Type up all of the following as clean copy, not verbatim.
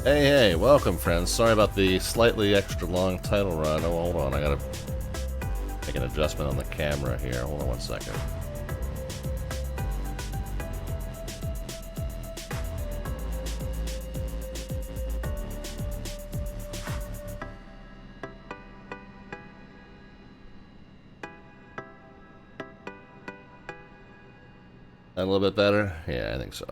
Hey, welcome friends. Sorry about the slightly extra long title run. Oh, hold on, I gotta make an adjustment on the camera here. Hold on one second. That a little bit better? Yeah, I think so.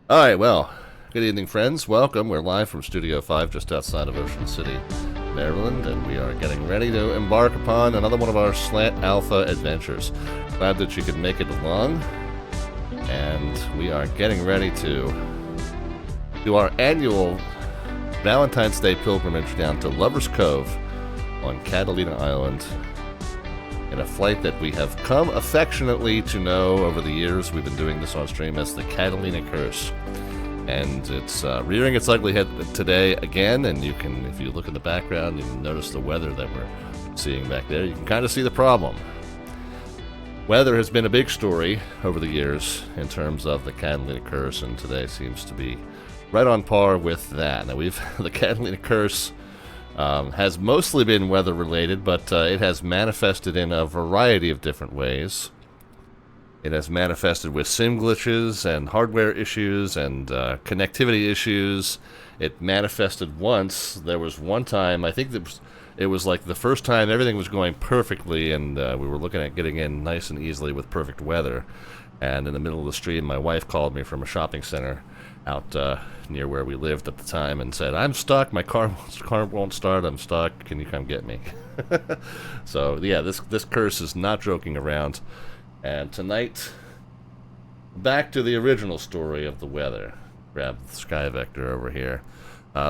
Alright, well, good evening friends. Welcome. We're live from Studio 5 just outside of Ocean City, Maryland, and we are getting ready to embark upon another one of our Slant Alpha adventures. Glad that you could make it along, and we are getting ready to do our annual Valentine's Day pilgrimage down to Lover's Cove on Catalina Island in a flight that we have come affectionately to know over the years we've been doing this on stream as the Catalina Curse. And it's rearing its ugly head today again, and you can, if you look in the background, you can notice the weather that we're seeing back there. You can kind of see the problem. Weather has been a big story over the years in terms of the Catalina Curse, and today seems to be right on par with that. Now the Catalina Curse has mostly been weather related, but it has manifested in a variety of different ways. It has manifested with sim glitches and hardware issues and connectivity issues. It manifested once. There was one time, I think it was like the first time everything was going perfectly, and we were looking at getting in nice and easily with perfect weather. And in the middle of the stream, my wife called me from a shopping center out near where we lived at the time and said, "I'm stuck. My car won't start. I'm stuck. Can you come get me?" So yeah, this curse is not joking around. And tonight, back to the original story of the weather. Grab the sky vector over here.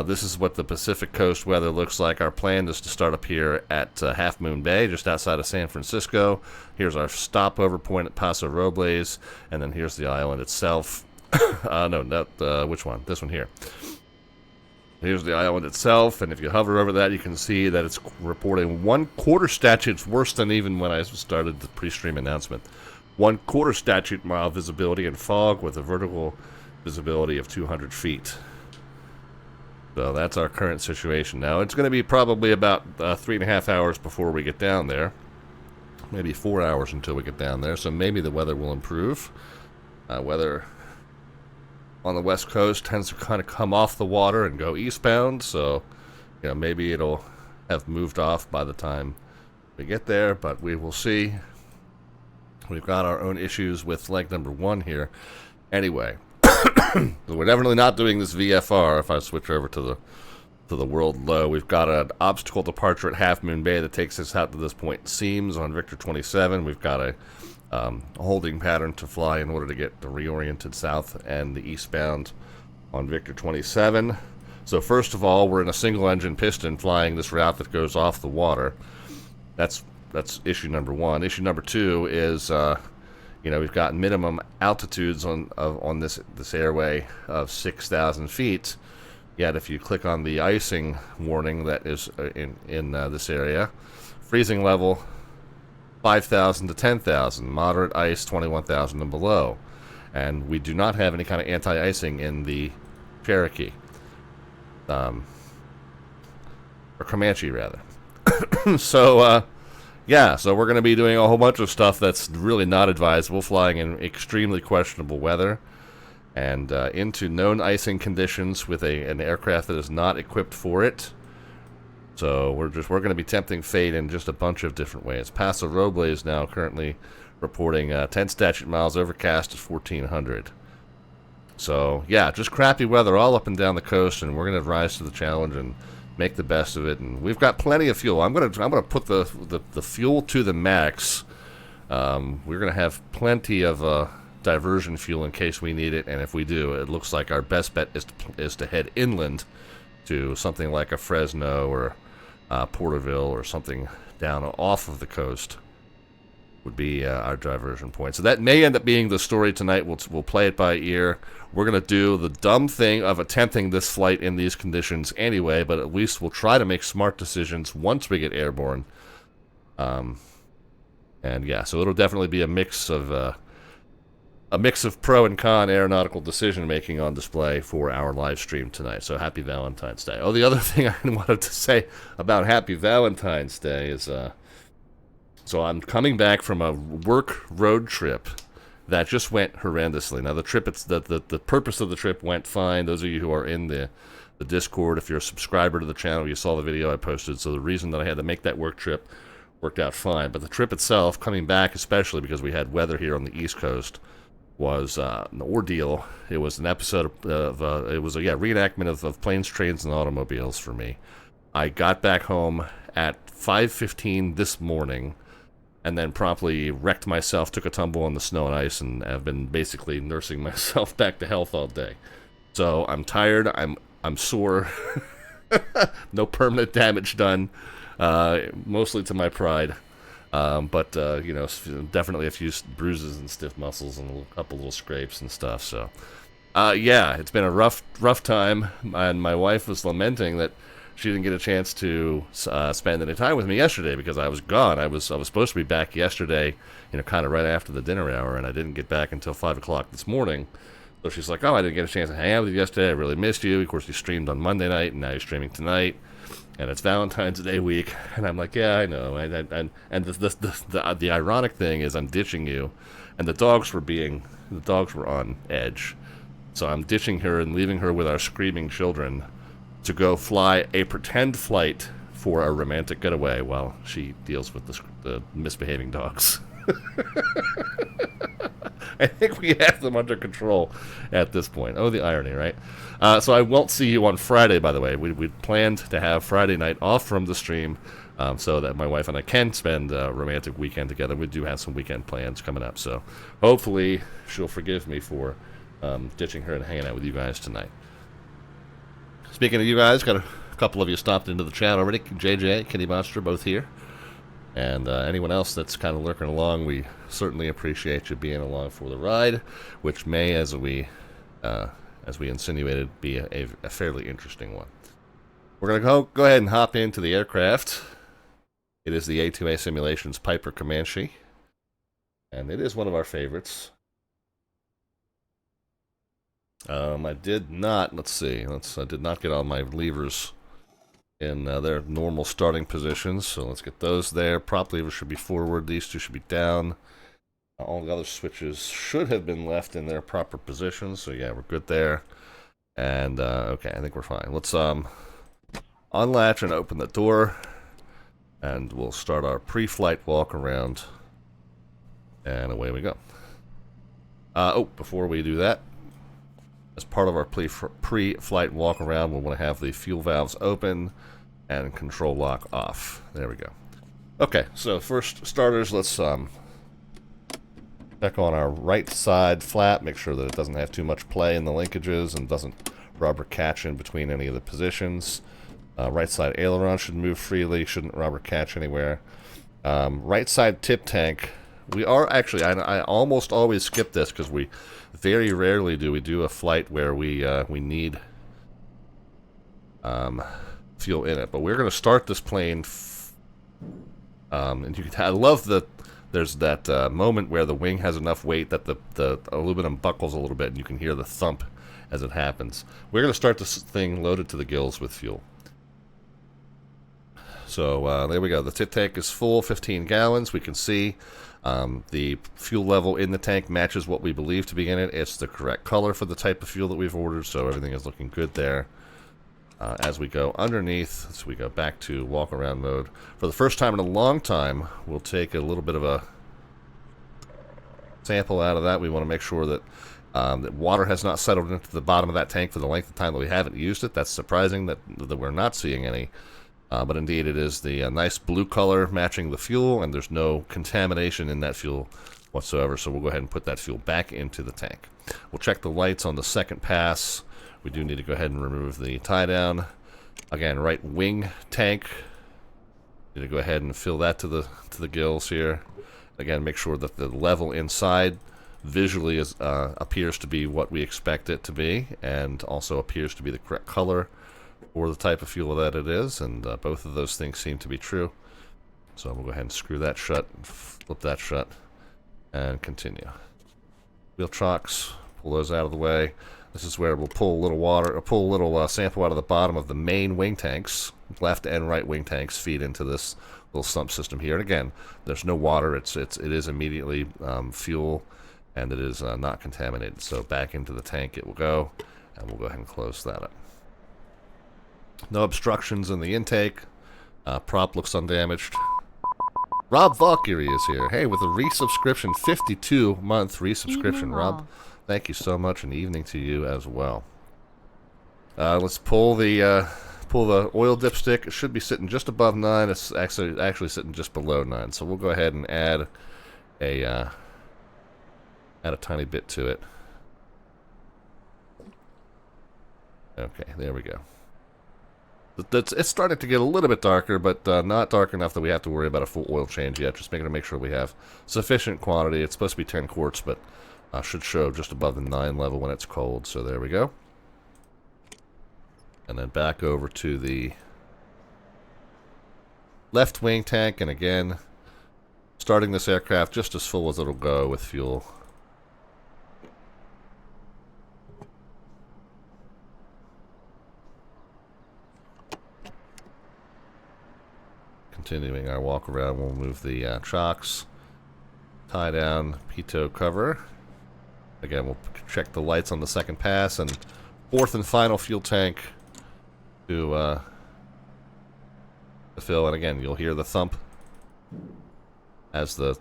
This is what the Pacific Coast weather looks like. Our plan is to start up here at Half Moon Bay, just outside of San Francisco. Here's our stopover point at Paso Robles, and then here's the island itself. Which one? This one here. Here's the island itself, and if you hover over that, you can see that it's reporting 1/4 statutes, worse than even when I started the pre-stream announcement. 1/4 statute mile visibility in fog with a vertical visibility of 200 feet. So that's our current situation. Now, it's going to be probably about 3.5 hours before we get down there. Maybe 4 hours until we get down there, so maybe the weather will improve. Weather on the west coast tends to kind of come off the water and go eastbound, so maybe it'll have moved off by the time we get there, but we will see. We've got our own issues with leg number 1 here. Anyway, we're definitely not doing this VFR. If I switch over to the world low, we've got an obstacle departure at Half Moon Bay that takes us out to this point Seams on Victor 27. We've got a holding pattern to fly in order to get the reoriented south and the eastbound on Victor 27. So first of all, we're in a single engine piston flying this route that goes off the water. That's issue number 1. Issue number 2 is we've got minimum altitudes on this airway of 6,000 feet. Yet if you click on the icing warning that is in this area, freezing level 5,000 to 10,000, moderate ice 21,000 and below, and we do not have any kind of anti-icing in the Cherokee, or Comanche rather. So we're going to be doing a whole bunch of stuff that's really not advisable, flying in extremely questionable weather, and into known icing conditions with an aircraft that is not equipped for it. So we're going to be tempting fate in just a bunch of different ways. Paso Robles now currently reporting 10 statute miles, overcast at 1,400. So yeah, just crappy weather all up and down the coast, and we're going to rise to the challenge and make the best of it. And we've got plenty of fuel. I'm going to put the fuel to the max. We're going to have plenty of diversion fuel in case we need it, and if we do, it looks like our best bet is to head inland to something like a Fresno or Porterville or something down off of the coast would be our diversion point. So that may end up being the story tonight. We'll play it by ear. We're going to do the dumb thing of attempting this flight in these conditions anyway, but at least we'll try to make smart decisions once we get airborne. And yeah, so it'll definitely be a mix of a mix of pro and con aeronautical decision making on display for our live stream tonight. So happy Valentine's Day. Oh, the other thing I wanted to say about happy Valentine's Day is, so I'm coming back from a work road trip that just went horrendously. Now the trip, the purpose of the trip went fine. Those of you who are in the Discord, if you're a subscriber to the channel, you saw the video I posted. So the reason that I had to make that work trip worked out fine. But the trip itself, coming back, especially because we had weather here on the East Coast, was an ordeal. It was an episode of it was a reenactment of planes, trains, and automobiles for me. I got back home at 5:15 this morning, and then promptly wrecked myself, took a tumble on the snow and ice, and have been basically nursing myself back to health all day. So I'm tired. I'm sore. No permanent damage done, mostly to my pride. But definitely a few bruises and stiff muscles and a couple little scrapes and stuff. So, it's been a rough time. And my wife was lamenting that she didn't get a chance to spend any time with me yesterday because I was gone. I was supposed to be back yesterday, kind of right after the dinner hour, and I didn't get back until 5 o'clock this morning. So she's like, "Oh, I didn't get a chance to hang out with you yesterday. I really missed you. Of course, you streamed on Monday night, and now you're streaming tonight." And it's Valentine's Day week, and I'm like, yeah, I know. And the ironic thing is, I'm ditching you, and the dogs were on edge, so I'm ditching her and leaving her with our screaming children to go fly a pretend flight for a romantic getaway while she deals with the misbehaving dogs. I think we have them under control at this point. Oh, the irony, right? So I won't see you on Friday, by the way. We planned to have Friday night off from the stream so that my wife and I can spend a romantic weekend together. We do have some weekend plans coming up, so hopefully she'll forgive me for ditching her and hanging out with you guys tonight. Speaking of you guys, got a couple of you stopped into the chat already. JJ, Kitty Monster, both here. And anyone else that's kind of lurking along, we certainly appreciate you being along for the ride, which may, as we insinuated, be a fairly interesting one. We're going to go ahead and hop into the aircraft. It is the A2A Simulations Piper Comanche, and it is one of our favorites. I did not, I did not get all my levers in their normal starting positions, so let's get those there. Prop levers should be forward, these two should be down. All the other switches should have been left in their proper positions, so yeah, we're good there. And okay, I think we're fine. Let's unlatch and open the door, and we'll start our pre-flight walk around, and away we go. Before we do that, as part of our pre-flight walk around, we'll want to have the fuel valves open and control lock off. There we go. Okay, so first starters, let's check on our right side flap, make sure that it doesn't have too much play in the linkages and doesn't rubber catch in between any of the positions. Right side aileron should move freely, shouldn't rubber catch anywhere. Right side tip tank, we are actually, I almost always skip this because we very rarely do a flight where we need fuel in it, but we're going to start this plane and I love that there's that moment where the wing has enough weight that the aluminum buckles a little bit and you can hear the thump as it happens. We're going to start this thing loaded to the gills with fuel. So there we go. The tip tank is full, 15 gallons. We can see the fuel level in the tank matches what we believe to be in it. It's the correct color for the type of fuel that we've ordered, so everything is looking good there. As we go underneath, so we go back to walk around mode. For the first time in a long time, we'll take a little bit of a sample out of that. We want to make sure that that water has not settled into the bottom of that tank for the length of time that we haven't used it. That's surprising that we're not seeing any. But indeed, it is the nice blue color matching the fuel, and there's no contamination in that fuel whatsoever. So we'll go ahead and put that fuel back into the tank. We'll check the lights on the second pass. We do need to go ahead and remove the tie down. Again, right wing tank. Need to go ahead and fill that to the gills here. Again, make sure that the level inside visually appears to be what we expect it to be, and also appears to be the correct color for the type of fuel that it is, and both of those things seem to be true. So we'll go ahead and screw that shut, flip that shut, and continue. wheel chocks, pull those out of the way. This is where we'll pull a little water, or pull a little sample out of the bottom of the main wing tanks. Left and right wing tanks feed into this little sump system here. And again, there's no water. It is immediately fuel, and it is not contaminated. So back into the tank it will go, and we'll go ahead and close that up. No obstructions in the intake. Prop looks undamaged. Rob Valkyrie is here. Hey, with a resubscription, 52-month resubscription. Rob, thank you so much, and evening to you as well. Let's pull the oil dipstick. It should be sitting just above 9. It's actually sitting just below 9. So we'll go ahead and add a tiny bit to it. Okay, there we go. It's starting to get a little bit darker, but not dark enough that we have to worry about a full oil change yet. Just making to make sure we have sufficient quantity. It's supposed to be 10 quarts, but should show just above the 9 level when it's cold. So there we go. And then back over to the left wing tank, and again, starting this aircraft just as full as it'll go with fuel. Continuing our walk around, we'll move the chocks, tie down pitot cover. Again, we'll check the lights on the second pass, and fourth and final fuel tank to fill. And again, you'll hear the thump as the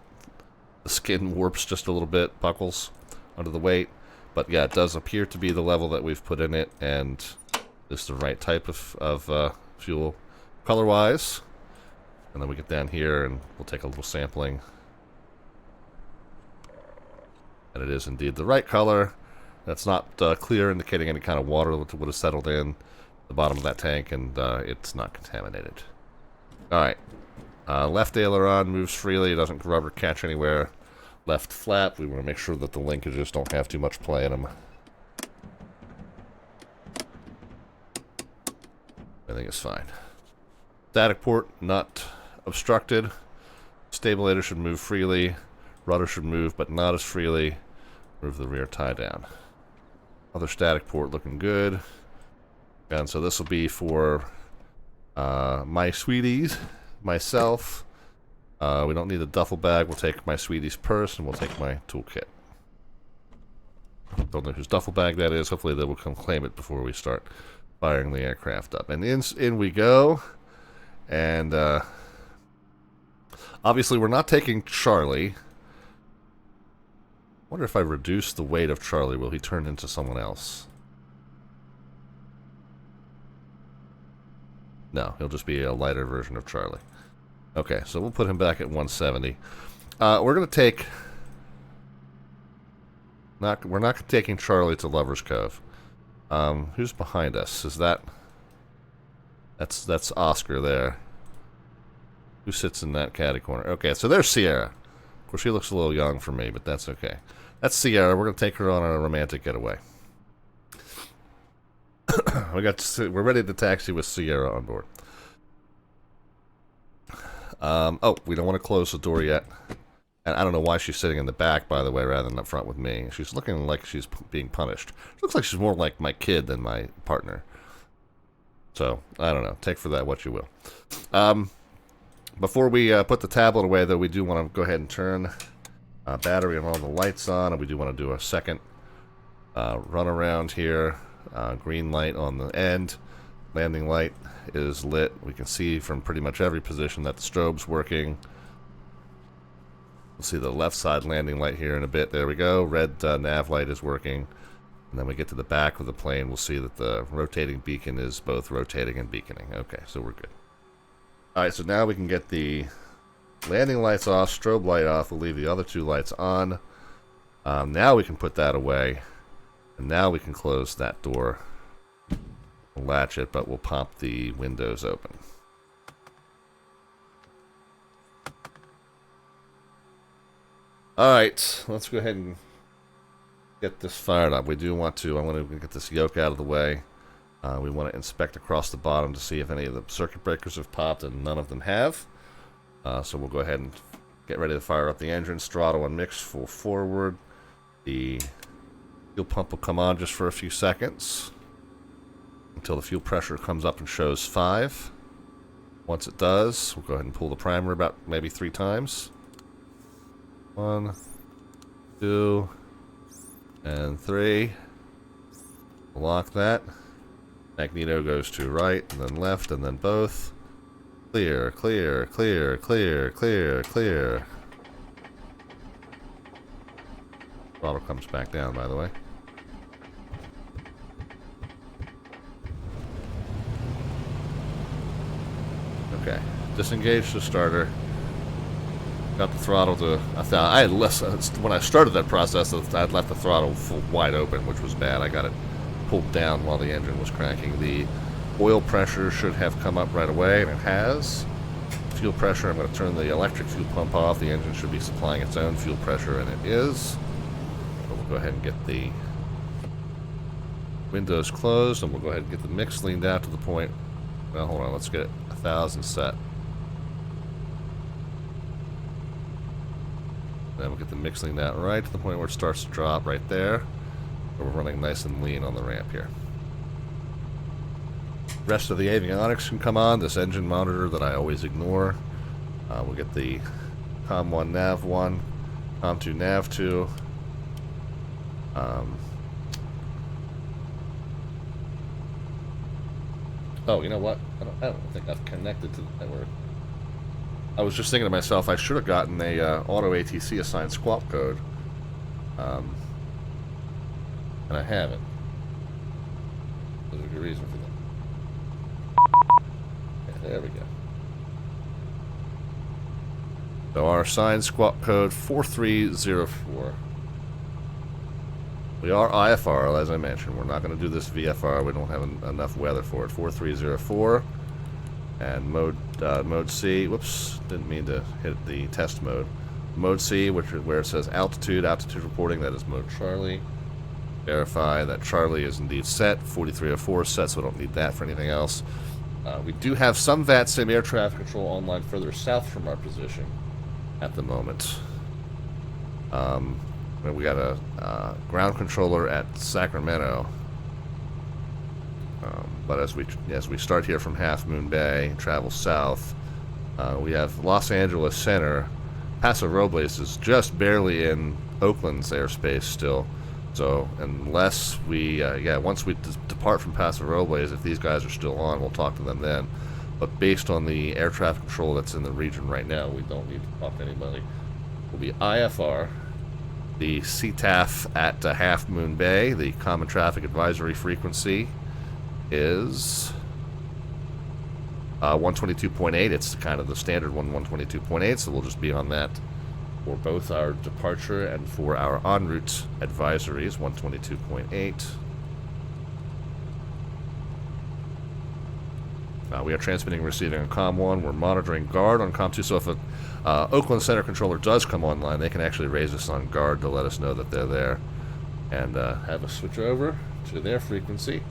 skin warps just a little bit, buckles under the weight. But yeah, it does appear to be the level that we've put in it, and is the right type of fuel color-wise. And then we get down here and we'll take a little sampling. And it is indeed the right color. That's not clear, indicating any kind of water would have settled in the bottom of that tank, and it's not contaminated. Alright. Left aileron moves freely, doesn't rubber catch anywhere. Left flap, we want to make sure that the linkages don't have too much play in them. I think it's fine. Static port, not obstructed. Stabilator should move freely. Rudder should move, but not as freely. Move the rear tie down. Other static port looking good. And so this will be for my sweeties, myself. We don't need a duffel bag. We'll take my sweetie's purse, and we'll take my toolkit. Don't know whose duffel bag that is. Hopefully they will come claim it before we start firing the aircraft up. And in we go. And obviously we're not taking Charlie. I wonder if I reduce the weight of Charlie, will he turn into someone else? No, he'll just be a lighter version of Charlie. Okay, so we'll put him back at 170. We're going to take... we're not taking Charlie to Lover's Cove. Who's behind us? Is that... That's Oscar there. Who sits in that caddy corner? Okay, so there's Sierra. Of course, she looks a little young for me, but that's okay. That's Sierra. We're going to take her on a romantic getaway. We're ready to taxi with Sierra on board. Oh, we don't want to close the door yet. And I don't know why she's sitting in the back, by the way, rather than up front with me. She's looking like she's being punished. She looks like she's more like my kid than my partner. So, I don't know. Take for that what you will. Before we put the tablet away, though, we do want to go ahead and turn battery and all the lights on. And we do want to do a second run around here. Green light on the end. Landing light is lit. We can see from pretty much every position that the strobe's working. We'll see the left side landing light here in a bit. There we go. Red nav light is working. And then we get to the back of the plane. We'll see that the rotating beacon is both rotating and beaconing. Okay, so we're good. Alright, so now we can get the landing lights off, strobe light off. We'll leave the other two lights on. Now we can put that away. And now we can close that door. We'll latch it, but we'll pop the windows open. Alright, let's go ahead and get this fired up. We do want to, I want to get this yoke out of the way. We want to inspect across the bottom to see if any of the circuit breakers have popped, and none of them have. So we'll go ahead and get ready to fire up the engine. Throttle and mix full forward. The fuel pump will come on just for a few seconds until the fuel pressure comes up and shows 5. Once it does, we'll go ahead and pull the primer about maybe 3 times. 1, 2, and 3. Lock that. Magneto goes to right, and then left, and then both. Clear, clear, clear, clear, clear, clear. Throttle comes back down, by the way. Okay, disengage the starter. Got the throttle to 1,000. I had less when I started that process. I'd left the throttle wide open, which was bad. I got it pulled down while the engine was cranking. The oil pressure should have come up right away, and it has. Fuel pressure, I'm going to turn the electric fuel pump off. The engine should be supplying its own fuel pressure, and it is. But we'll go ahead and get the windows closed, and we'll go ahead and get the mix leaned out to the point. Well, hold on, let's get it 1,000 set. Then we'll get the mix leaned out right to the point where it starts to drop right there. We're running nice and lean on the ramp here. Rest of the avionics can come on. This engine monitor that I always ignore. We'll get the COM1 nav 1, COM2 nav 2. Oh, you know what? I don't think I've connected to the network. I was just thinking to myself, I should have gotten a auto ATC assigned squawk code. And I haven't. There's a good reason for that. Yeah, there we go. So our assigned squawk code 4304. We are IFR, as I mentioned. We're not going to do this VFR. We don't have enough weather for it. 4304. And mode C. Whoops, didn't mean to hit the test mode. Mode C, where it says altitude reporting, that is mode Charlie. Verify that Charlie is indeed set. 4304 set, so we don't need that for anything else. We do have some VASTIM air traffic control online further south from our position at the moment. We got a ground controller at Sacramento. But as we start here from Half Moon Bay and travel south, we have Los Angeles Center. Paso Robles is just barely in Oakland's airspace still. So unless we, once we depart from Paso Robles, if these guys are still on, we'll talk to them then. But based on the air traffic control that's in the region right now, we don't need to talk to anybody. We'll be IFR. The CTAF at Half Moon Bay, the Common Traffic Advisory frequency, is 122.8. It's kind of the standard one, 122.8, so we'll just be on that for both our departure and for our en route advisories, 122.8. We are transmitting and receiving on COM1. We're monitoring guard on COM2, so if an Oakland Center controller does come online, they can actually raise us on guard to let us know that they're there and have us switch over to their frequency,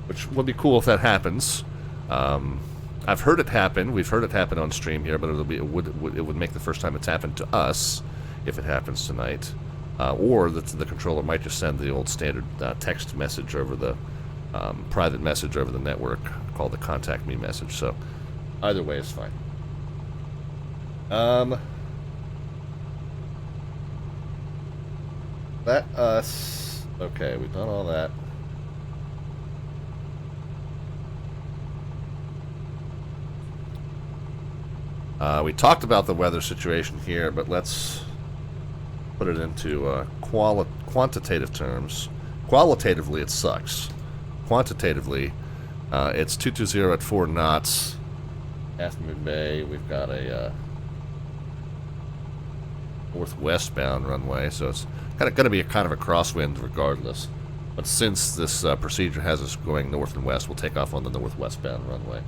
which would be cool if that happens. I've heard it happen. We've heard it happen on stream here, but it would make the first time it's happened to us if it happens tonight. Or the controller might just send the old standard text message over the private message over the network called the contact me message. So either way is fine. Let us... Okay, we've done all that. We talked about the weather situation here, but let's put it into quantitative terms. Qualitatively, it sucks. Quantitatively, it's 220 at 4 knots. Half Moon Bay, we've got a northwestbound runway, so it's going to be a kind of a crosswind regardless. But since this procedure has us going north and west, we'll take off on the northwestbound runway.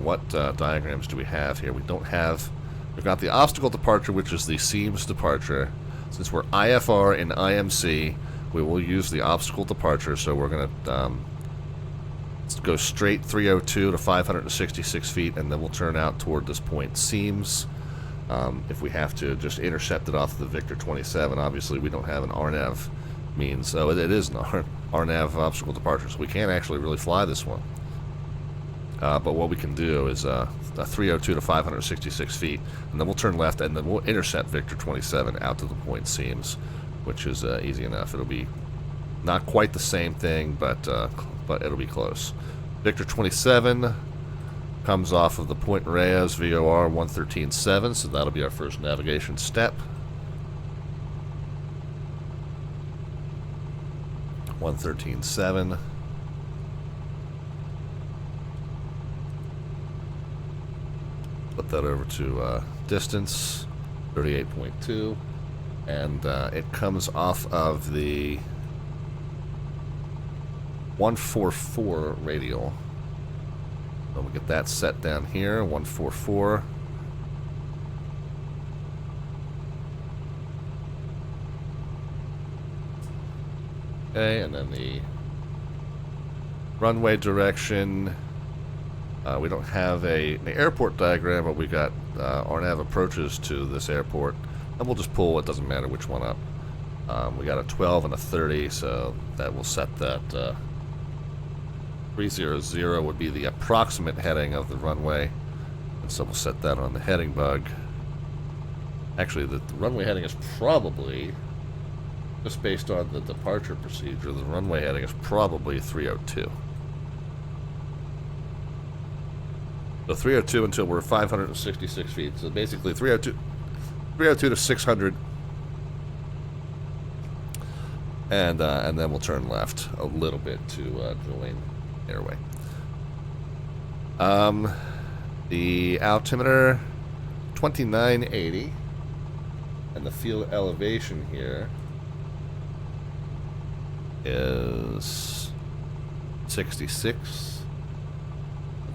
What diagrams do we have here? We don't have... We've got the obstacle departure, which is the seams departure. Since we're IFR in IMC, we will use the obstacle departure, so we're going to go straight 302 to 566 feet, and then we'll turn out toward this point. Seams if we have to just intercept it off the Victor 27. Obviously, we don't have an RNAV means, so it is an RNAV obstacle departure, so we can't actually really fly this one. But what we can do is a 302 to 566 feet, and then we'll turn left, and then we'll intercept Victor 27 out to the point seams, which is easy enough. It'll be not quite the same thing, but it'll be close. Victor 27 comes off of the Point Reyes VOR 113.7, so that'll be our first navigation step. 113.7. Put that over to distance 38.2, and it comes off of the 144 radial. So we'll get that set down here, 144. Okay, and then the runway direction. We don't have an airport diagram, but we got RNAV approaches to this airport, and we'll just pull, it doesn't matter which one up. We got a 12 and a 30, so that will set that 300 would be the approximate heading of the runway, and so we'll set that on the heading bug. Actually, the runway heading is probably, just based on the departure procedure, the runway heading is probably 302. So 302 until we're 566 feet. So basically 302 to 600, and then we'll turn left a little bit to join airway. The altimeter 2980, and the field elevation here is 66.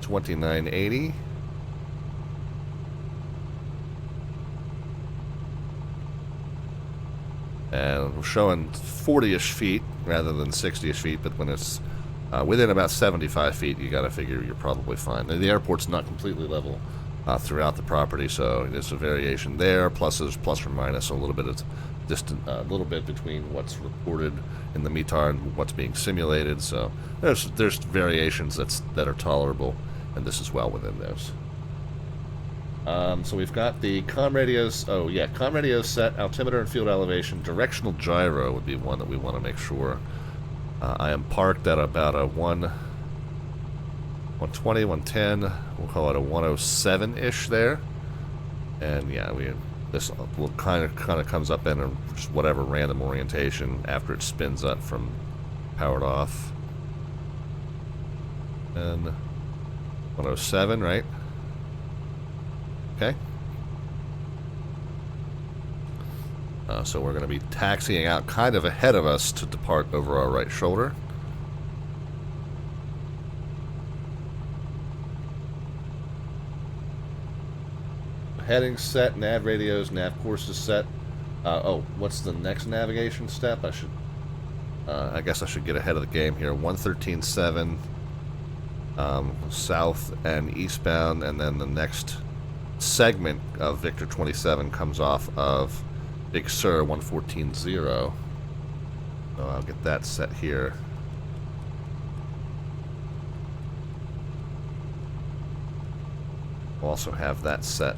2980. And we're showing 40-ish feet rather than 60-ish feet, but when it's within about 75 feet, you got to figure you're probably fine. The airport's not completely level throughout the property, so there's a variation there. Plus, there's plus or minus a little bit of distant, a little bit between what's reported in the METAR and what's being simulated. So there's variations that are tolerable, and this is well within those. So we've got the comm radios. Oh yeah, comm radios set, altimeter and field elevation. Directional gyro would be one that we want to make sure. I am parked at about a 120, 110. We'll call it a 107-ish there. And yeah, this will kind of comes up in just whatever random orientation after it spins up from powered off. And 107, right? Okay. So we're going to be taxiing out kind of ahead of us to depart over our right shoulder. Heading set, nav radios, nav courses set. Oh, what's the next navigation step? I guess I should get ahead of the game here. 113.7 south and eastbound, and then the next segment of Victor 27 comes off of Big Sur 114.0. So I'll get that set here. We'll also have that set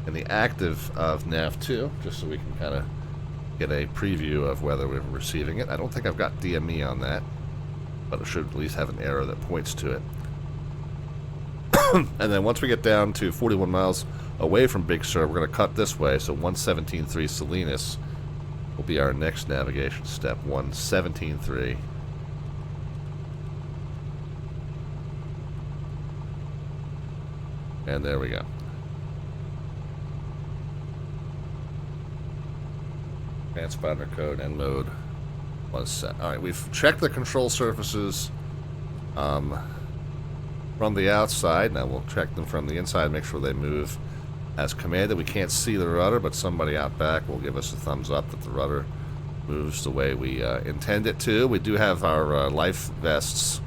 in the active of nav2, just so we can kind of get a preview of whether we're receiving it. I don't think I've got DME on that, but it should at least have an arrow that points to it. And then once we get down to 41 miles away from Big Sur, we're going to cut this way. So 117.3 Salinas will be our next navigation step. 117.3. And there we go. Transponder code and mode was set. Alright, we've checked the control surfaces from the outside. Now we'll check them from the inside, make sure they move as commanded. We can't see the rudder, but somebody out back will give us a thumbs up that the rudder moves the way we intend it to. We do have our life vests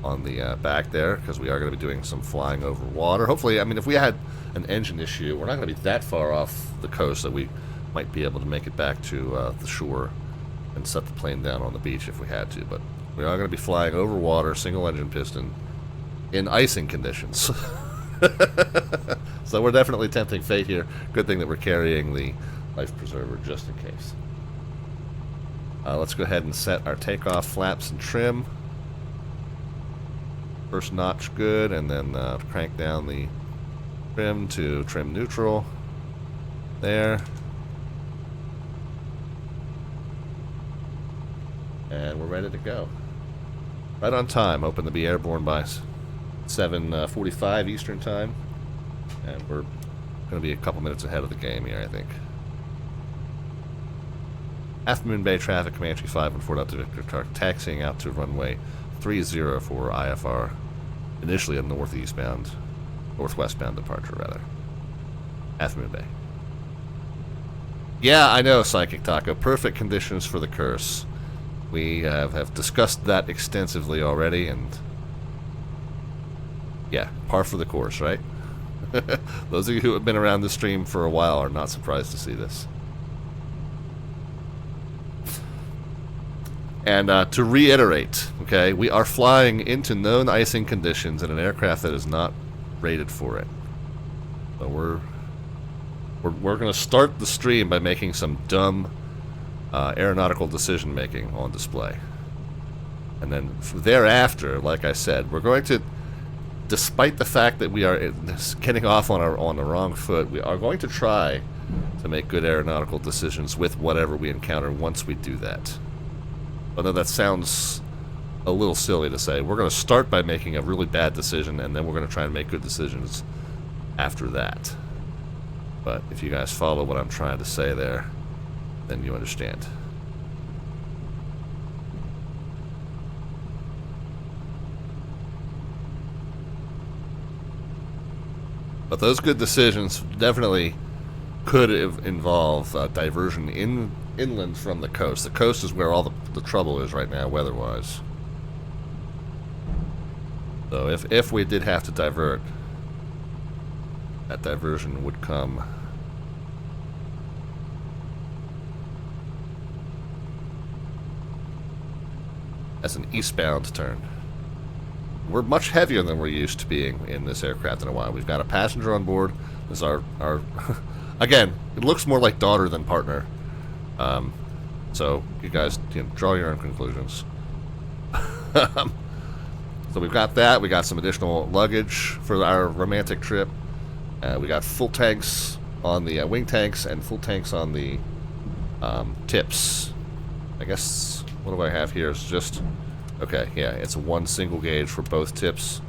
on the back there, because we are going to be doing some flying over water. Hopefully, I mean, if we had an engine issue, we're not going to be that far off the coast that we might be able to make it back to the shore and set the plane down on the beach if we had to. But we are going to be flying over water, single engine piston, in icing conditions. So we're definitely tempting fate here. Good thing that we're carrying the life preserver just in case. Let's go ahead and set our takeoff flaps and trim. First notch good, and then crank down the trim to trim neutral. There. And we're ready to go. Right on time. Hoping to be airborne by 7:45 Eastern time. And we're going to be a couple minutes ahead of the game here, I think. Half Moon Bay traffic, Comanche 514 Delta Victor, taxiing out to runway 30 for IFR. Initially a northwestbound departure, rather. Half Moon Bay. Yeah, I know, Psychic Taco. Perfect conditions for the Curse. We have discussed that extensively already, and yeah, par for the course, right? Those of you who have been around the stream for a while are not surprised to see this. And to reiterate, okay, we are flying into known icing conditions in an aircraft that is not rated for it. So we're going to start the stream by making some dumb aeronautical decision making on display, and then thereafter, like I said, we're going to, despite the fact that we are getting off on the wrong foot, we are going to try to make good aeronautical decisions with whatever we encounter once we do that. I know that sounds a little silly to say. We're going to start by making a really bad decision, and then we're going to try and make good decisions after that. But if you guys follow what I'm trying to say there, then you understand. But those good decisions definitely could involve diversion inland from the coast. The coast is where all the trouble is right now, weather-wise. So if we did have to divert, that diversion would come as an eastbound turn. We're much heavier than we're used to being in this aircraft in a while. We've got a passenger on board. This is our again, it looks more like daughter than partner. So you guys draw your own conclusions. So we've got that. We got some additional luggage for our romantic trip. We got full tanks on the wing tanks and full tanks on the tips. I guess, what do I have here? It's just, okay, yeah, it's one single gauge for both tips,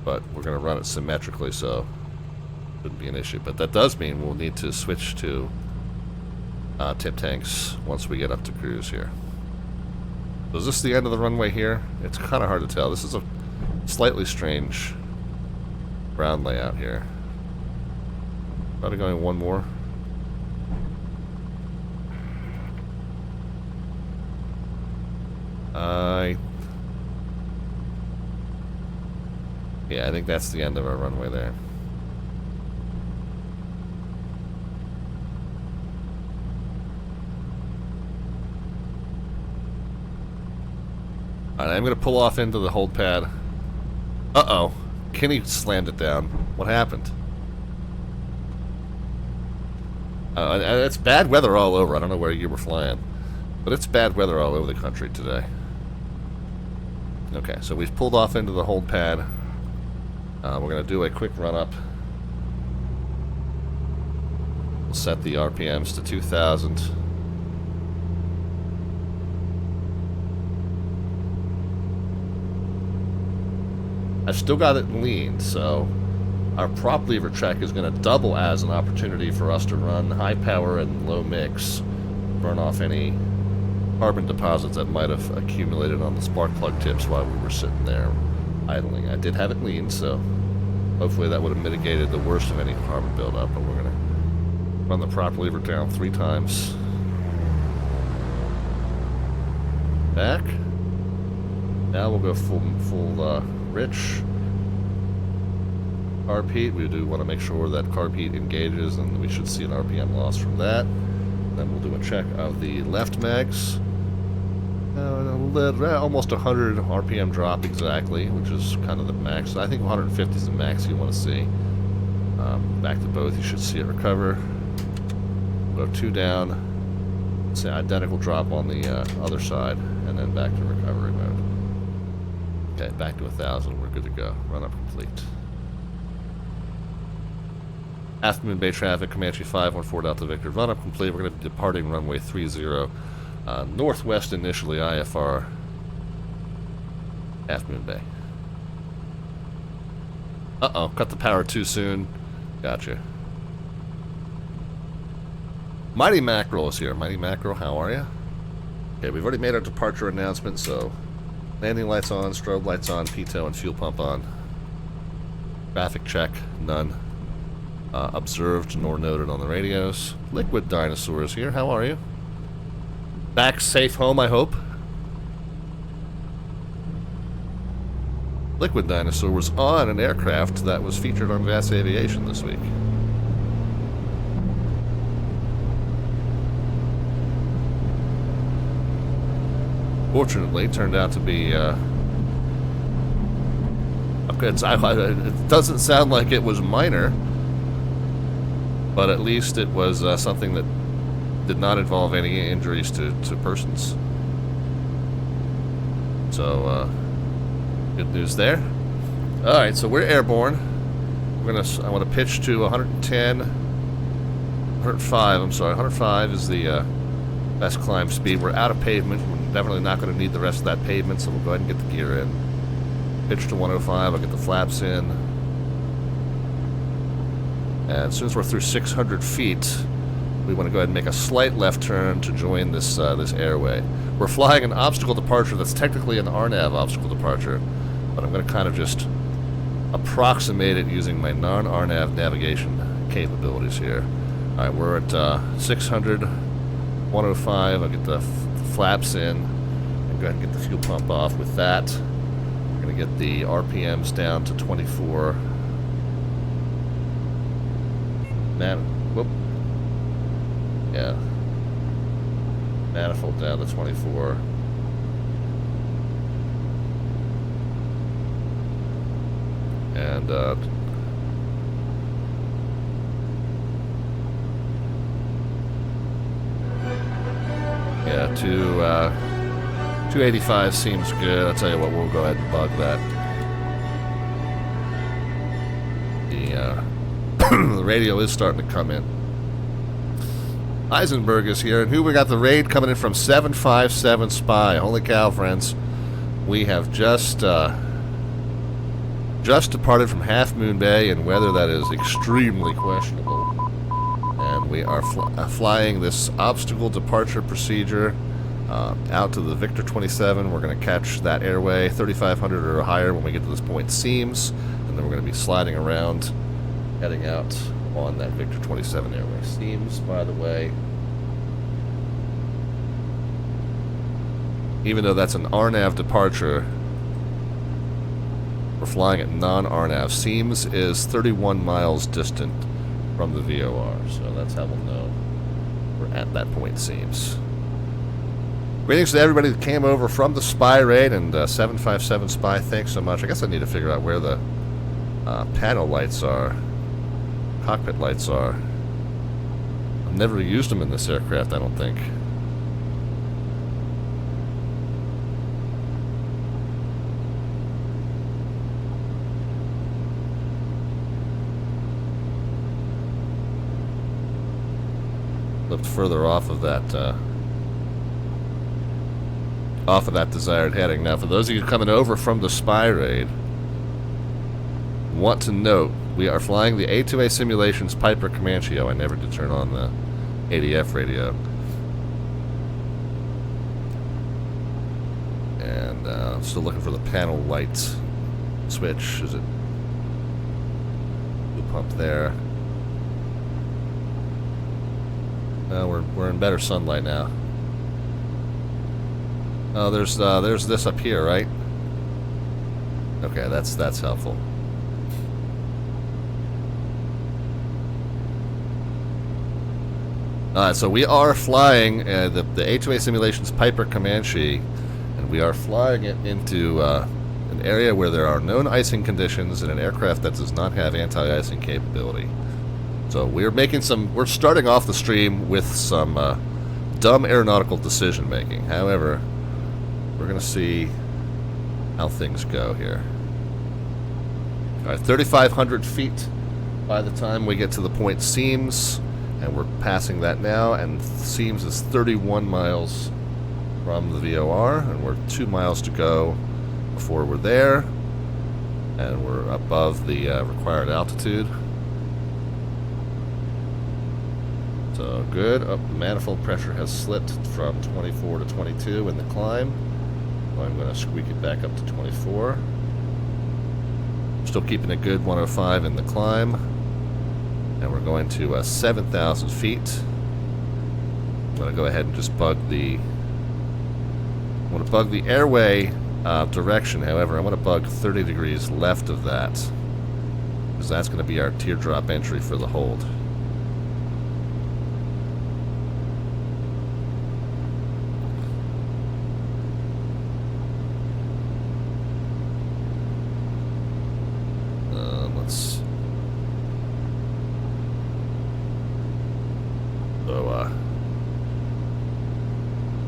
but we're going to run it symmetrically, so it shouldn't be an issue. But that does mean we'll need to switch to tip tanks once we get up to cruise here. So is this the end of the runway here? It's kind of hard to tell. This is a slightly strange ground layout here. Probably going one more. Yeah, I think that's the end of our runway there. Alright, I'm going to pull off into the hold pad. Uh-oh. Kenny slammed it down. What happened? It's bad weather all over. I don't know where you were flying, but it's bad weather all over the country today. Okay, so we've pulled off into the hold pad. We're going to do a quick run-up. We'll set the RPMs to 2,000. I've still got it lean, so our prop lever check is going to double as an opportunity for us to run high power and low mix, burn off any carbon deposits that might have accumulated on the spark plug tips while we were sitting there idling. I did have it lean, so hopefully that would have mitigated the worst of any carbon buildup, but we're going to run the prop lever down 3 times. Back. Now we'll go full rich. carb heat. We do want to make sure that carb heat engages, and we should see an RPM loss from that. Then we'll do a check of the left mags. Almost 100 RPM drop exactly, which is kind of the max. I think 150 is the max you want to see. Back to both, you should see it recover. Go 2 down. Say identical drop on the other side, and then back to recovery mode. Okay, back to 1,000. We're good to go. Run up complete. Half Moon Bay traffic, Comanche 514 Delta Victor. Run up complete. We're going to be departing runway 30. Northwest initially, IFR. Half Moon Bay. Uh-oh, cut the power too soon. Gotcha. Mighty Mackerel is here. Mighty Mackerel, how are you? Okay, we've already made our departure announcement, so landing lights on, strobe lights on, pitot and fuel pump on. Traffic check, none. Observed nor noted on the radios. Liquid Dinosaur is here. How are you? Back safe home, I hope. Liquid Dinosaur was on an aircraft that was featured on VASTIM Aviation this week. Fortunately, it turned out to be it doesn't sound like it was minor, but at least it was something that did not involve any injuries to persons. So, good news there. Alright, so we're airborne. I want to pitch to 105 is the best climb speed. We're out of pavement. We're definitely not going to need the rest of that pavement, so we'll go ahead and get the gear in. Pitch to 105, I'll get the flaps in. And as soon as we're through 600 feet, we want to go ahead and make a slight left turn to join this this airway. We're flying an obstacle departure that's technically an RNAV obstacle departure, but I'm going to kind of just approximate it using my non-RNAV navigation capabilities here. Alright, we're at 600, 105, I'll get the flaps in, and go ahead and get the fuel pump off with that. We're going to get the RPMs down to 24. Whoop. Yeah. Manifold down to 24. And, yeah, 285 seems good. I'll tell you what, we'll go ahead and bug that. The radio is starting to come in. Eisenberg is here, and who we got the raid coming in from 757 Spy. Holy cow, friends. We have just departed from Half Moon Bay in weather that is extremely questionable. And we are flying this obstacle departure procedure out to the Victor 27. We're going to catch that airway 3,500 or higher when we get to this point Seams, and then we're going to be sliding around, heading out on that Victor 27 airway. Seams, by the way, even though that's an RNAV departure, we're flying at non-RNAV. Seams is 31 miles distant from the VOR, so that's how we'll know we're at that point Seams. Greetings to everybody that came over from the Spy raid and 757 Spy. Thanks so much. I guess I need to figure out where the panel lights are, cockpit lights are. I've never used them in this aircraft, I don't think. Flipped further off of that desired heading. Now, for those of you coming over from the Spy raid, want to note we are flying the A2A Simulations Piper Comanche. I never did turn on the ADF radio. And still looking for the panel light switch. Is it fuel pump there? We're in better sunlight now. Oh, there's this up here, right? Okay, that's helpful. So we are flying the A2A Simulations Piper Comanche, and we are flying it into an area where there are known icing conditions in an aircraft that does not have anti-icing capability. So we're starting off the stream with some dumb aeronautical decision making. However, we're going to see how things go here. All right, 3,500 feet by the time we get to the point Seams. And we're passing that now, and Seams is 31 miles from the VOR, and we're 2 miles to go before we're there, and we're above the required altitude. So good. Oh, the manifold pressure has slipped from 24 to 22 in the climb. So I'm going to squeak it back up to 24. Still keeping a good 105 in the climb. And we're going to 7,000 feet. I'm going to go ahead and just bug the airway direction. However, I want to bug 30 degrees left of that, because that's going to be our teardrop entry for the hold.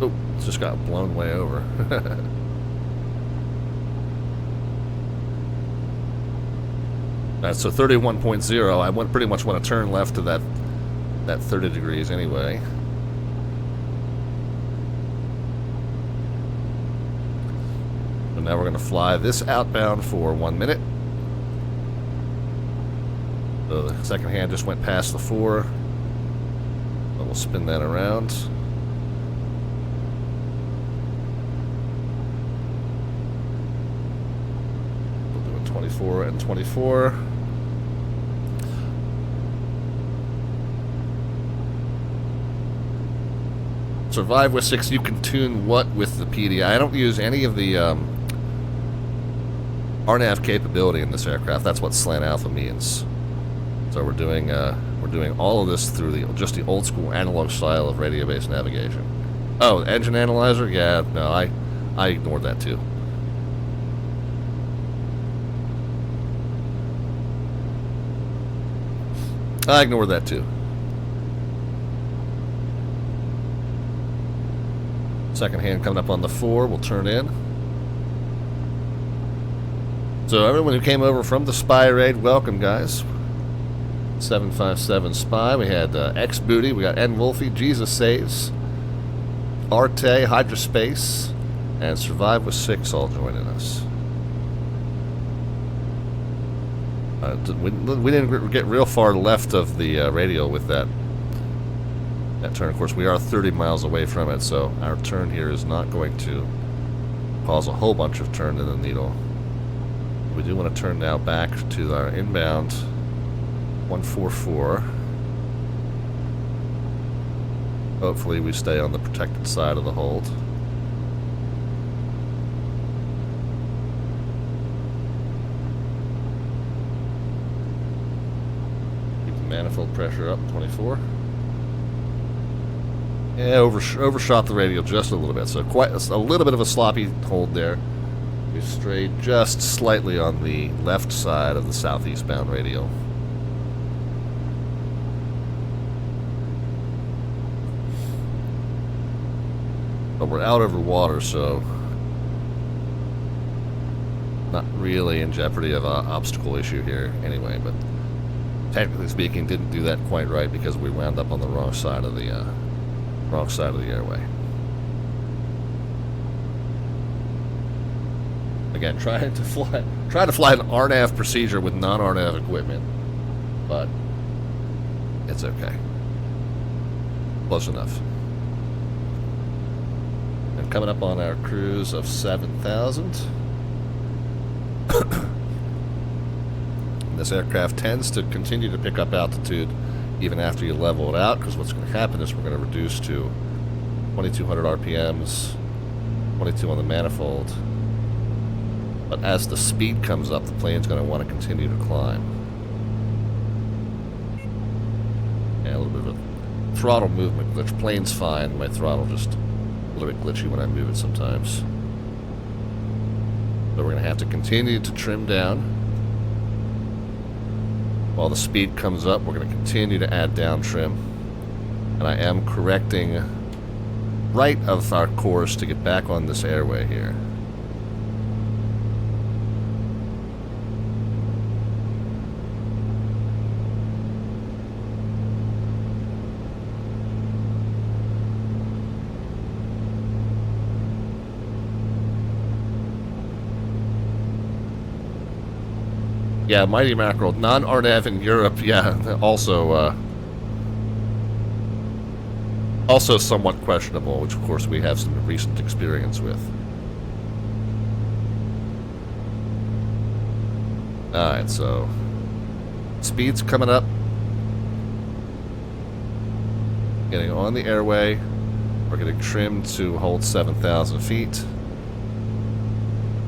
Oh, it's just got blown way over. Alright, so 31.0. I pretty much want to turn left to that 30 degrees anyway. So now we're going to fly this outbound for 1 minute. So the second hand just went past the 4. So we'll spin that around. We'll do a 24 and 24. Survive with 6. You can tune what with the PD? I don't use any of the RNAV capability in this aircraft. That's what slant alpha means. So we're doing all of this through just the old school analog style of radio-based navigation. Oh, engine analyzer? Yeah, no, I ignored that too. I ignored that too. Second hand coming up on the 4, we'll turn in. So everyone who came over from the Spy Raid, welcome guys. 757 Spy, we had X Booty, we got N Wolfie, Jesus Saves, Arte, Hydraspace, and Survive with 6 all joining us. We didn't get real far left of the radial with that turn. Of course, we are 30 miles away from it, so our turn here is not going to cause a whole bunch of turn in the needle. We do want to turn now back to our inbound 144. Hopefully we stay on the protected side of the hold. Keep the manifold pressure up, 24. Yeah, overshot the radial just a little bit, so quite a little bit of a sloppy hold there. We strayed just slightly on the left side of the southeastbound radial. But we're out over water, so not really in jeopardy of an obstacle issue here anyway, but technically speaking didn't do that quite right because we wound up on the wrong side of the airway. Again, trying to fly an RNAV procedure with non-RNAV equipment, but it's okay. Close enough. And coming up on our cruise of 7,000. This aircraft tends to continue to pick up altitude even after you level it out, because what's going to happen is we're going to reduce to 2,200 RPMs, 22 on the manifold. But as the speed comes up, the plane's going to want to continue to climb. Yeah, a little bit of throttle movement glitch. Plane's fine. My throttle just a little bit glitchy when I move it sometimes. So we're going to have to continue to trim down. While the speed comes up, we're going to continue to add down trim. And I am correcting right of our course to get back on this airway here. Yeah, Mighty Mackerel, non-RNAV in Europe, yeah, also somewhat questionable, which of course we have some recent experience with. Alright, so speed's coming up. Getting on the airway. We're getting trimmed to hold 7,000 feet.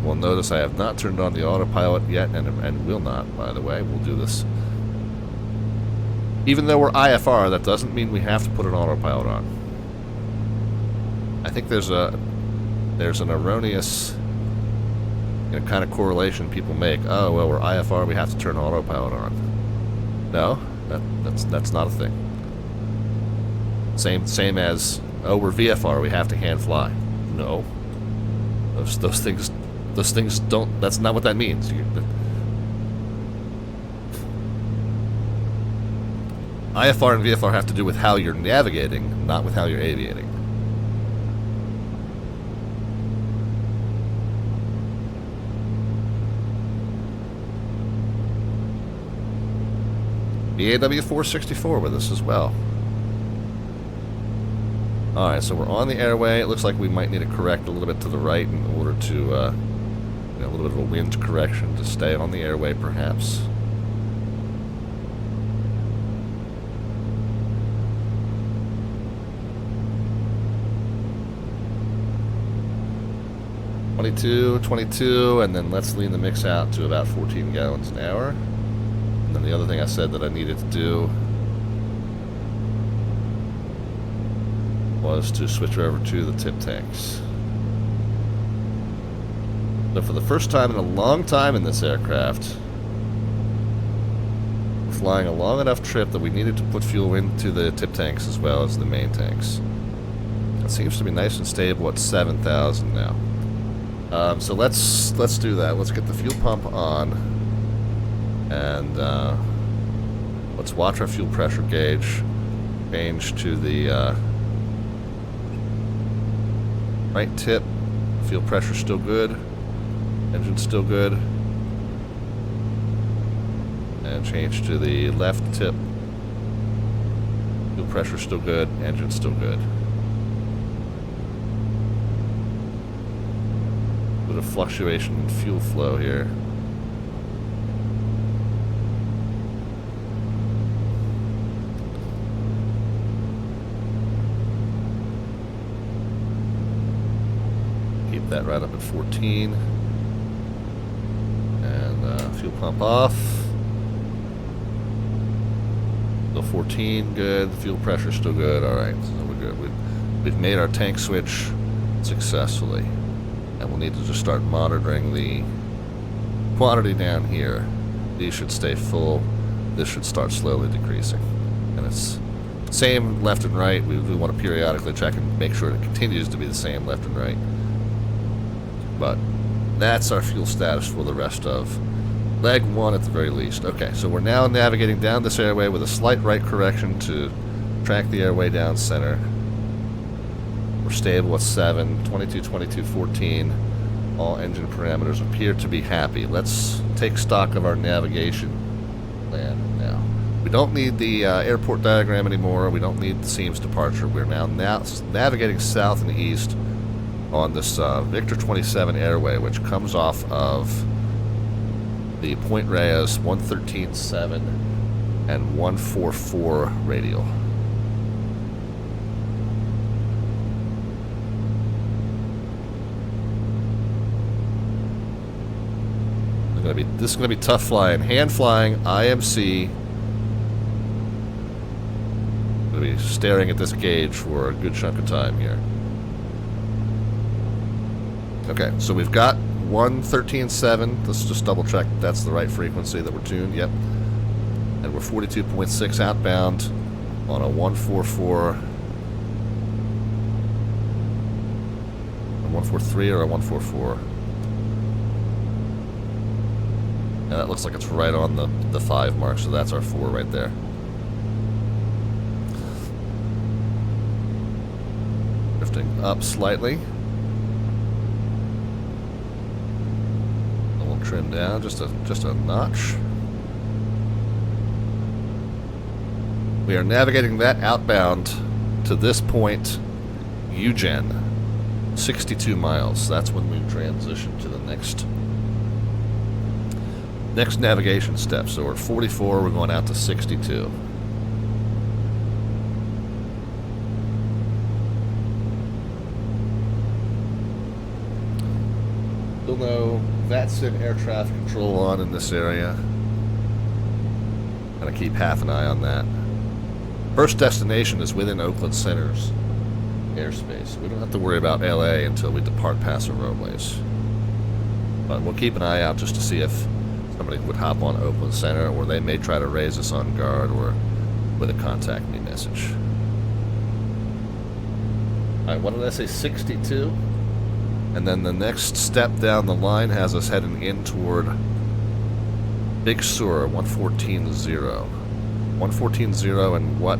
Well, notice I have not turned on the autopilot yet, and will not, by the way. We'll do this. Even though we're IFR, that doesn't mean we have to put an autopilot on. I think there's an erroneous, you know, kind of correlation people make. Oh, well, we're IFR, we have to turn autopilot on. No, that's not a thing. Same as, oh, we're VFR, we have to hand fly. No, those things don't. That's not what that means. IFR and VFR have to do with how you're navigating, not with how you're aviating. The AW464 with us as well. Alright, so we're on the airway. It looks like we might need to correct a little bit to the right in order to, a little bit of a wind correction to stay on the airway, perhaps. $22, and then let's lean the mix out to about 14 gallons an hour. And then the other thing I said that I needed to do was to switch over to the tip tanks. So for the first time in a long time in this aircraft, we're flying a long enough trip that we needed to put fuel into the tip tanks as well as the main tanks. It seems to be nice and stable at 7,000 now. So let's do that. Let's get the fuel pump on, and let's watch our fuel pressure gauge change to the right tip. Fuel pressure still good. Engine's still good. And change to the left tip. Fuel pressure still good. Engine's still good. Bit of fluctuation in fuel flow here. Keep that right up at 14. And fuel pump off. Still 14, good. Fuel pressure still good. Alright, so we're good. We've made our tank switch successfully. And we'll need to just start monitoring the quantity down here. These should stay full. This should start slowly decreasing. And it's same left and right. We want to periodically check and make sure it continues to be the same left and right. But that's our fuel status for the rest of leg 1 at the very least. Okay, so we're now navigating down this airway with a slight right correction to track the airway down center. We're stable at 7, 22, 22, 14. All engine parameters appear to be happy. Let's take stock of our navigation plan now. We don't need the airport diagram anymore. We don't need the Seams departure. We're now navigating south and east on this Victor 27 airway, which comes off of the Point Reyes 113.7 and 144 radial. This is going to be tough flying. Hand flying, IMC. Going to be be staring at this gauge for a good chunk of time here. Okay, so we've got 113.7. Let's just double check that's the right frequency that we're tuned. Yep. And we're 42.6 outbound on a 144. A 143 or a 144. And that looks like it's right on the 5 mark, so that's our 4 right there. Drifting up slightly. And we'll trim down just a notch. We are navigating that outbound to this point, UGen, 62 miles. That's when we transition to the next navigation step. So we're 44, we're going out to 62. Still no VASTIM air traffic control on in this area. Gotta keep half an eye on that. First destination is within Oakland Center's airspace. We don't have to worry about LA until we depart Paso Robles. But we'll keep an eye out just to see if somebody would hop on Oakland Center, or they may try to raise us on guard or with a contact me message. Alright, what did I say? 62? And then the next step down the line has us heading in toward Big Sur, 114.0. 114.0 and what?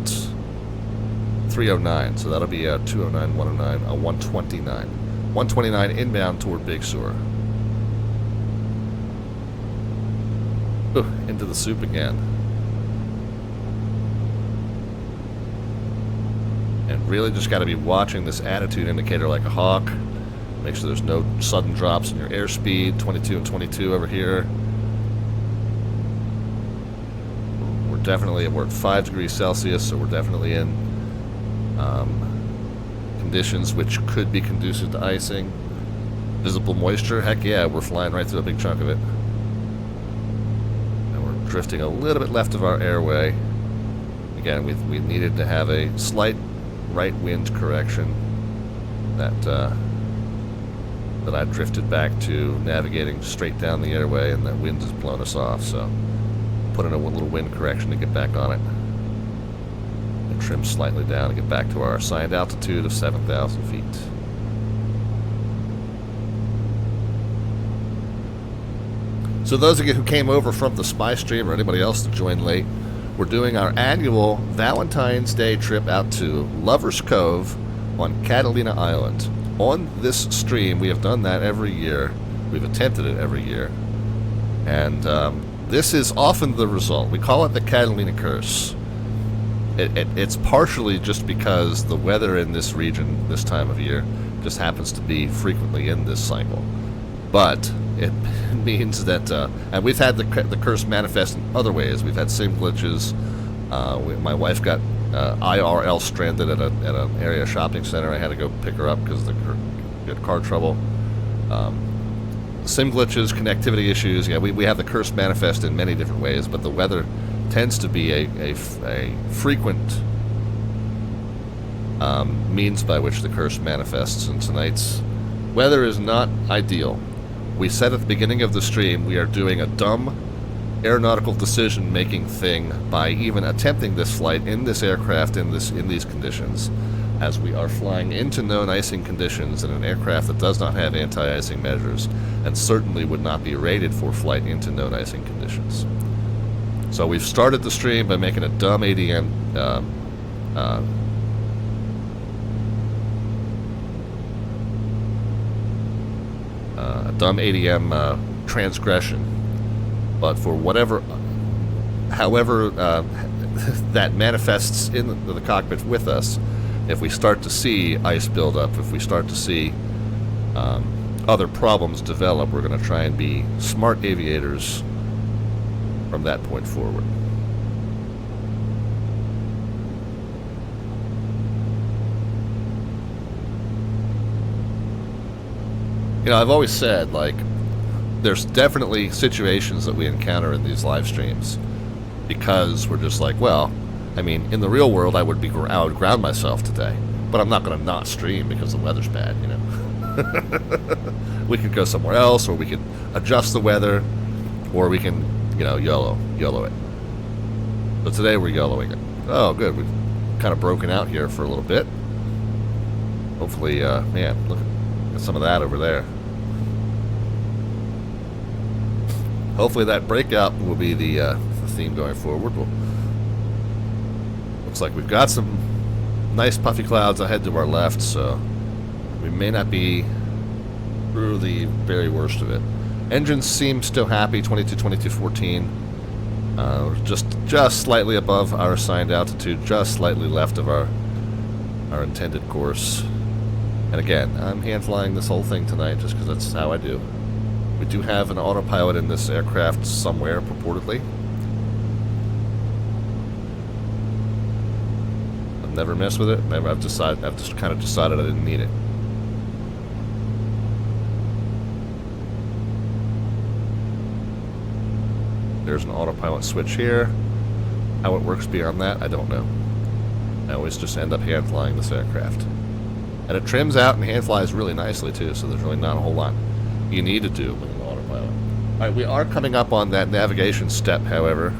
309. So that'll be a 209, 109, a 129. 129 inbound toward Big Sur. Ooh, into the soup again. And really just got to be watching this attitude indicator like a hawk. Make sure there's no sudden drops in your airspeed. 22 and 22 over here. We're at 5 degrees Celsius, so we're definitely in conditions which could be conducive to icing. Visible moisture, heck yeah, we're flying right through a big chunk of it. And we're drifting a little bit left of our airway. Again, we needed to have a slight right wind correction that I drifted back to navigating straight down the airway, and that wind has blown us off, so put in a little wind correction to get back on it. And trim slightly down to get back to our assigned altitude of 7,000 feet. So those of you who came over from the spy stream, or anybody else that joined late, we're doing our annual Valentine's Day trip out to Lover's Cove on Catalina Island. On this stream, we have done that every year. We've attempted it every year. And this is often the result. We call it the Catalina Curse. It's partially just because the weather in this region this time of year just happens to be frequently in this cycle. But it means that, and we've had the curse manifest in other ways. We've had sim glitches. My wife got IRL stranded at an area shopping center. I had to go pick her up because she had car trouble. Sim glitches, connectivity issues. Yeah, we have the curse manifest in many different ways, but the weather tends to be a frequent means by which the curse manifests. And tonight's weather is not ideal. We said at the beginning of the stream we are doing a dumb aeronautical decision-making thing by even attempting this flight in this aircraft in these conditions, as we are flying into known icing conditions in an aircraft that does not have anti-icing measures and certainly would not be rated for flight into known icing conditions. So we've started the stream by making a dumb ADM transgression. But for however that manifests in the cockpit with us, if we start to see ice buildup, if we start to see other problems develop, we're going to try and be smart aviators from that point forward. You know, I've always said, like, there's definitely situations that we encounter in these live streams because we're just like, well, I mean, in the real world, I would ground myself today, but I'm not going to not stream because the weather's bad, you know. We could go somewhere else, or we could adjust the weather, or we can, you know, YOLO it. So today we're YOLOing it. Oh, good. We've kind of broken out here for a little bit. Hopefully, man, look at some of that over there. Hopefully that breakout will be the theme going forward. Looks like we've got some nice puffy clouds ahead to our left, so we may not be through the very worst of it. Engines seem still happy, 22-22-14. Just slightly above our assigned altitude, just slightly left of our intended course. And again, I'm hand flying this whole thing tonight just because that's how I do. We do have an autopilot in this aircraft somewhere, purportedly. I've never messed with it. I've just kind of decided I didn't need it. There's an autopilot switch here. How it works beyond that, I don't know. I always just end up hand flying this aircraft. And it trims out and hand flies really nicely too, so there's really not a whole lot you need to do with an autopilot. Alright, we are coming up on that navigation step, however.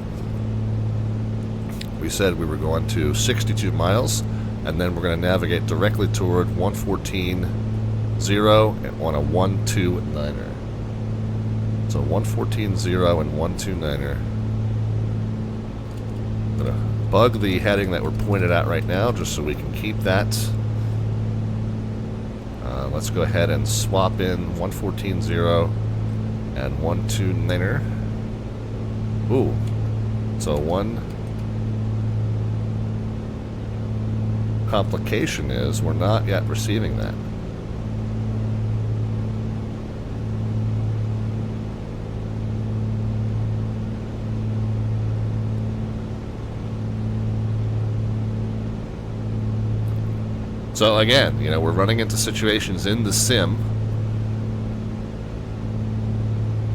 We said we were going to 62 miles, and then we're going to navigate directly toward 114.0 and on a 129er. So 114.0 and 129er. I'm going to bug the heading that we're pointed at right now just so we can keep that. Let's go ahead and swap in 114.0 and 129er. Ooh. So one complication is we're not yet receiving that. So again, you know, we're running into situations in the sim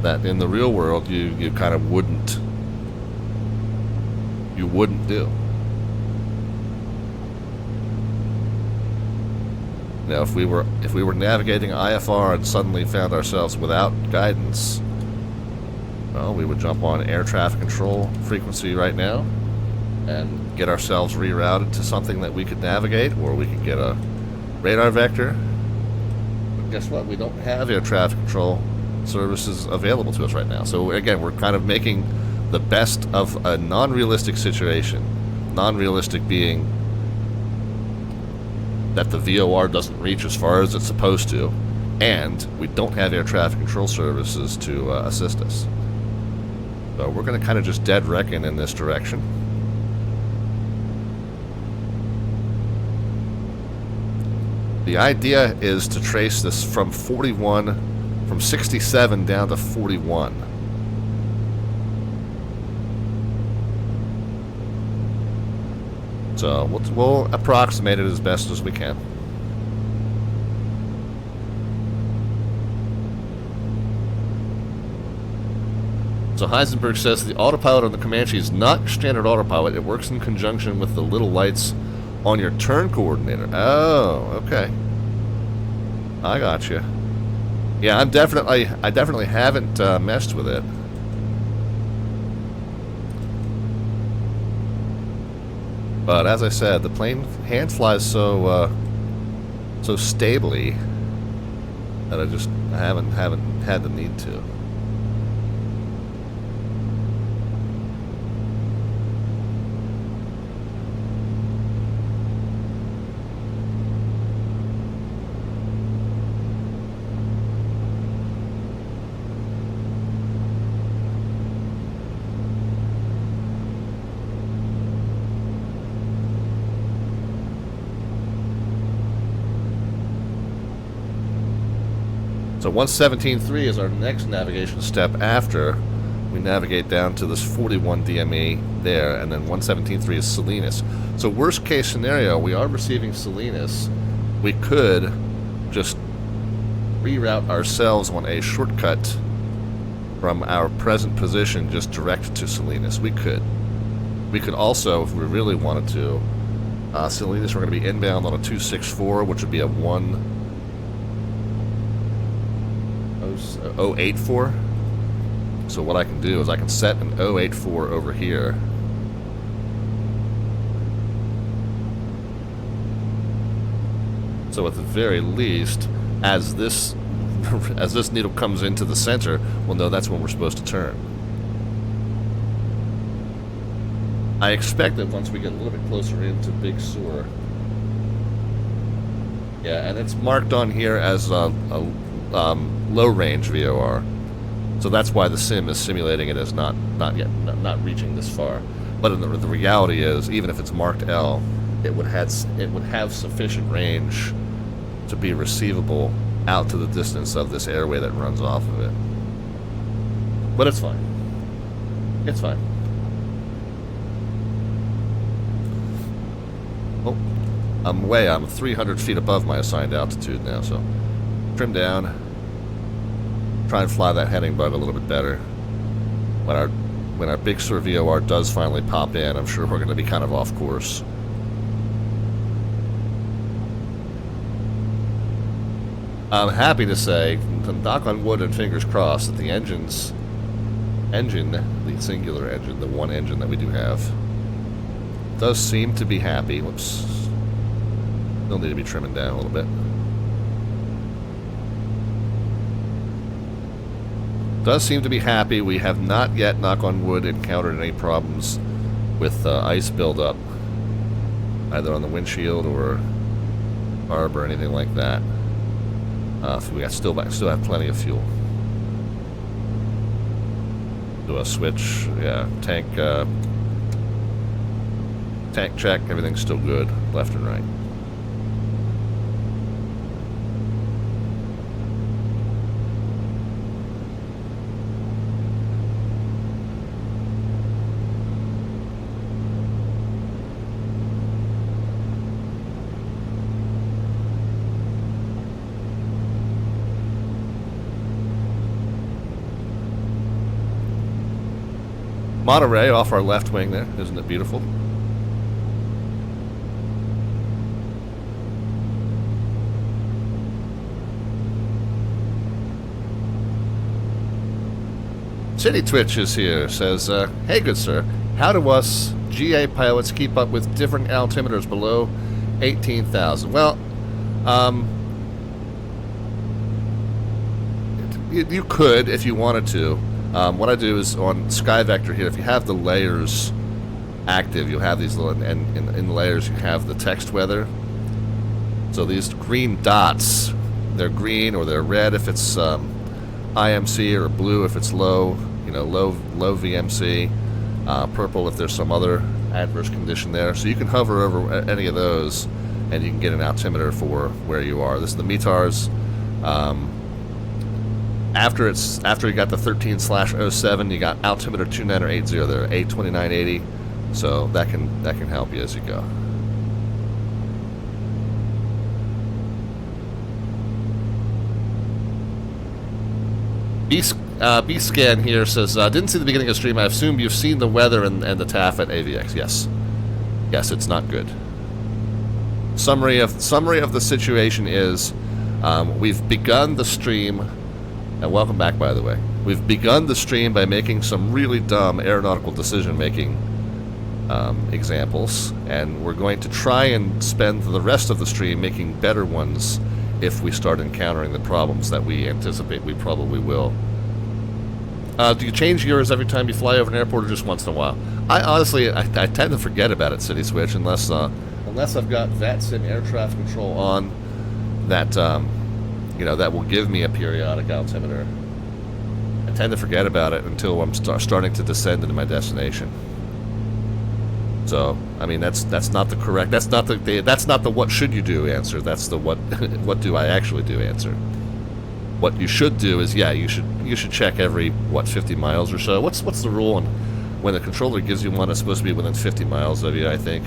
that in the real world you kind of wouldn't do. Now, if we were navigating IFR and suddenly found ourselves without guidance, well, we would jump on air traffic control frequency right now and get ourselves rerouted to something that we could navigate, or we could get a radar vector. But guess what? We don't have air traffic control services available to us right now. So again, we're kind of making the best of a non-realistic situation. Non-realistic being that the VOR doesn't reach as far as it's supposed to, and we don't have air traffic control services to assist us. So we're going to kind of just dead reckon in this direction. The idea is to trace this from 67 down to 41. So we'll approximate it as best as we can. So Heisenberg says the autopilot on the Comanche is not standard autopilot. It works in conjunction with the little lights on your turn coordinator. Oh, okay. I got you. Yeah, I definitely haven't messed with it. But as I said, the plane hand flies so stably that I haven't had the need to. So 117.3 is our next navigation step after we navigate down to this 41 DME there, and then 117.3 is Salinas. So worst case scenario, we are receiving Salinas. We could just reroute ourselves on a shortcut from our present position just direct to Salinas. We could. We could also, if we really wanted to, Salinas, we're going to be inbound on a 264, which would be a 084. So what I can do is I can set an 084 over here. So at the very least, as this needle comes into the center, we'll know that's when we're supposed to turn. I expect that once we get a little bit closer into Big Sur, yeah, and it's marked on here as a low range VOR, so that's why the sim is simulating it as not reaching this far. But the reality is, even if it's marked L, it would have sufficient range to be receivable out to the distance of this airway that runs off of it. But it's fine. It's fine. Oh, I'm 300 feet above my assigned altitude now, so trim down. Try and fly that heading bug a little bit better. When our Big Sur VOR does finally pop in, I'm sure we're going to be kind of off course. I'm happy to say, knock on wood and fingers crossed, that the the singular engine, the one engine that we do have, does seem to be happy. Whoops. Still need to be trimming down a little bit. Does seem to be happy. We have not yet, knock on wood, encountered any problems with ice buildup, either on the windshield or barb or anything like that. So we still have plenty of fuel. Do a switch, yeah. Tank check. Everything's still good, left and right. Monterey off our left wing there. Isn't it beautiful? City Twitch is here. Says, hey good sir, how do us GA pilots keep up with different altimeters below 18,000? Well, you could if you wanted to. What I do is on SkyVector here, if you have the layers active, you'll have these little, and in layers you have the text weather. So these green dots, they're green or they're red if it's IMC, or blue if it's low, low VMC, purple if there's some other adverse condition there. So you can hover over any of those and you can get an altimeter for where you are. This is the METARs. After you got the 13/07, you got altimeter 2980 there, 82980. So that can help you as you go. B-Scan here says, didn't see the beginning of the stream. I assume you've seen the weather and the TAF at AVX. Yes. Yes, it's not good. Summary of the situation is, we've begun the stream, and welcome back, by the way. We've begun the stream by making some really dumb aeronautical decision-making examples, and we're going to try and spend the rest of the stream making better ones if we start encountering the problems that we anticipate we probably will. Do you change yours every time you fly over an airport, or just once in a while? I honestly tend to forget about it, City Switch, unless I've got VASTIM air traffic control on, that that will give me a periodic altimeter. I tend to forget about it until I'm starting to descend into my destination. So, I mean, that's not the correct, that's not the what should you do answer. That's the what what do I actually do answer. What you should do is, yeah, you should check every 50 miles or so. What's the rule on when the controller gives you one? It's supposed to be within 50 miles of you, I think.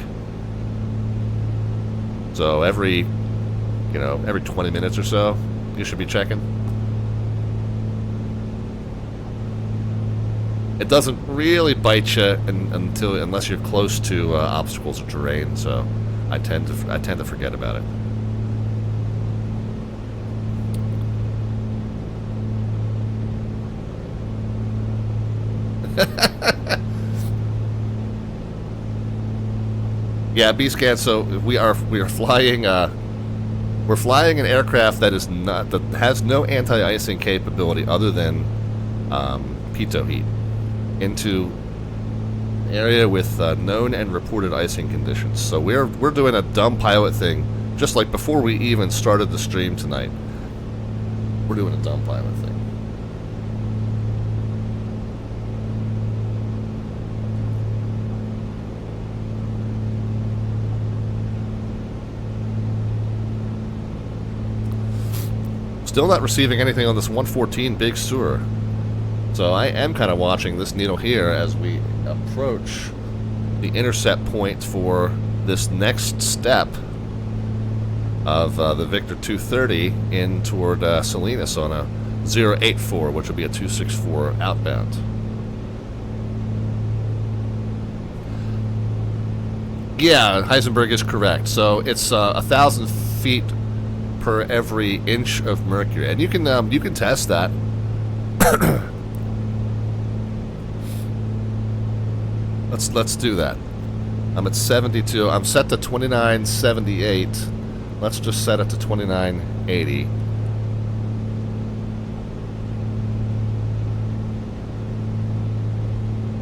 So every 20 minutes or so, you should be checking. It doesn't really bite you unless you're close to obstacles or terrain. So I tend to forget about it. Yeah, B-scan. So we are flying. We're flying an aircraft that has no anti-icing capability other than pitot heat into an area with known and reported icing conditions. So we're doing a dumb pilot thing, just like before we even started the stream tonight. We're doing a dumb pilot thing. Still not receiving anything on this 114 Big Sur. So I am kind of watching this needle here as we approach the intercept point for this next step of the Victor 230 in toward Salinas on a 084, which will be a 264 outbound. Yeah, Heisenberg is correct. So it's 1,000 feet per every inch of mercury, and you can test that. Let's do that. I'm at 72. I'm set to 2978. Let's just set it to 2980.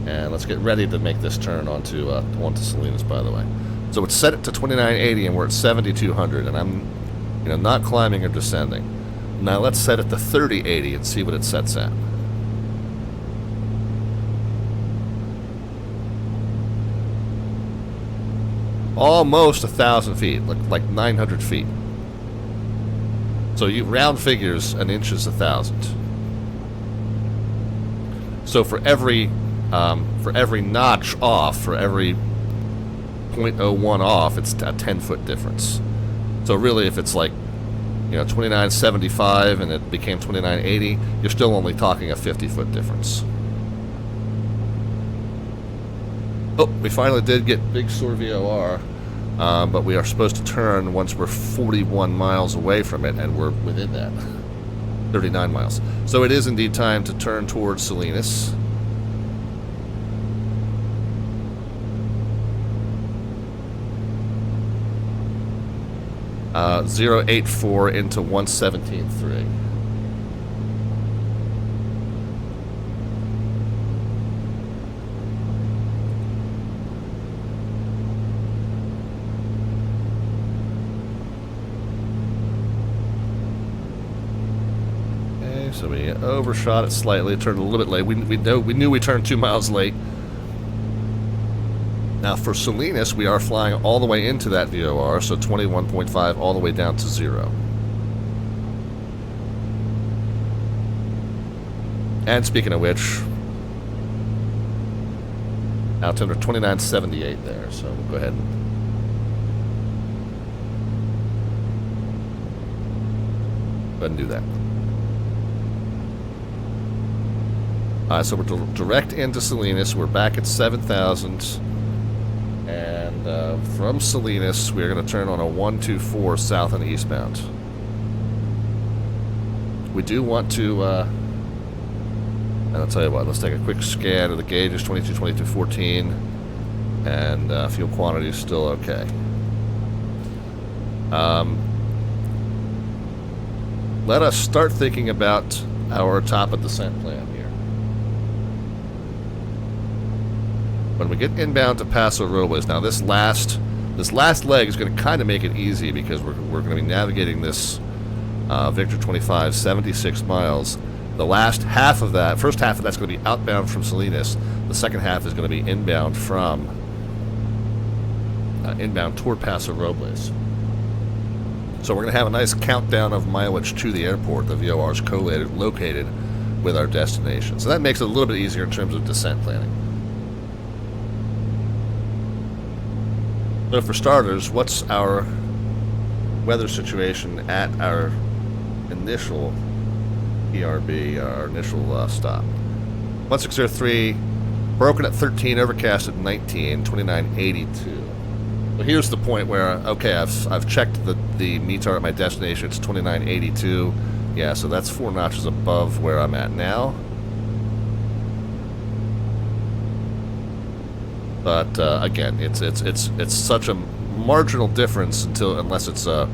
And let's get ready to make this turn onto Salinas, by the way. So it's set it to 2980, and we're at 7200, and I'm not climbing or descending. Now let's set it to 3080 and see what it sets at. Almost 1,000 feet, like 900 feet. So you round figures, an inch is 1,000. So for every notch off, for every 0.01 off, it's a 10-foot difference. So really, if it's like 2975 and it became 2980, you're still only talking a 50-foot difference. Oh, we finally did get Big Sur VOR, but we are supposed to turn once we're 41 miles away from it, and we're within that. 39 miles. So it is indeed time to turn towards Salinas. Uh, 084 into 117.3. Okay, so we overshot it slightly, turned a little bit late. We knew we turned 2 miles late. Now for Salinas, we are flying all the way into that VOR, so 21.5 all the way down to 0. And speaking of which, altimeter 2978 there, so we'll go ahead and do that. Alright, so we're direct into Salinas. We're back at 7,000. And from Salinas, we're going to turn on a 124 south and eastbound. We do want to, and I'll tell you what, let's take a quick scan of the gauges, 22, 22, 14, and fuel quantity is still okay. Let us start thinking about our top of descent plan here. When we get inbound to Paso Robles, now this last leg is going to kind of make it easy because we're going to be navigating this Victor 25 76 miles. The last half of that, first half of that's going to be outbound from Salinas. The second half is going to be inbound from inbound toward Paso Robles. So we're going to have a nice countdown of mileage to the airport. The VOR is located with our destination, so that makes it a little bit easier in terms of descent planning. So for starters, what's our weather situation at our initial PRB, our initial stop? 1603, broken at 13, overcast at 19, 2982. So here's the point where, okay, I've checked the METAR at my destination, it's 2982. Yeah, so that's 4 notches above where I'm at now. But again, it's such a marginal difference unless it's a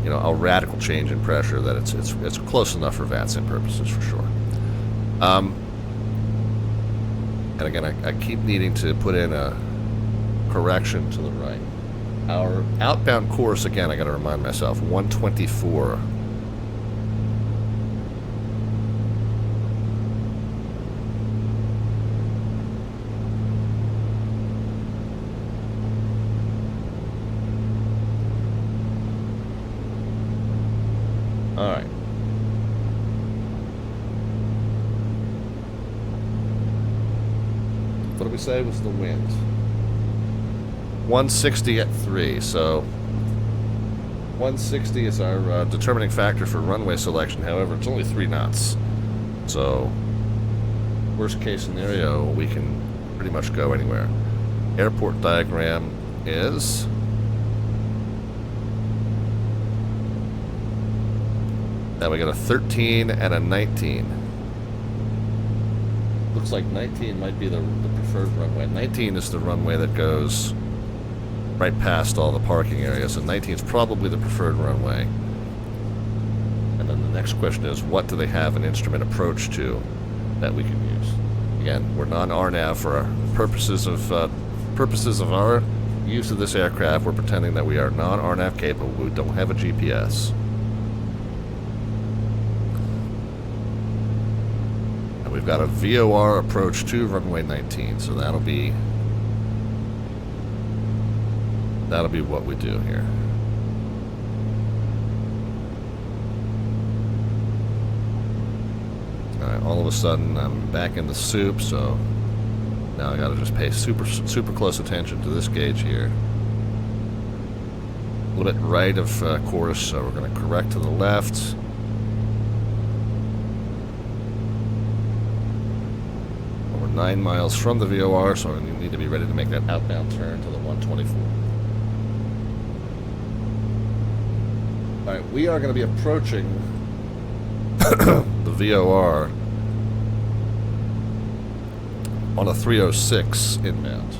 radical change in pressure that it's close enough for VASTIM purposes for sure. And again, I keep needing to put in a correction to the right. Our outbound course, again, I got to remind myself, 124. All right. What did we say was the wind? 160 at 3, so 160 is our determining factor for runway selection. However, it's only 3 knots. So, worst case scenario, we can pretty much go anywhere. Airport diagram is... Now we got a 13 and a 19. Looks like 19 might be the preferred runway. 19 is the runway that goes right past all the parking areas, and 19 is probably the preferred runway. And then the next question is, what do they have an instrument approach to that we can use? Again, we're non-RNAV for our purposes of our use of this aircraft. We're pretending that we are non-RNAV capable. We don't have a GPS. We've got a VOR approach to runway 19, so that'll be what we do here. Alright, all of a sudden I'm back in the soup, so now I gotta just pay super close attention to this gauge here. A little bit right of course, so we're gonna correct to the left. We're 9 miles from the VOR, so we need to be ready to make that outbound turn to the 124. Alright, we are going to be approaching the VOR on a 306 inbound.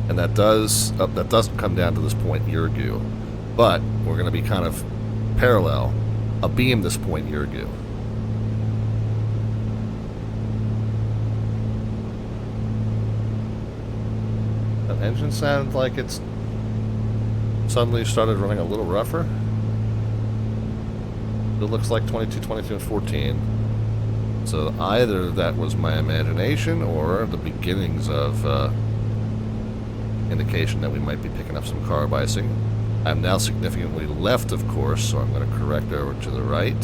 And that doesn't come down to this point Yurgu, but we're going to be kind of parallel, abeam this point Yurgu. That engine sounds like it's suddenly started running a little rougher. It looks like 22, 22, and 14. So either that was my imagination or the beginnings of indication that we might be picking up some carb icing. I'm now significantly left of course, so I'm going to correct over to the right.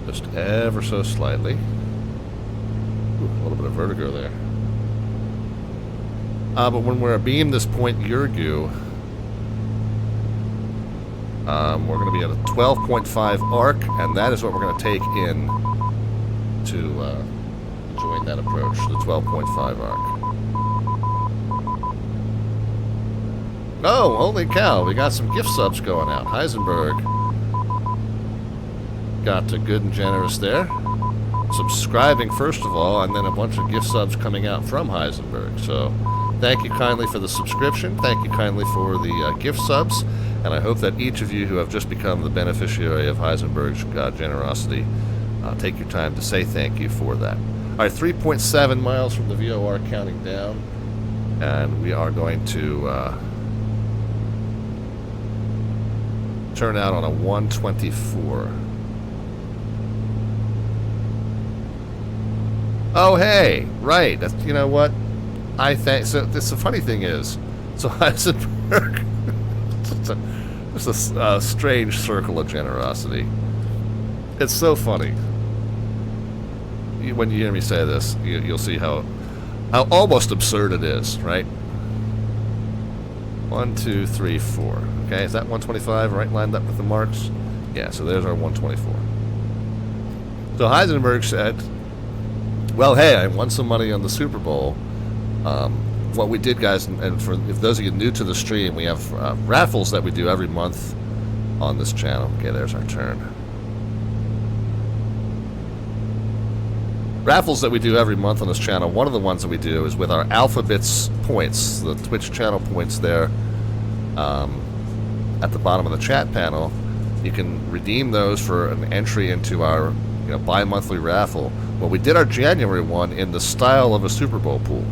Just ever so slightly. Ooh, a little bit of vertigo there. But when we're abeam this point Yurgu, we're going to be at a 12.5 arc, and that is what we're going to take in to join that approach, the 12.5 arc. Oh, holy cow, we got some gift subs going out. Heisenberg got good and generous there. Subscribing first of all, and then a bunch of gift subs coming out from Heisenberg. So thank you kindly for the subscription. Thank you kindly for the gift subs. And I hope that each of you who have just become the beneficiary of Heisenberg's generosity take your time to say thank you for that. All right, 3.7 miles from the VOR counting down. And we are going to turn out on a 124. Oh, hey, right. That's, you know what? So the funny thing is, so Heisenberg, Just a strange circle of generosity. It's so funny. When you hear me say this, you'll see how almost absurd it is, right? 1, 2, 3, 4. Okay, is that 125 right lined up with the marks? Yeah, so there's our 124. So Heisenberg said, well, hey, I won some money on the Super Bowl. What we did, guys, and for if those of you new to the stream, we have raffles that we do every month on this channel. Okay, there's our turn. Raffles that we do every month on this channel. One of the ones that we do is with our Alphabets points, the Twitch channel points there at the bottom of the chat panel. You can redeem those for an entry into our bi-monthly raffle. Well, we did our January one in the style of a Super Bowl pool.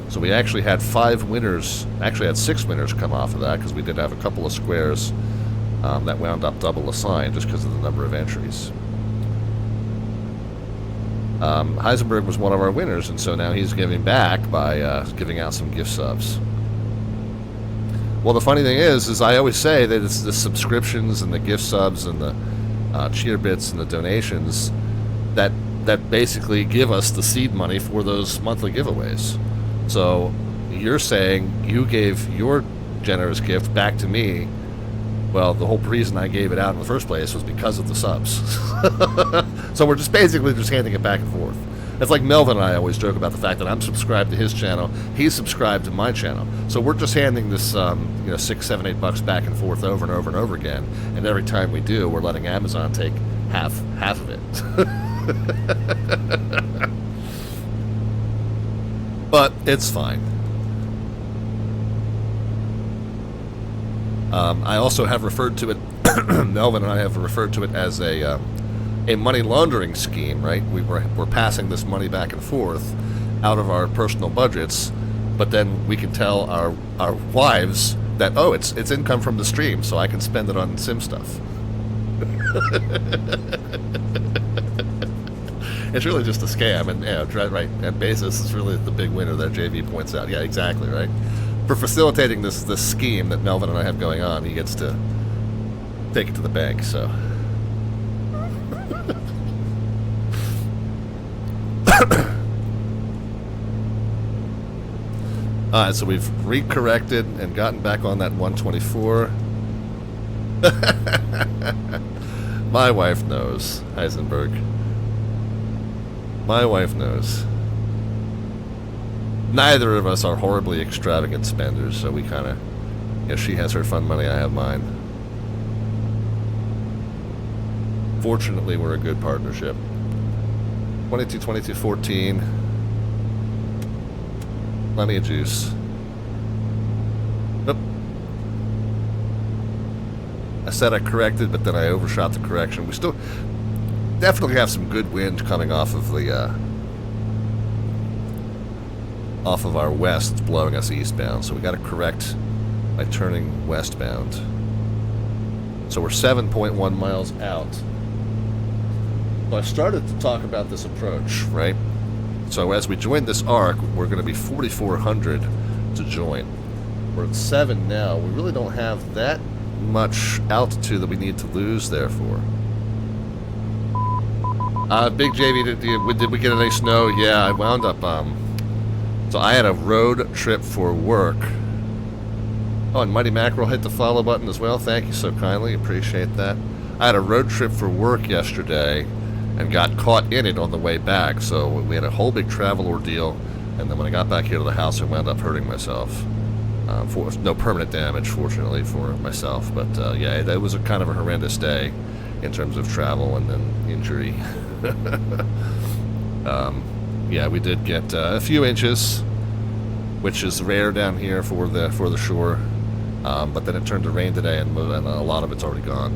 So we actually had 5 winners, actually had 6 winners come off of that because we did have a couple of squares that wound up double assigned just because of the number of entries. Heisenberg was one of our winners, and so now he's giving back by giving out some gift subs. Well, the funny thing is I always say that it's the subscriptions and the gift subs and the cheer bits and the donations that basically give us the seed money for those monthly giveaways. So you're saying you gave your generous gift back to me. Well, the whole reason I gave it out in the first place was because of the subs. So we're just basically handing it back and forth. It's like Melvin and I always joke about the fact that I'm subscribed to his channel, he's subscribed to my channel. So we're just handing this, $6, $7, $8 back and forth over and over and over again. And every time we do, we're letting Amazon take half of it. But it's fine. I also have referred to it, Melvin and I have referred to it as a money laundering scheme, right? We're passing this money back and forth out of our personal budgets, but then we can tell our wives that, oh, it's income from the stream, so I can spend it on sim stuff. It's really just a scam, and right. And Bezos is really the big winner that JV points out. Yeah, exactly, right. For facilitating this scheme that Melvin and I have going on, he gets to take it to the bank. So, all right. So we've recorrected and gotten back on that 124. My wife knows, Heisenberg. My wife knows. Neither of us are horribly extravagant spenders, so we kind of, she has her fun money, I have mine. Fortunately, we're a good partnership. 22, 22, 14. Plenty of juice. Oop. I said I corrected, but then I overshot the correction. We still definitely have some good wind coming off of the off of our west. It's blowing us eastbound, so we got to correct by turning westbound. So we're 7.1 miles out. So I started to talk about this approach, right? So as we join this arc, we're going to be 4,400 to join. We're at 7 now. We really don't have that much altitude that we need to lose, therefore. Big JV, did we get any snow? Yeah, I wound up, so I had a road trip for work. Oh, and Mighty Mackerel hit the follow button as well. Thank you so kindly. Appreciate that. I had a road trip for work yesterday and got caught in it on the way back. So we had a whole big travel ordeal. And then when I got back here to the house, I wound up hurting myself. No permanent damage, fortunately, for myself. But yeah, that was a kind of a horrendous day in terms of travel and then injury. Yeah, we did get a few inches, which is rare down here for the shore. But then it turned to rain today, and a lot of it's already gone.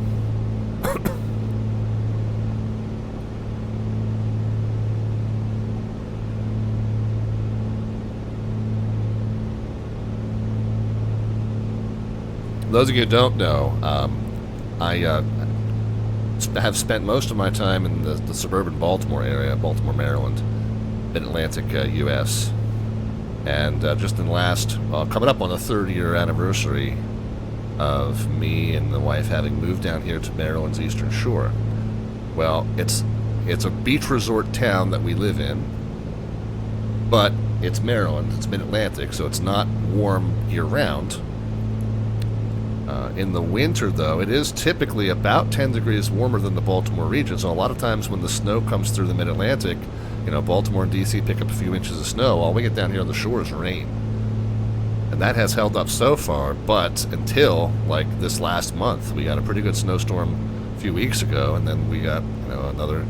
Those of you who don't know, I have spent most of my time in the suburban Baltimore area, Baltimore, Maryland, Mid-Atlantic, U.S. And just in the last, coming up on the 3rd-year anniversary of me and the wife having moved down here to Maryland's Eastern Shore. Well, it's a beach resort town that we live in, but it's Maryland, it's mid-Atlantic, so it's not warm year-round. In the winter, though, it is typically about 10 degrees warmer than the Baltimore region, so a lot of times when the snow comes through the mid-Atlantic, you know, Baltimore and D.C. pick up a few inches of snow. All we get down here on the shore is rain. And that has held up so far, but until, like, this last month, we got a pretty good snowstorm a few weeks ago, and then we got, you know, another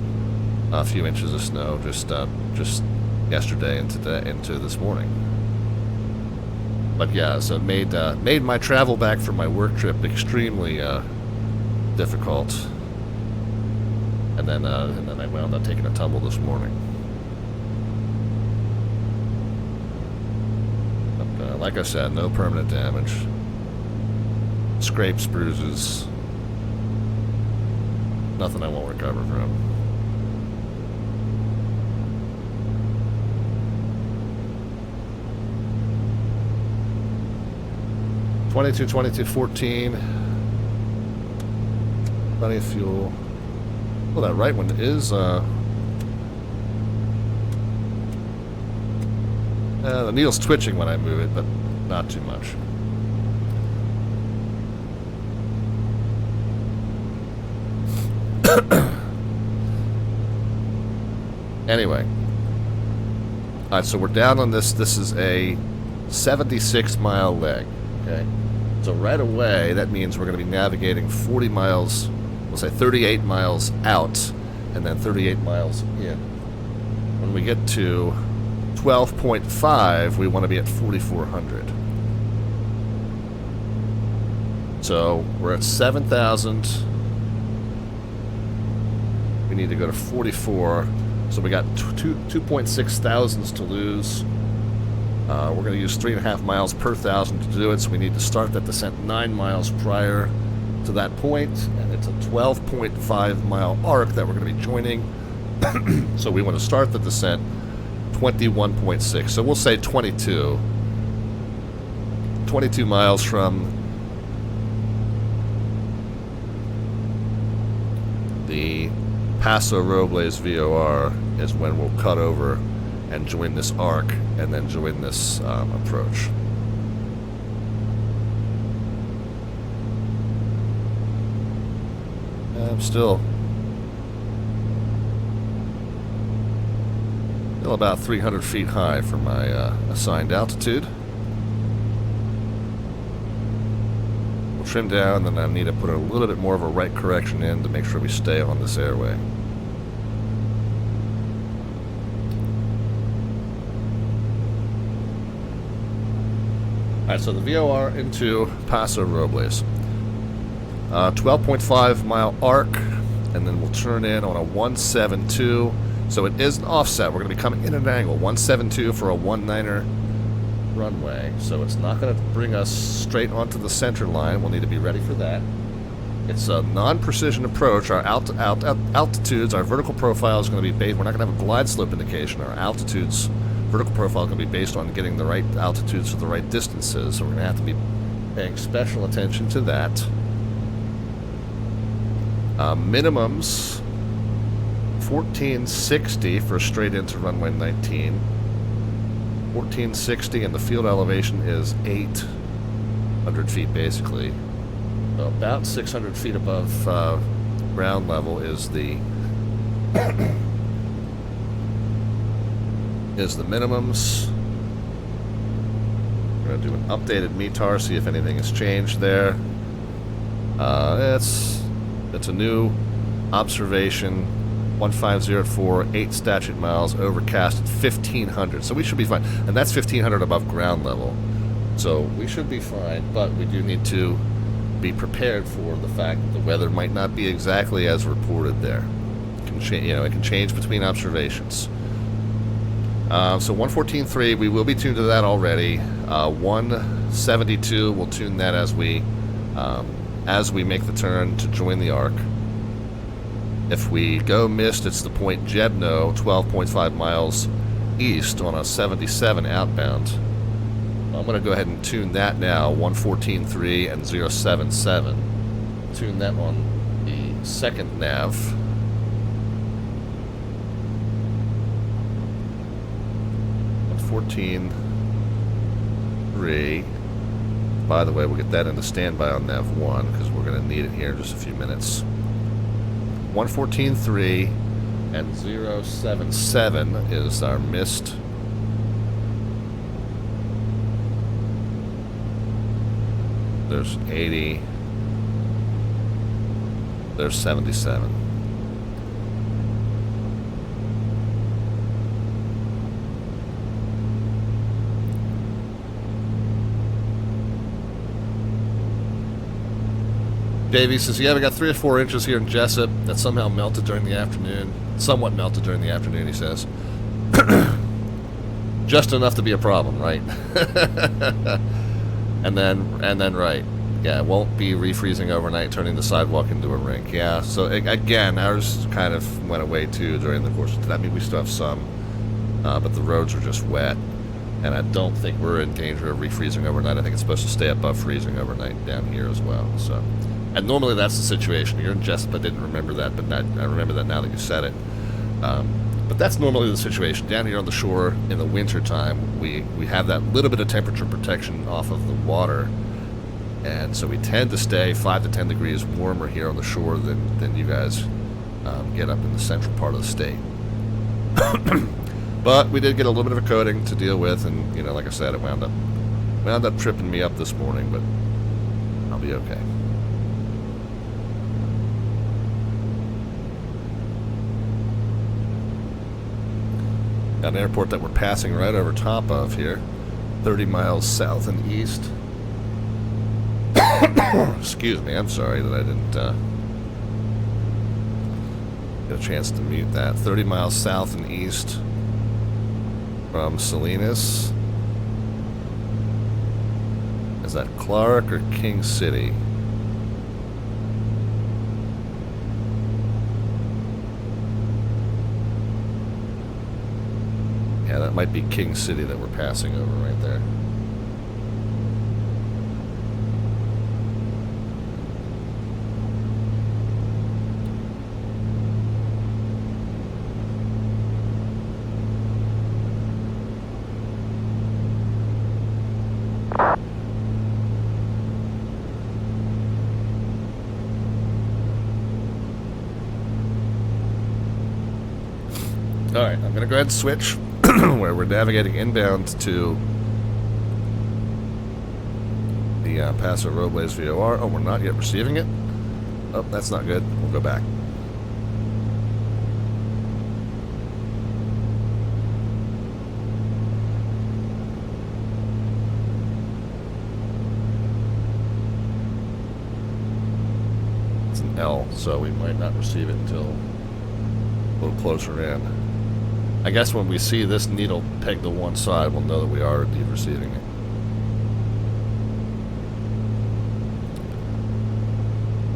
few inches of snow just yesterday and today into this morning. But yeah, so it made my travel back from my work trip extremely difficult. And then I wound up taking a tumble this morning. But like I said, no permanent damage. Scrapes, bruises. Nothing I won't recover from. $22.14. Plenty of fuel. Well, that right one is, the needle's twitching when I move it, but not too much. Anyway. Alright, so we're down on this. This is a 76-mile leg. Okay. So right away, that means we're going to be navigating 40 miles, we'll say 38 miles out, and then 38 miles in. When we get to 12.5, we want to be at 4,400. So we're at 7,000. We need to go to 44. So we got 2.6 thousands to lose. We're going to use 3.5 miles per thousand to do it, so we need to start that descent 9 miles prior to that point, and it's a 12.5 mile arc that we're going to be joining. So we want to start the descent 21.6, so we'll say 22 miles from the Paso Robles VOR is when we'll cut over and join this arc, and then join this approach. I'm still about 300 feet high for my assigned altitude. We'll trim down, and then I need to put a little bit more of a right correction in to make sure we stay on this airway. Alright, so the VOR into Paso Robles. 12.5 mile arc, and then we'll turn in on a 172. So it is an offset. We're going to be coming in at an angle. 172 for a 19er runway. So it's not going to bring us straight onto the center line. We'll need to be ready for that. It's a non-precision approach. Our altitudes, our vertical profile is going to be based. We're not going to have a glide slope indication. Our altitudes, vertical profile is going to be based on getting the right altitudes for the right distances. So we're going to have to be paying special attention to that. Minimums 1460 for straight into runway 19. 1460, and the field elevation is 800 feet basically. So about 600 feet above ground level is the minimums. We're going to do an updated METAR, see if anything has changed there. It's a new observation. 15004, 8 statute miles, overcast at 1500. So we should be fine. And that's 1500 above ground level. So we should be fine, but we do need to be prepared for the fact that the weather might not be exactly as reported there. It can change, it can change between observations. So 114.3, we will be tuned to that already. 172, we'll tune that as we make the turn to join the arc. If we go missed, it's the point Jebno, 12.5 miles east on a 77 outbound. I'm going to go ahead and tune that now, 114.3 and 077. Tune that on the second nav. $14.3. By the way, we'll get that into standby on nav 1 because we're going to need it here in just a few minutes. 114.3 and 077 is our mist. There's 80. There's 77. JV says, yeah, we got 3 or 4 inches here in Jessup that somehow melted during the afternoon. Somewhat melted during the afternoon, he says. Just enough to be a problem, right? and then right. Yeah, it won't be refreezing overnight, turning the sidewalk into a rink. Yeah, so again, ours kind of went away too during the course of today. I mean, we still have some, but the roads are just wet. And I don't think we're in danger of refreezing overnight. I think it's supposed to stay above freezing overnight down here as well. So, and normally that's the situation. You're in Jessup, I didn't remember that, but I remember that now that you said it. But that's normally the situation. Down here on the shore in the winter time, we have that little bit of temperature protection off of the water. And so we tend to stay 5 to 10 degrees warmer here on the shore than you guys get up in the central part of the state. But we did get a little bit of a coating to deal with, and you know, like I said, it wound up tripping me up this morning, but I'll be okay. Got an airport that we're passing right over top of here, 30 miles south and east. Excuse me, I'm sorry that I didn't get a chance to mute that. 30 miles south and east from Salinas. Is that Clark or King City? Yeah, that might be King City that we're passing over right there. Alright, I'm going to go ahead and switch where we're navigating inbound to the Paso Robles VOR. Oh, we're not yet receiving it? Oh, that's not good. We'll go back. It's an L, so we might not receive it until a little closer in. I guess when we see this needle pegged to one side, we'll know that we are indeed receiving it.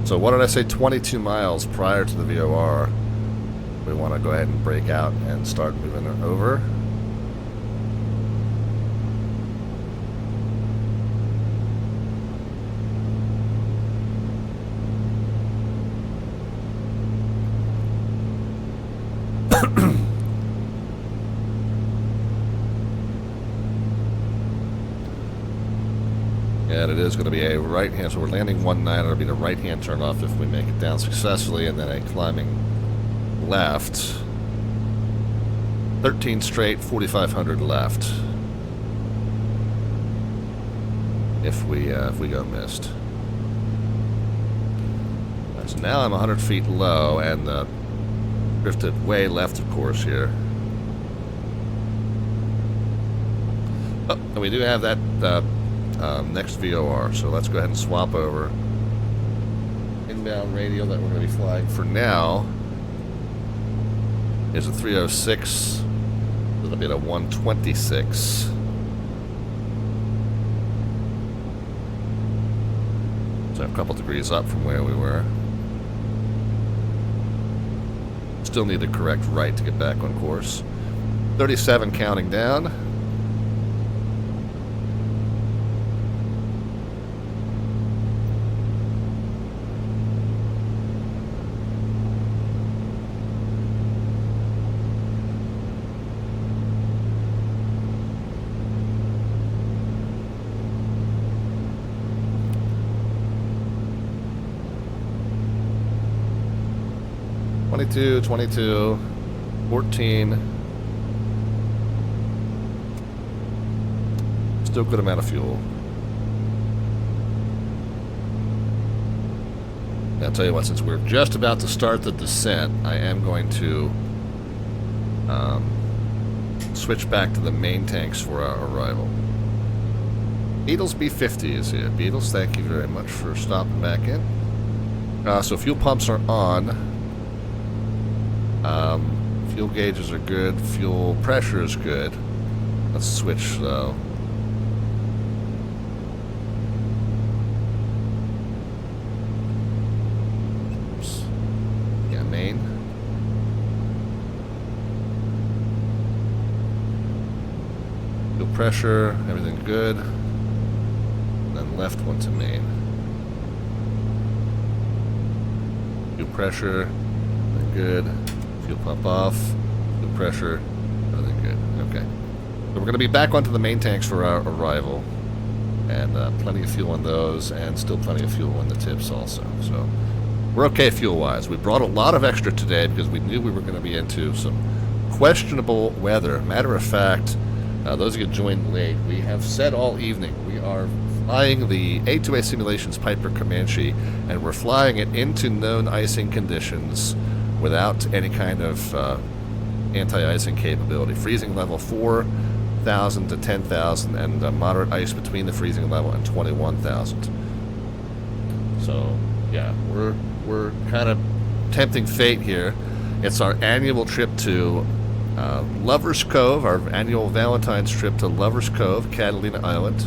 So what did I say, 22 miles prior to the VOR? We want to go ahead and break out and start moving it over. And it is going to be a right hand, so we're landing 19. It'll be the right hand turn off if we make it down successfully, and then a climbing left. 13 straight, 4,500 left. If we go missed. So now I'm 100 feet low and drifted way left, of course, here. Oh, and we do have that next VOR, so let's go ahead and swap over. Inbound radial that we're going to be flying for now is a 306. It'll be at a 126. So a couple degrees up from where we were. Still need to correct right to get back on course. 37 counting down. 22, 22, 14. Still good amount of fuel. I'll tell you what, since we're just about to start the descent, I am going to switch back to the main tanks for our arrival. Beatles B50 is here. Beatles, thank you very much for stopping back in. So fuel pumps are on. Fuel gauges are good. Fuel pressure is good. Let's switch though. Oops. Yeah, main. Fuel pressure, everything good. Then left one to main. Fuel pressure, everything good. Fuel pump off. Fuel pressure, everything good. Okay. So we're going to be back onto the main tanks for our arrival. And plenty of fuel on those, and still plenty of fuel on the tips also. So we're okay fuel-wise. We brought a lot of extra today because we knew we were going to be into some questionable weather. Matter of fact, those of you who joined late, we have said all evening we are flying the A2A Simulations Piper Comanche, and we're flying it into known icing conditions without any kind of anti-icing capability. Freezing level 4,000 to 10,000, and moderate ice between the freezing level and 21,000. So, yeah, we're kind of tempting fate here. It's our annual trip to Lover's Cove, our annual Valentine's trip to Lover's Cove, Catalina Island.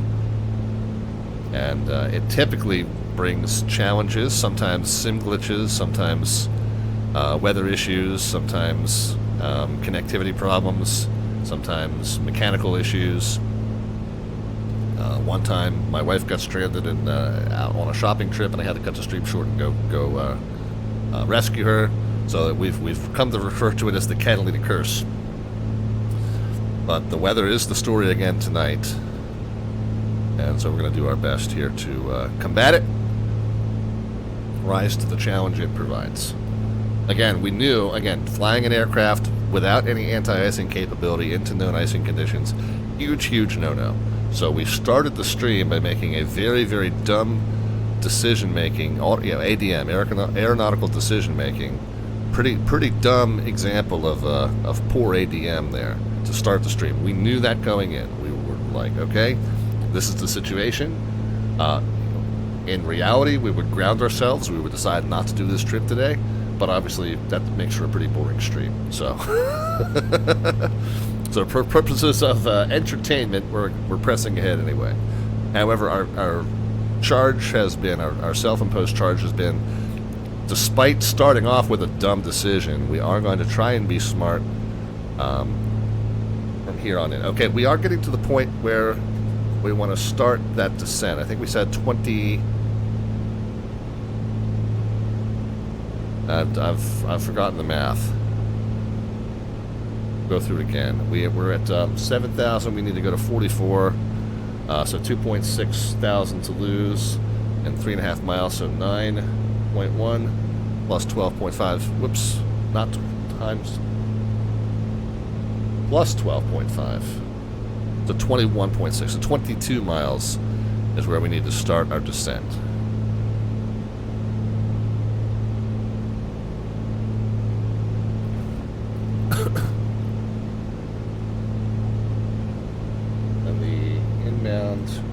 And it typically brings challenges, sometimes sim glitches, sometimes weather issues, sometimes connectivity problems, sometimes mechanical issues. One time, my wife got stranded out on a shopping trip, and I had to cut the stream short and go rescue her. So we've come to refer to it as the Catalina Curse. But the weather is the story again tonight, and so we're going to do our best here to combat it, rise to the challenge it provides. Again, we knew, flying an aircraft without any anti-icing capability into known icing conditions, huge no-no. So we started the stream by making a very, very dumb decision-making, ADM, aeronautical decision-making, pretty dumb example of poor ADM there to start the stream. We knew that going in. We were like, okay, this is the situation. In reality, we would ground ourselves. We would decide not to do this trip today. But obviously, that makes for a pretty boring stream. So, so for purposes of entertainment, we're pressing ahead anyway. However, our charge has been, our self-imposed charge has been, despite starting off with a dumb decision, we are going to try and be smart from here on in. Okay, we are getting to the point where we want to start that descent. I think we said 20... I've forgotten the math. Go through it again. We're at 7,000. We need to go to 44. So 2.6 thousand to lose, and 3.5 miles. So 9.1 plus 12.5. Whoops, not times. Plus 12.5. So 21.6. So 22 miles is where we need to start our descent.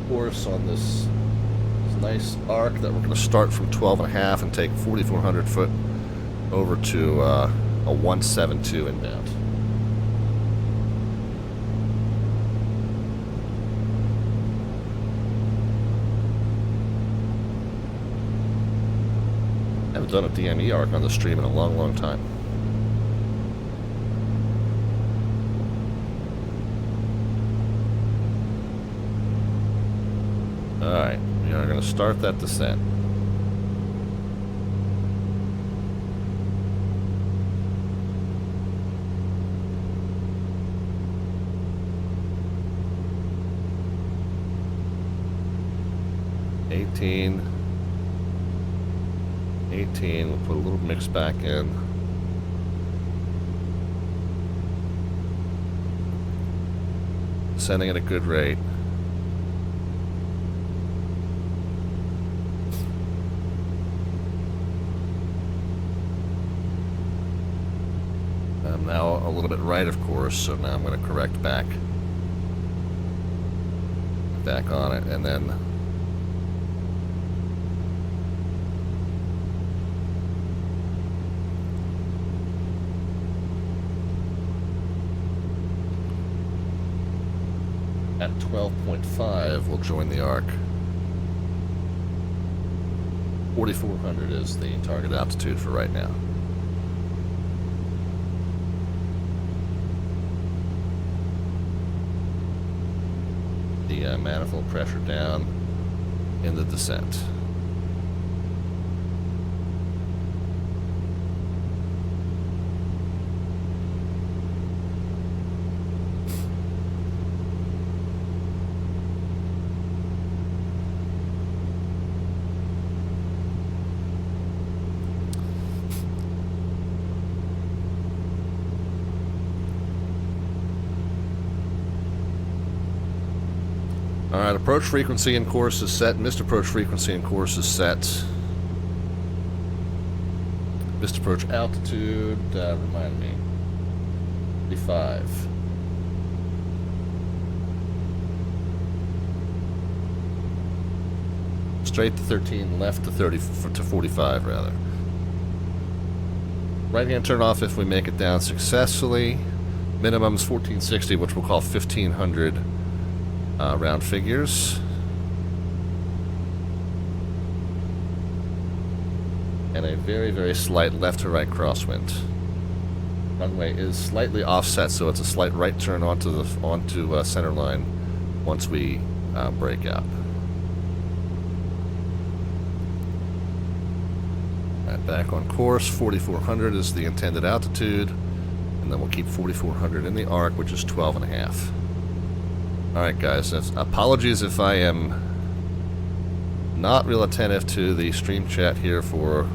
Course on this nice arc that we're going to start from 12.5 and take 4,400 foot over to a 172 inbound. I haven't done a DME arc on the stream in a long time. Alright, we are going to start that descent. We'll put a little mix back in. descending at a good rate. I'm now a little bit right, of course, so now I'm going to correct back on it, and then at 12.5 we'll join the arc. 4,400 is the target altitude for right now. The manifold pressure down in the descent. Alright, approach frequency and course is set. Missed approach frequency and course is set. Missed approach altitude, remind me. 35. Straight to 13, left to 30 to 45 rather. Right hand turn off if we make it down successfully. Minimum is 1460, which we'll call 1500. Round figures. And a very, very slight left to right crosswind. Runway is slightly offset, so it's a slight right turn onto center line once we break out. Right, back on course, 4,400 is the intended altitude, and then we'll keep 4,400 in the arc, which is 12.5. Alright guys, apologies if I am not real attentive to the stream chat here for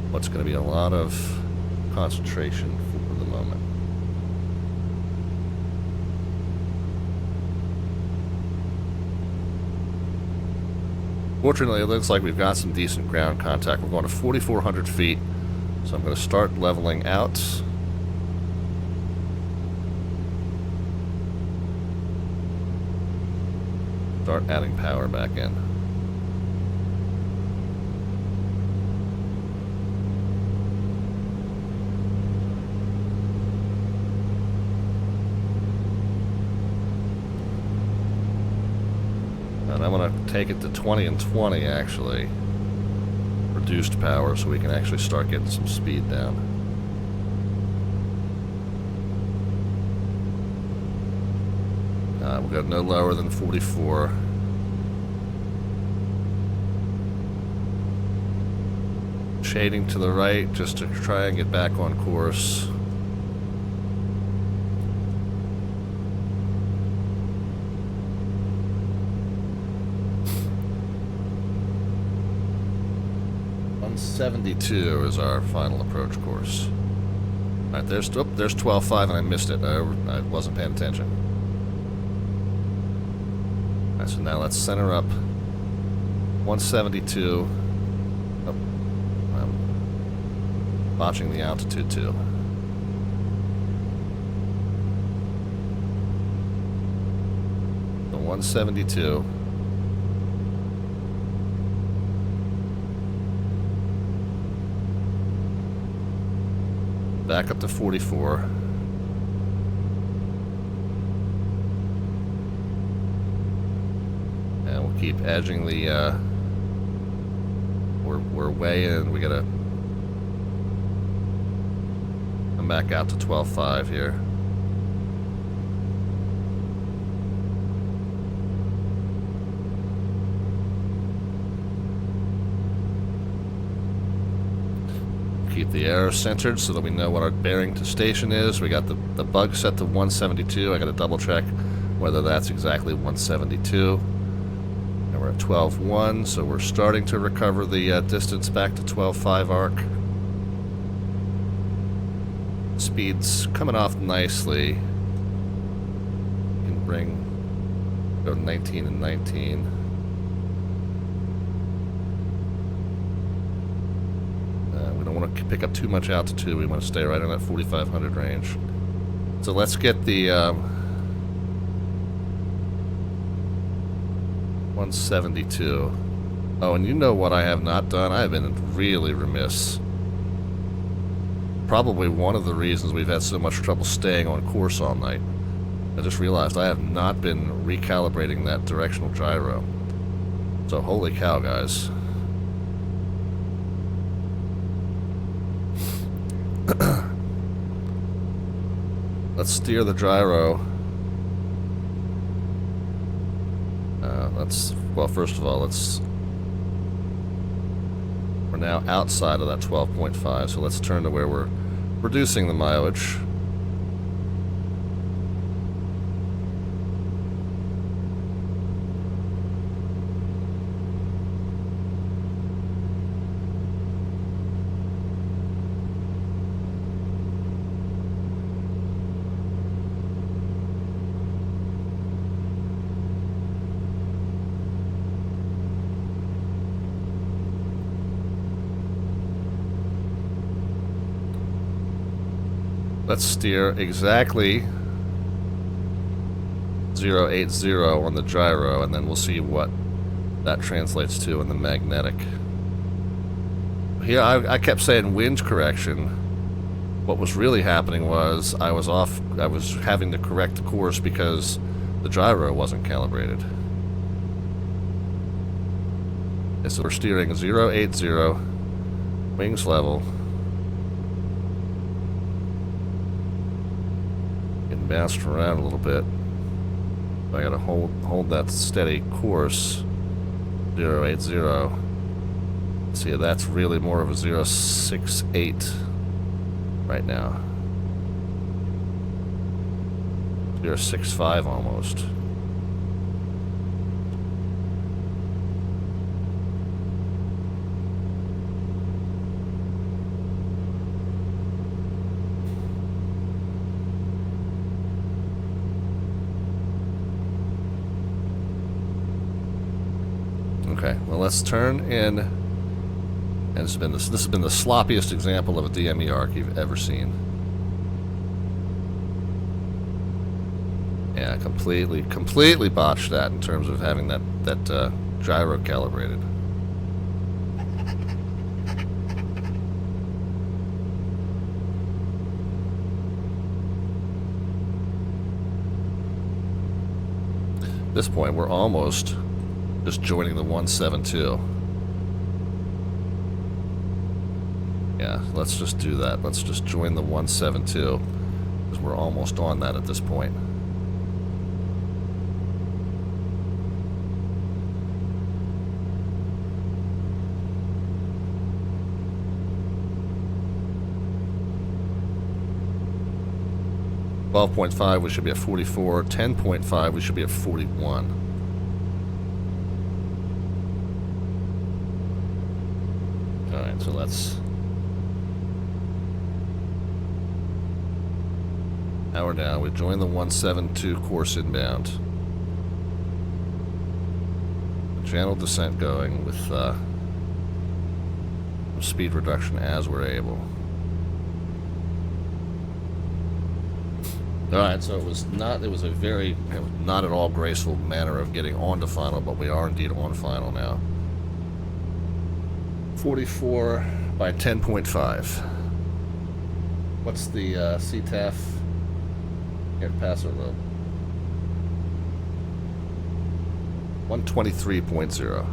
what's going to be a lot of concentration for the moment. Fortunately, it looks like we've got some decent ground contact. We're going to 4,400 feet, so I'm going to start leveling out. Start adding power back in. And I want to take it to 20 and 20 actually. Reduced power so we can actually start getting some speed down. We'll go no lower than 44. Shading to the right just to try and get back on course. .172 is our final approach course. Alright, there's 12.5 and I missed it. I wasn't paying attention. Alright, so now let's center up 172. Oh, I'm botching the altitude too. The 172. Back up to 44. And we'll keep edging the, we're way in. We gotta come back out to 12.5 here. Keep the arrow centered so that we know what our bearing to station is. We got the bug set to 172. I got to double check whether that's exactly 172. And we're at 12.1, so we're starting to recover the distance back to 12.5 arc. Speed's coming off nicely. go 19 and 19. We don't want to pick up too much altitude. We want to stay right on that 4,500 range. So let's get the 172. Oh, and you know what I have not done? I have been really remiss. Probably one of the reasons we've had so much trouble staying on course all night. I just realized I have not been recalibrating that directional gyro. So holy cow, guys. Let's steer the gyro. Well, first of all, we're now outside of that 12.5, so let's turn to where we're reducing the mileage. Let's steer exactly 080 on the gyro, and then we'll see what that translates to in the magnetic. Here, I kept saying wind correction. What was really happening was I was having to correct the course because the gyro wasn't calibrated. Okay, so we're steering 080, wings level. Bounced around a little bit. I gotta hold that steady course. 080. See, that's really more of a 068 right now. 065 almost. Okay, well, let's turn in, and this has been the sloppiest example of a DME arc you've ever seen. Yeah, completely botched that in terms of having that gyro calibrated. At this point, we're almost just joining the 172. Yeah, let's just do that. Let's just join the 172 because we're almost on that at this point. .5, we should be at 44. 10.5, we should be at 41. Alright, so let's power down. We join the 172 course inbound. The channel descent going with speed reduction as we're able. Alright, so it was a very not at all graceful manner of getting on to final, but we are indeed on final now. 44 by 10.5. What's the CTAF here at Paso Road? 123.0.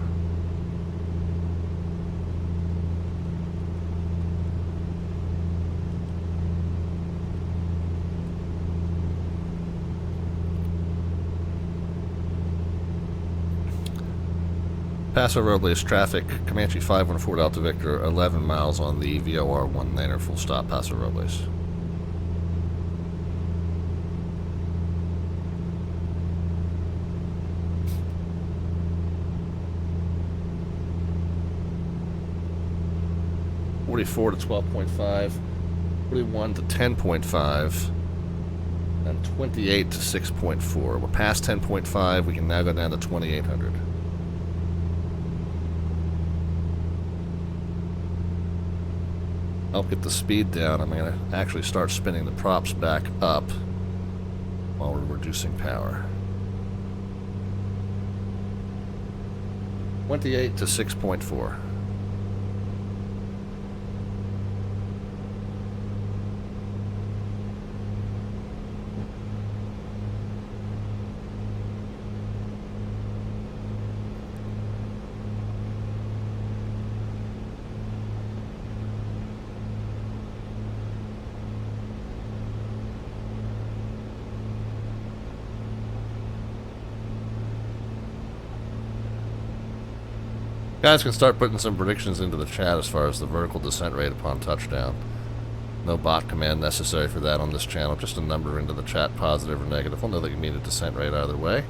Paso Robles traffic, Comanche 514 Delta Victor, 11 miles on the VOR 19er, full stop, Paso Robles. .44 to 12.5, 41 to 10.5. And 28 to 6.4. We're past 10.5. We can now go down to 2800. I'll get the speed down. I'm going to actually start spinning the props back up while we're reducing power. 28 to 6.4. Guys can start putting some predictions into the chat as far as the vertical descent rate upon touchdown. No bot command necessary for that on this channel, just a number into the chat, positive or negative. We'll know that you mean a descent rate either way.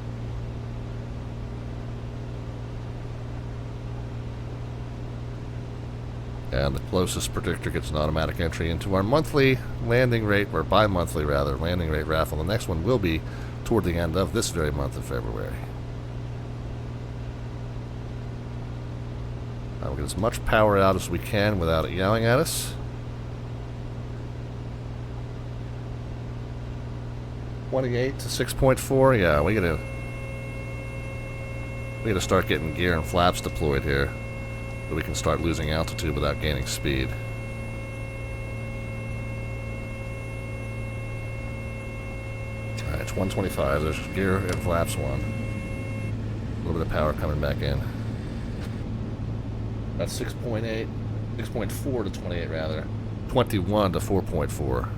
And the closest predictor gets an automatic entry into our monthly landing rate, or bi-monthly rather, landing rate raffle. The next one will be toward the end of this very month of February. We'll get as much power out as we can without it yelling at us. 28 to 6.4. Yeah, we gotta start getting gear and flaps deployed here, so we can start losing altitude without gaining speed. All right, it's 125. There's gear and flaps one. A little bit of power coming back in. That's 6.8, 6.4 to 28 rather. 21 to 4.4.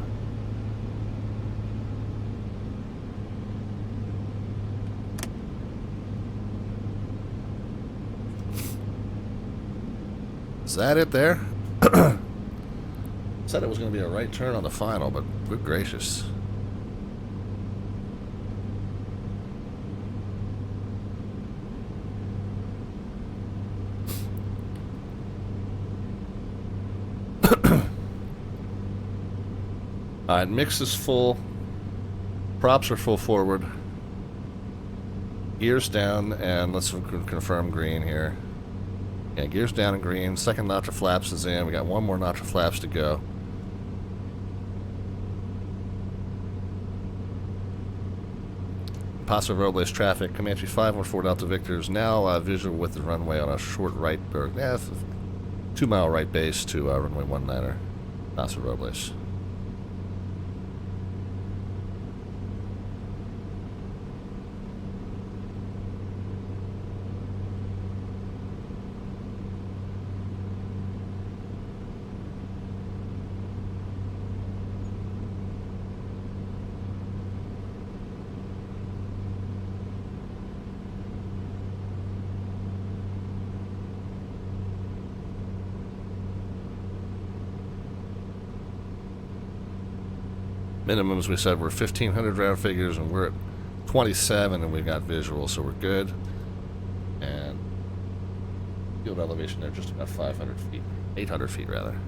Is that it there? Said it was going to be a right turn on the final, but good gracious. Alright, mix is full. Props are full forward. Gears down, and let's confirm green here. Yeah, gears down and green. Second notch of flaps is in. We got one more notch of flaps to go. Paso Robles traffic. Comanche 514 Delta Victor is now visual with the runway on a short right, or 2 mile right base to runway 19er. Paso Robles. Minimums, we said, were 1,500 round figures, and we're at 27, and we got visual, so we're good. And field elevation there, just about 500 feet, 800 feet rather.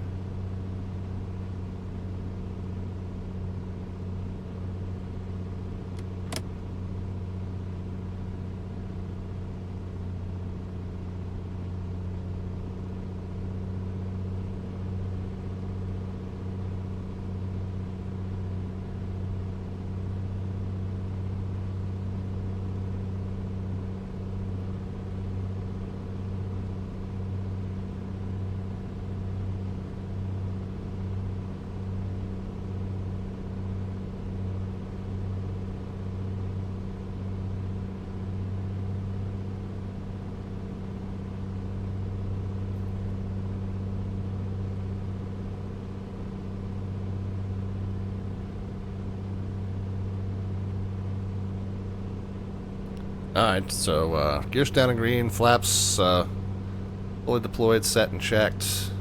Alright, so gears down in green, flaps fully deployed, set and checked.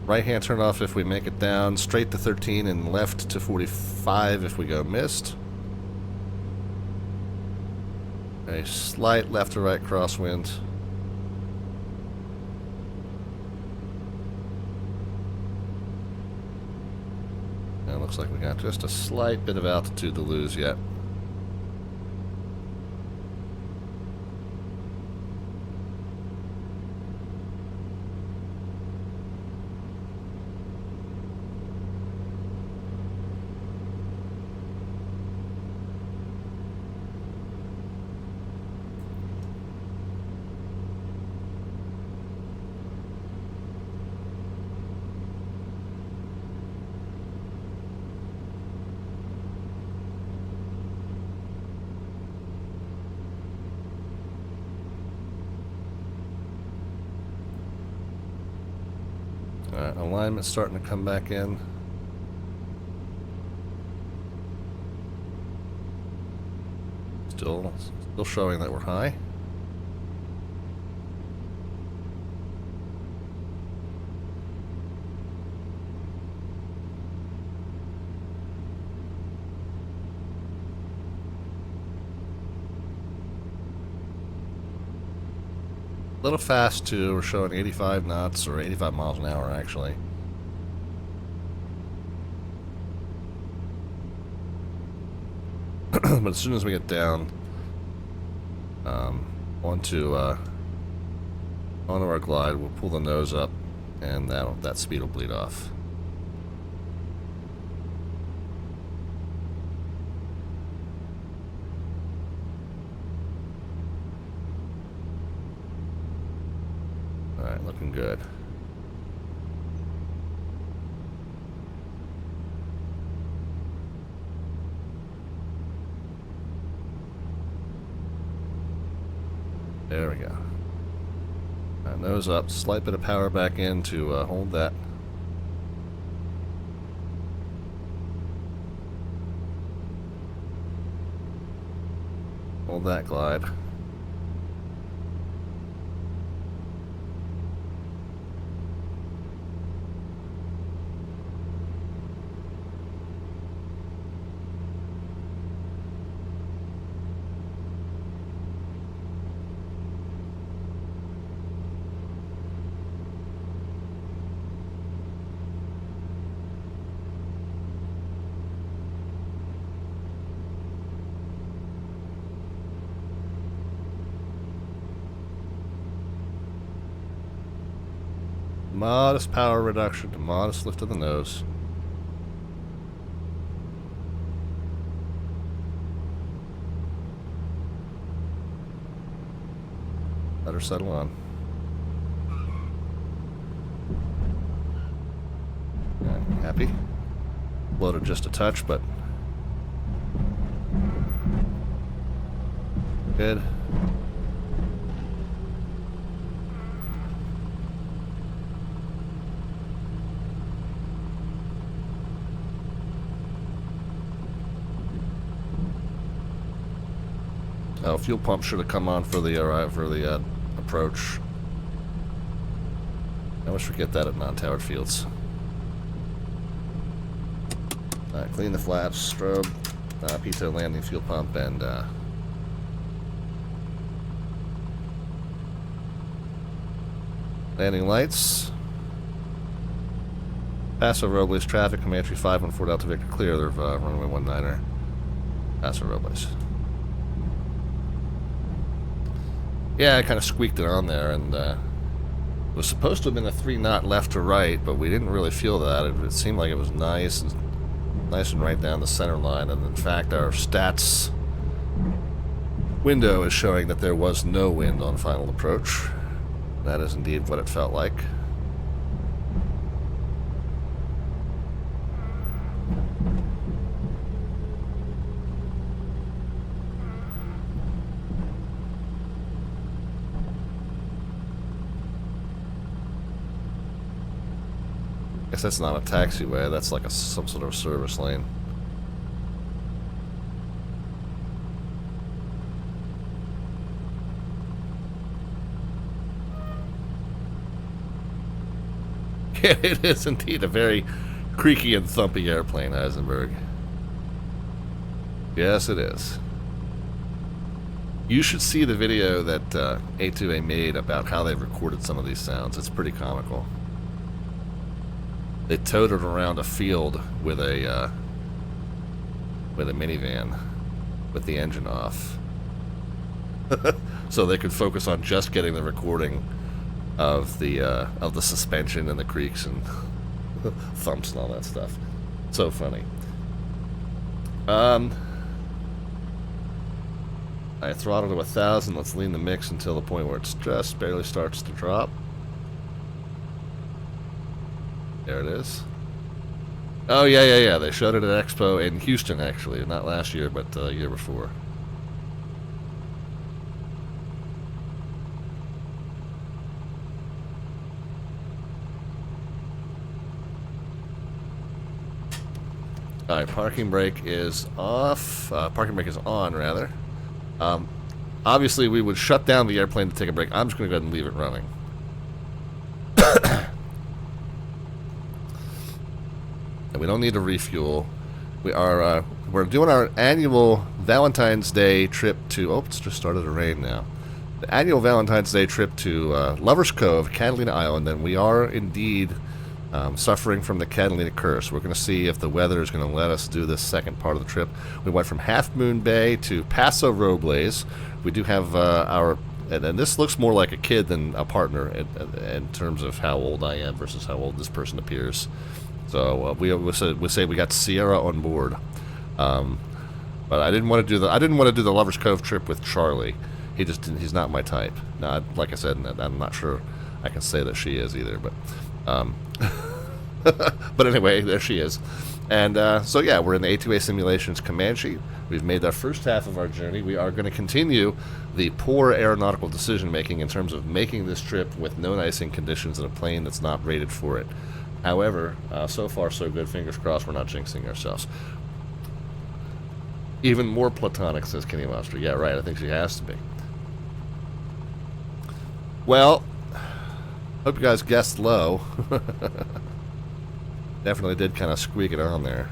Right hand turn off if we make it down, straight to 13 and left to 45 if we go missed. A slight left to right crosswind. And looks like we got just a slight bit of altitude to lose yet. Alright, alignment's starting to come back in. Still showing that we're high. A little fast too. We're showing 85 knots or 85 miles an hour actually. But as soon as we get down onto our glide, we'll pull the nose up, and that speed will bleed off. Alright, looking good. There we go. Nose up, slight bit of power back in to hold that. Hold that glide. Modest power reduction to modest lift of the nose. Let her settle on. Happy? Loaded just a touch, but good. Oh, fuel pump should have come on for the approach. I always forget that at non-towered fields. Clean the flaps, strobe, pitot landing fuel pump, and landing lights. Paso Robles traffic, Comanche 514 Delta Victor clear. They're runway 19er. Paso Robles. Yeah, I kind of squeaked it on there, and it was supposed to have been a 3-knot left to right, but we didn't really feel that. It seemed like it was nice and right down the center line, and in fact our stats window is showing that there was no wind on final approach. That is indeed what it felt like. Guess that's not a taxiway, that's like some sort of service lane. Yeah, it is indeed a very creaky and thumpy airplane, Heisenberg. Yes, it is. You should see the video that A2A made about how they recorded some of these sounds. It's pretty comical. They towed it around a field with a minivan with the engine off, so they could focus on just getting the recording of the suspension and the creaks and thumps and all that stuff. So funny. I throttle to 1,000. Let's lean the mix until the point where it just barely starts to drop. There it is. Oh, yeah. They showed it at Expo in Houston, actually. Not last year, but the year before. Alright, parking brake is off. Parking brake is on, rather. Obviously, we would shut down the airplane to take a break. I'm just going to go ahead and leave it running. And we don't need to refuel. We're doing our annual Valentine's Day trip to... Oh, it's just started to rain now. The annual Valentine's Day trip to Lovers Cove, Catalina Island, and we are indeed suffering from the Catalina Curse. We're going to see if the weather is going to let us do this second part of the trip. We went from Half Moon Bay to Paso Robles. We do have and this looks more like a kid than a partner in terms of how old I am versus how old this person appears. So we say we got Sierra on board, but I didn't want to do the Lovers Cove trip with Charlie. He's not my type. Now, like I said, I'm not sure I can say that she is either, but but anyway, there she is. And so yeah, we're in the A2A Simulations Comanche. We've made our first half of our journey. We are going to continue the poor aeronautical decision making in terms of making this trip with known icing conditions in a plane that's not rated for it. However, so far so good. Fingers crossed we're not jinxing ourselves. Even more platonic, says Kenny Monster. Yeah, right, I think she has to be. Well, hope you guys guessed low. Definitely did kind of squeak it on there.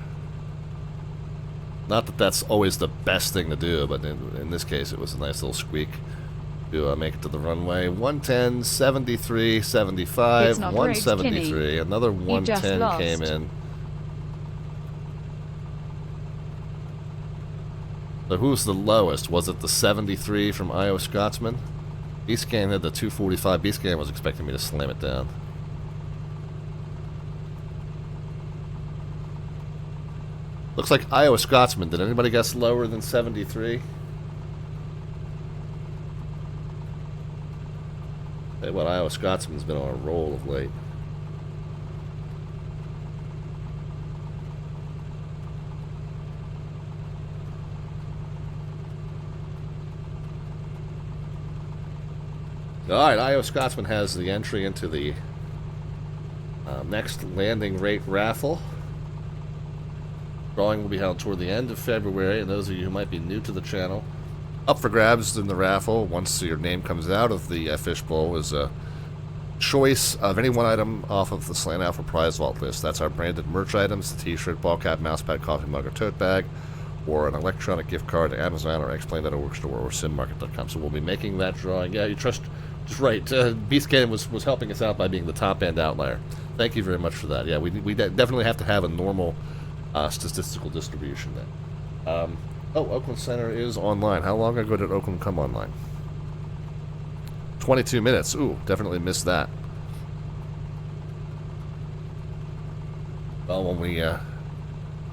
Not that that's always the best thing to do, but in this case it was a nice little squeak to make it to the runway. 110, 73, 75, 173. Another 110 came in. So who's the lowest? Was it the 73 from Iowa Scotsman? B-Scan had the 245. B-Scan was expecting me to slam it down. Looks like Iowa Scotsman. Did anybody guess lower than 73? Hey, what, Iowa Scotsman's been on a roll of late. Alright, Iowa Scotsman has the entry into the next landing rate raffle. Drawing will be held toward the end of February, and those of you who might be new to the channel, up for grabs in the raffle once your name comes out of the fishbowl is a choice of any one item off of the Slant Alpha prize vault list. That's our branded merch items, the t-shirt, ball cap, mouse pad, coffee mug, or tote bag, or an electronic gift card to Amazon or Explain.org store or simmarket.com. So we'll be making that drawing. Yeah, you trust, just right. B-Scan was helping us out by being the top end outlier. Thank you very much for that. Yeah, we definitely have to have a normal statistical distribution then. Oh, Oakland Center is online. How long ago did Oakland come online? 22 minutes. Ooh, definitely missed that. Well, when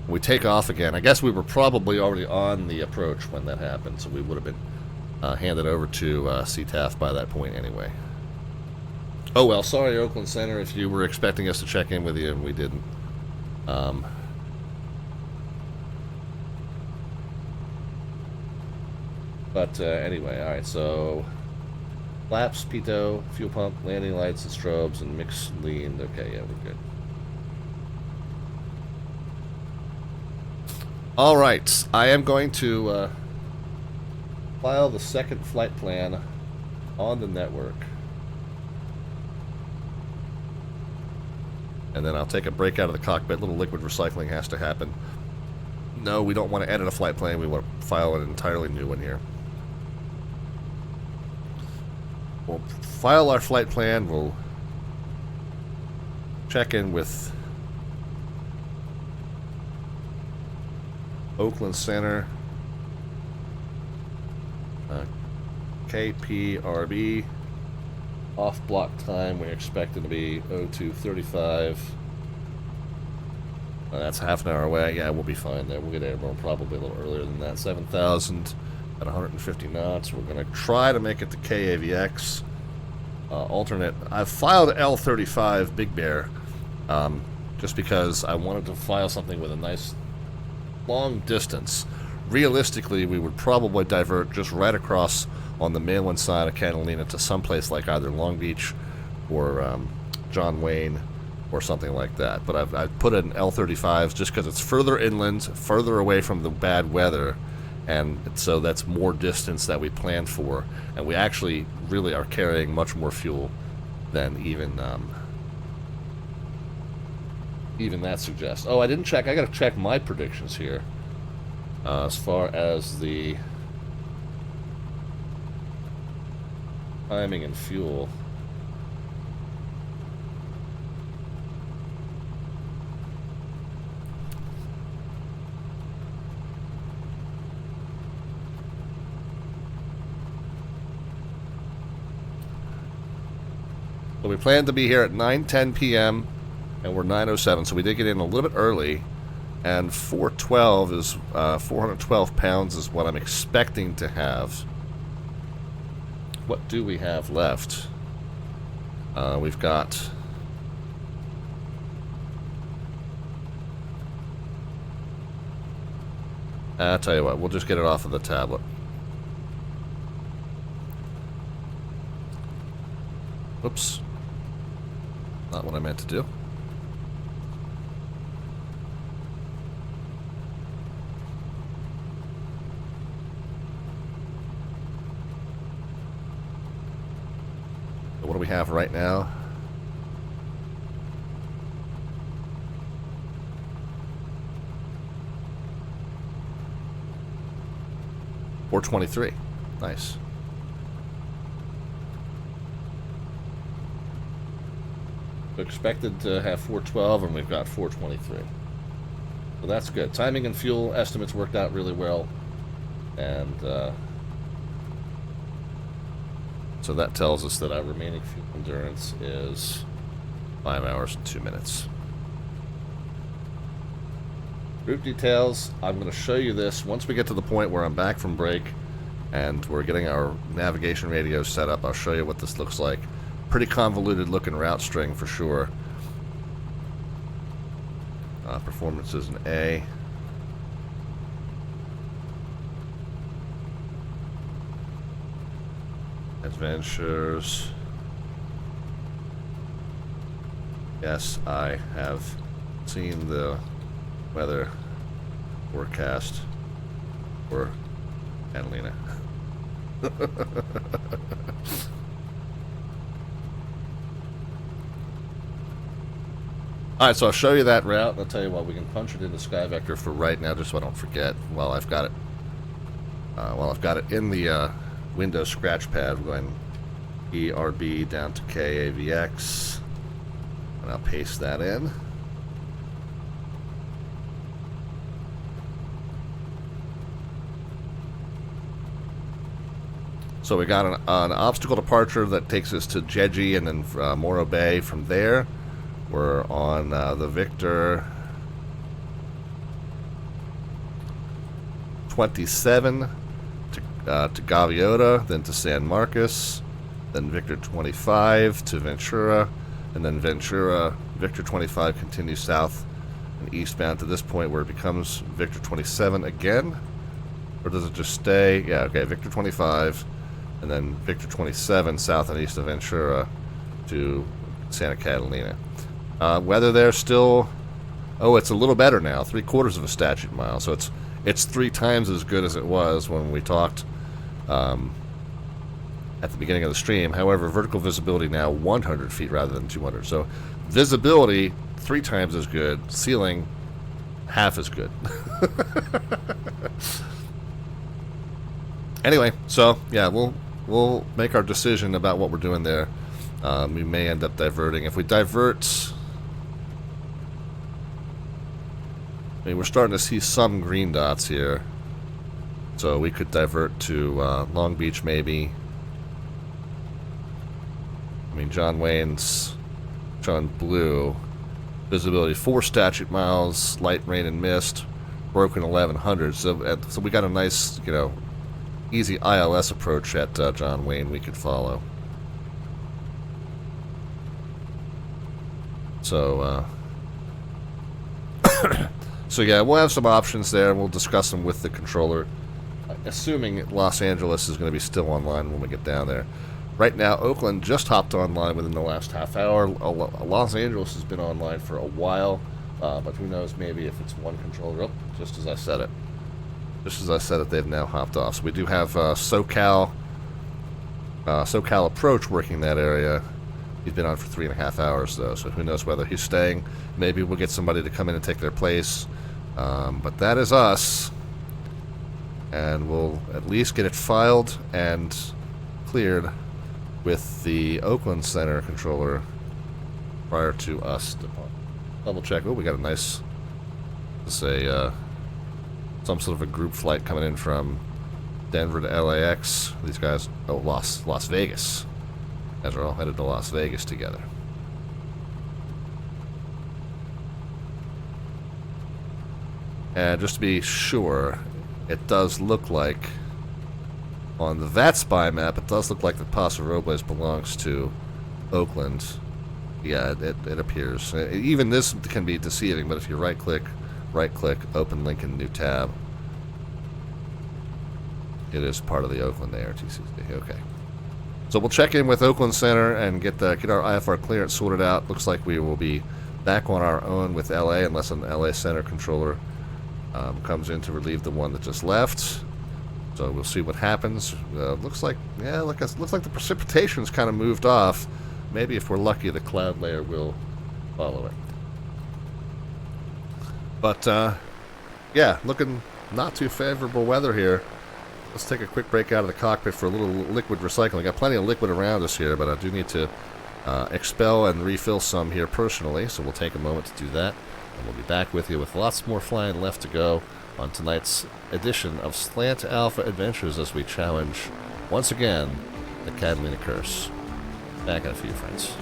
we take off again, I guess we were probably already on the approach when that happened, so we would have been handed over to CTAF by that point anyway. Oh well, sorry Oakland Center if you were expecting us to check in with you and we didn't. But anyway, alright, so flaps, pitot, fuel pump, landing lights, and strobes, and mix leaned. Okay, yeah, we're good. Alright, I am going to file the second flight plan on the network. And then I'll take a break out of the cockpit. Little liquid recycling has to happen. No, we don't want to edit a flight plan. We want to file an entirely new one here. We'll file our flight plan. We'll check in with Oakland Center. KPRB. Off block time, we're expecting to be 02:35. That's half an hour away. Yeah, we'll be fine there. We'll get airborne probably a little earlier than that. 7,000 at 150 knots. We're going to try to make it to KAVX. Alternate. I've filed L35 Big Bear just because I wanted to file something with a nice long distance. Realistically, we would probably divert just right across on the mainland side of Catalina to someplace like either Long Beach or John Wayne or something like that. But I've put in L35s just because it's further inland, further away from the bad weather, and so that's more distance that we planned for, and we actually really are carrying much more fuel than even that suggests. Oh, I didn't check. I got to check my predictions here as far as the timing and fuel. So we planned to be here at 9:10 p.m. and we're 9:07, so we did get in a little bit early. And 412 is 412 pounds is what I'm expecting to have. What do we have left? We've got I'll tell you what, we'll just get it off of the tablet. Oops. Not what I meant to do. What do we have right now? $423. Nice. We expected to have 412 and we've got 423. So that's good. Timing and fuel estimates worked out really well. And so that tells us that our remaining fuel endurance is 5 hours and 2 minutes. Route details, I'm going to show you this once we get to the point where I'm back from break and we're getting our navigation radio set up. I'll show you what this looks like. Pretty convoluted looking route string for sure. Performance is an A. Adventures. Yes, I have seen the weather forecast for Catalina. Alright, so I'll show you that route, and I'll tell you what, we can punch it into Sky Vector for right now, just so I don't forget, while I've got it in the Windows scratch pad. We're going ERB down to KAVX, and I'll paste that in. So we got an obstacle departure that takes us to Jeji and then Morro Bay. From there, we're on the Victor 27 to Gaviota, then to San Marcos, then Victor 25 to Ventura, and then Victor 25 continues south and eastbound to this point where it becomes Victor 27 again. Or does it just stay? Yeah, okay, Victor 25, and then Victor 27 south and east of Ventura to Santa Catalina. Weather there still, oh, it's a little better now, 3/4 of a statute mile, so it's 3 times as good as it was when we talked at the beginning of the stream. However, vertical visibility now 100 feet rather than 200, so visibility 3 times as good, ceiling half as good. Anyway, so yeah, we'll make our decision about what we're doing there. We may end up diverting. If we divert, I mean, we're starting to see some green dots here. So we could divert to Long Beach, maybe. I mean, John Wayne's showing blue. Visibility 4 statute miles, light rain and mist, broken 1100. So we got a nice, you know, easy ILS approach at John Wayne we could follow. So, so yeah, we'll have some options there, and we'll discuss them with the controller, assuming Los Angeles is going to be still online when we get down there. Right now, Oakland just hopped online within the last half hour. Los Angeles has been online for a while, but who knows, maybe if it's one controller. Oh, just as I said it. Just as I said it, they've now hopped off. So we do have SoCal Approach working that area. He's been on for 3.5 hours, though, so who knows whether he's staying. Maybe we'll get somebody to come in and take their place. But that is us. And we'll at least get it filed and cleared with the Oakland Center controller prior to us. Double check. Oh, we got a nice, let's say, some sort of a group flight coming in from Denver to LAX. These guys, oh, Las Vegas. Guys are all headed to Las Vegas together. And just to be sure, it does look like on the VATSPY map, it does look like the Paso Robles belongs to Oakland. Yeah, it appears. Even this can be deceiving, but if you right-click, open link in new tab, it is part of the Oakland ARTC. Okay. So we'll check in with Oakland Center and get our IFR clearance sorted out. Looks like we will be back on our own with LA unless an LA Center controller comes in to relieve the one that just left. So we'll see what happens. Looks like the precipitation's kind of moved off. Maybe if we're lucky, the cloud layer will follow it. But yeah, looking not too favorable weather here. Let's take a quick break out of the cockpit for a little liquid recycling. Got plenty of liquid around us here, but I do need to expel and refill some here personally, so we'll take a moment to do that. And we'll be back with you with lots more flying left to go on tonight's edition of Slant Alpha Adventures as we challenge, once again, the Catalina Curse. Back in a few, friends.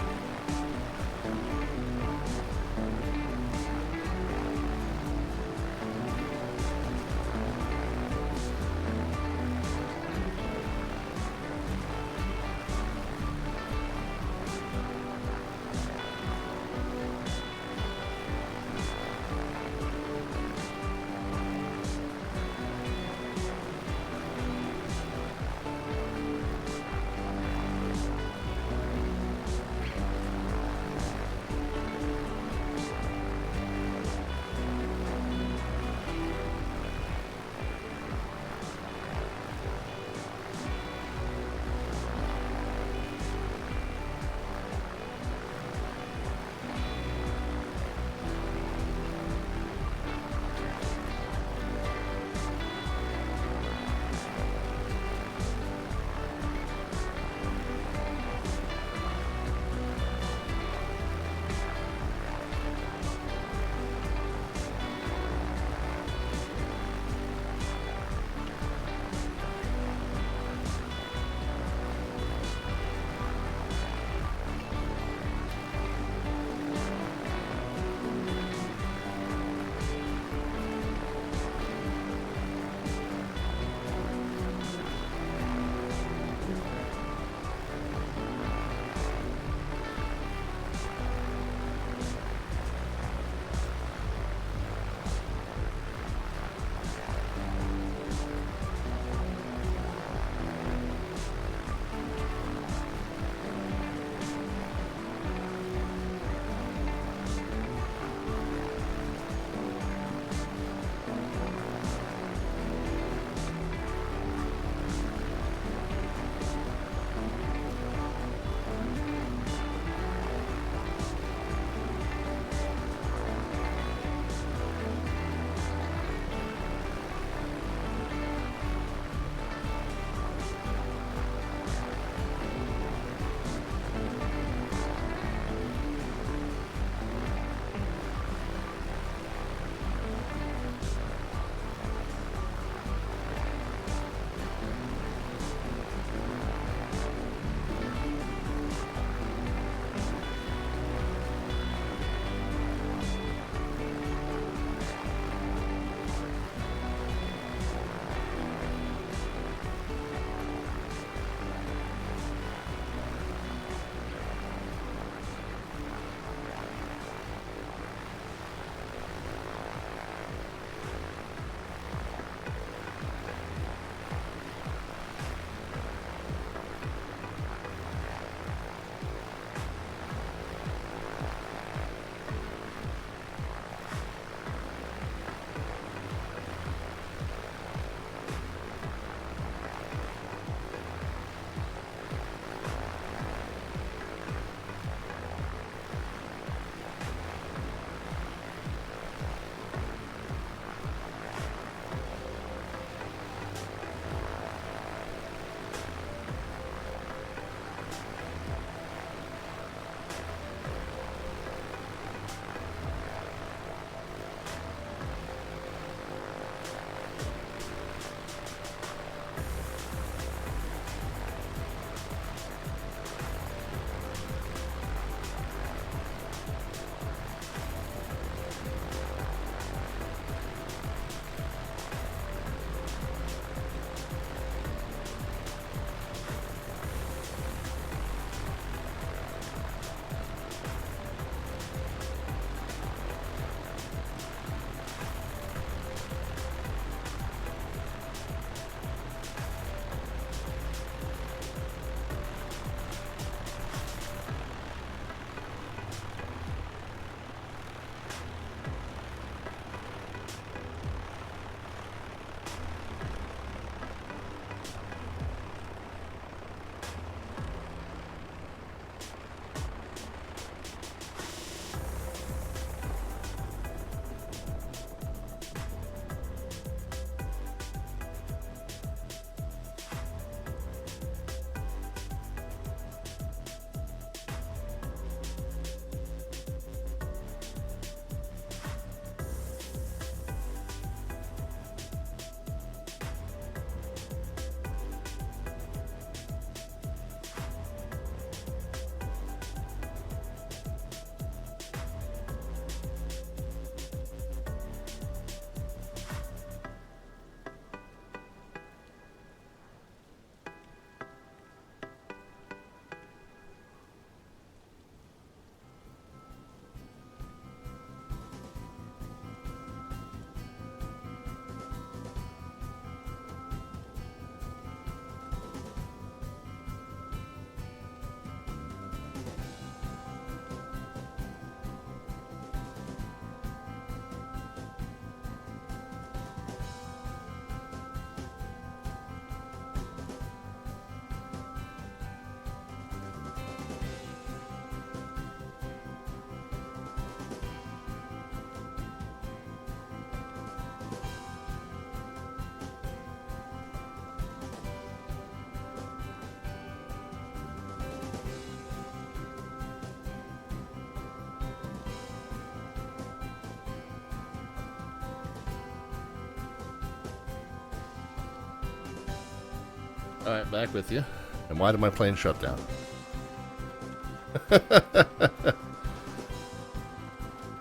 Alright, back with you. And why did my plane shut down?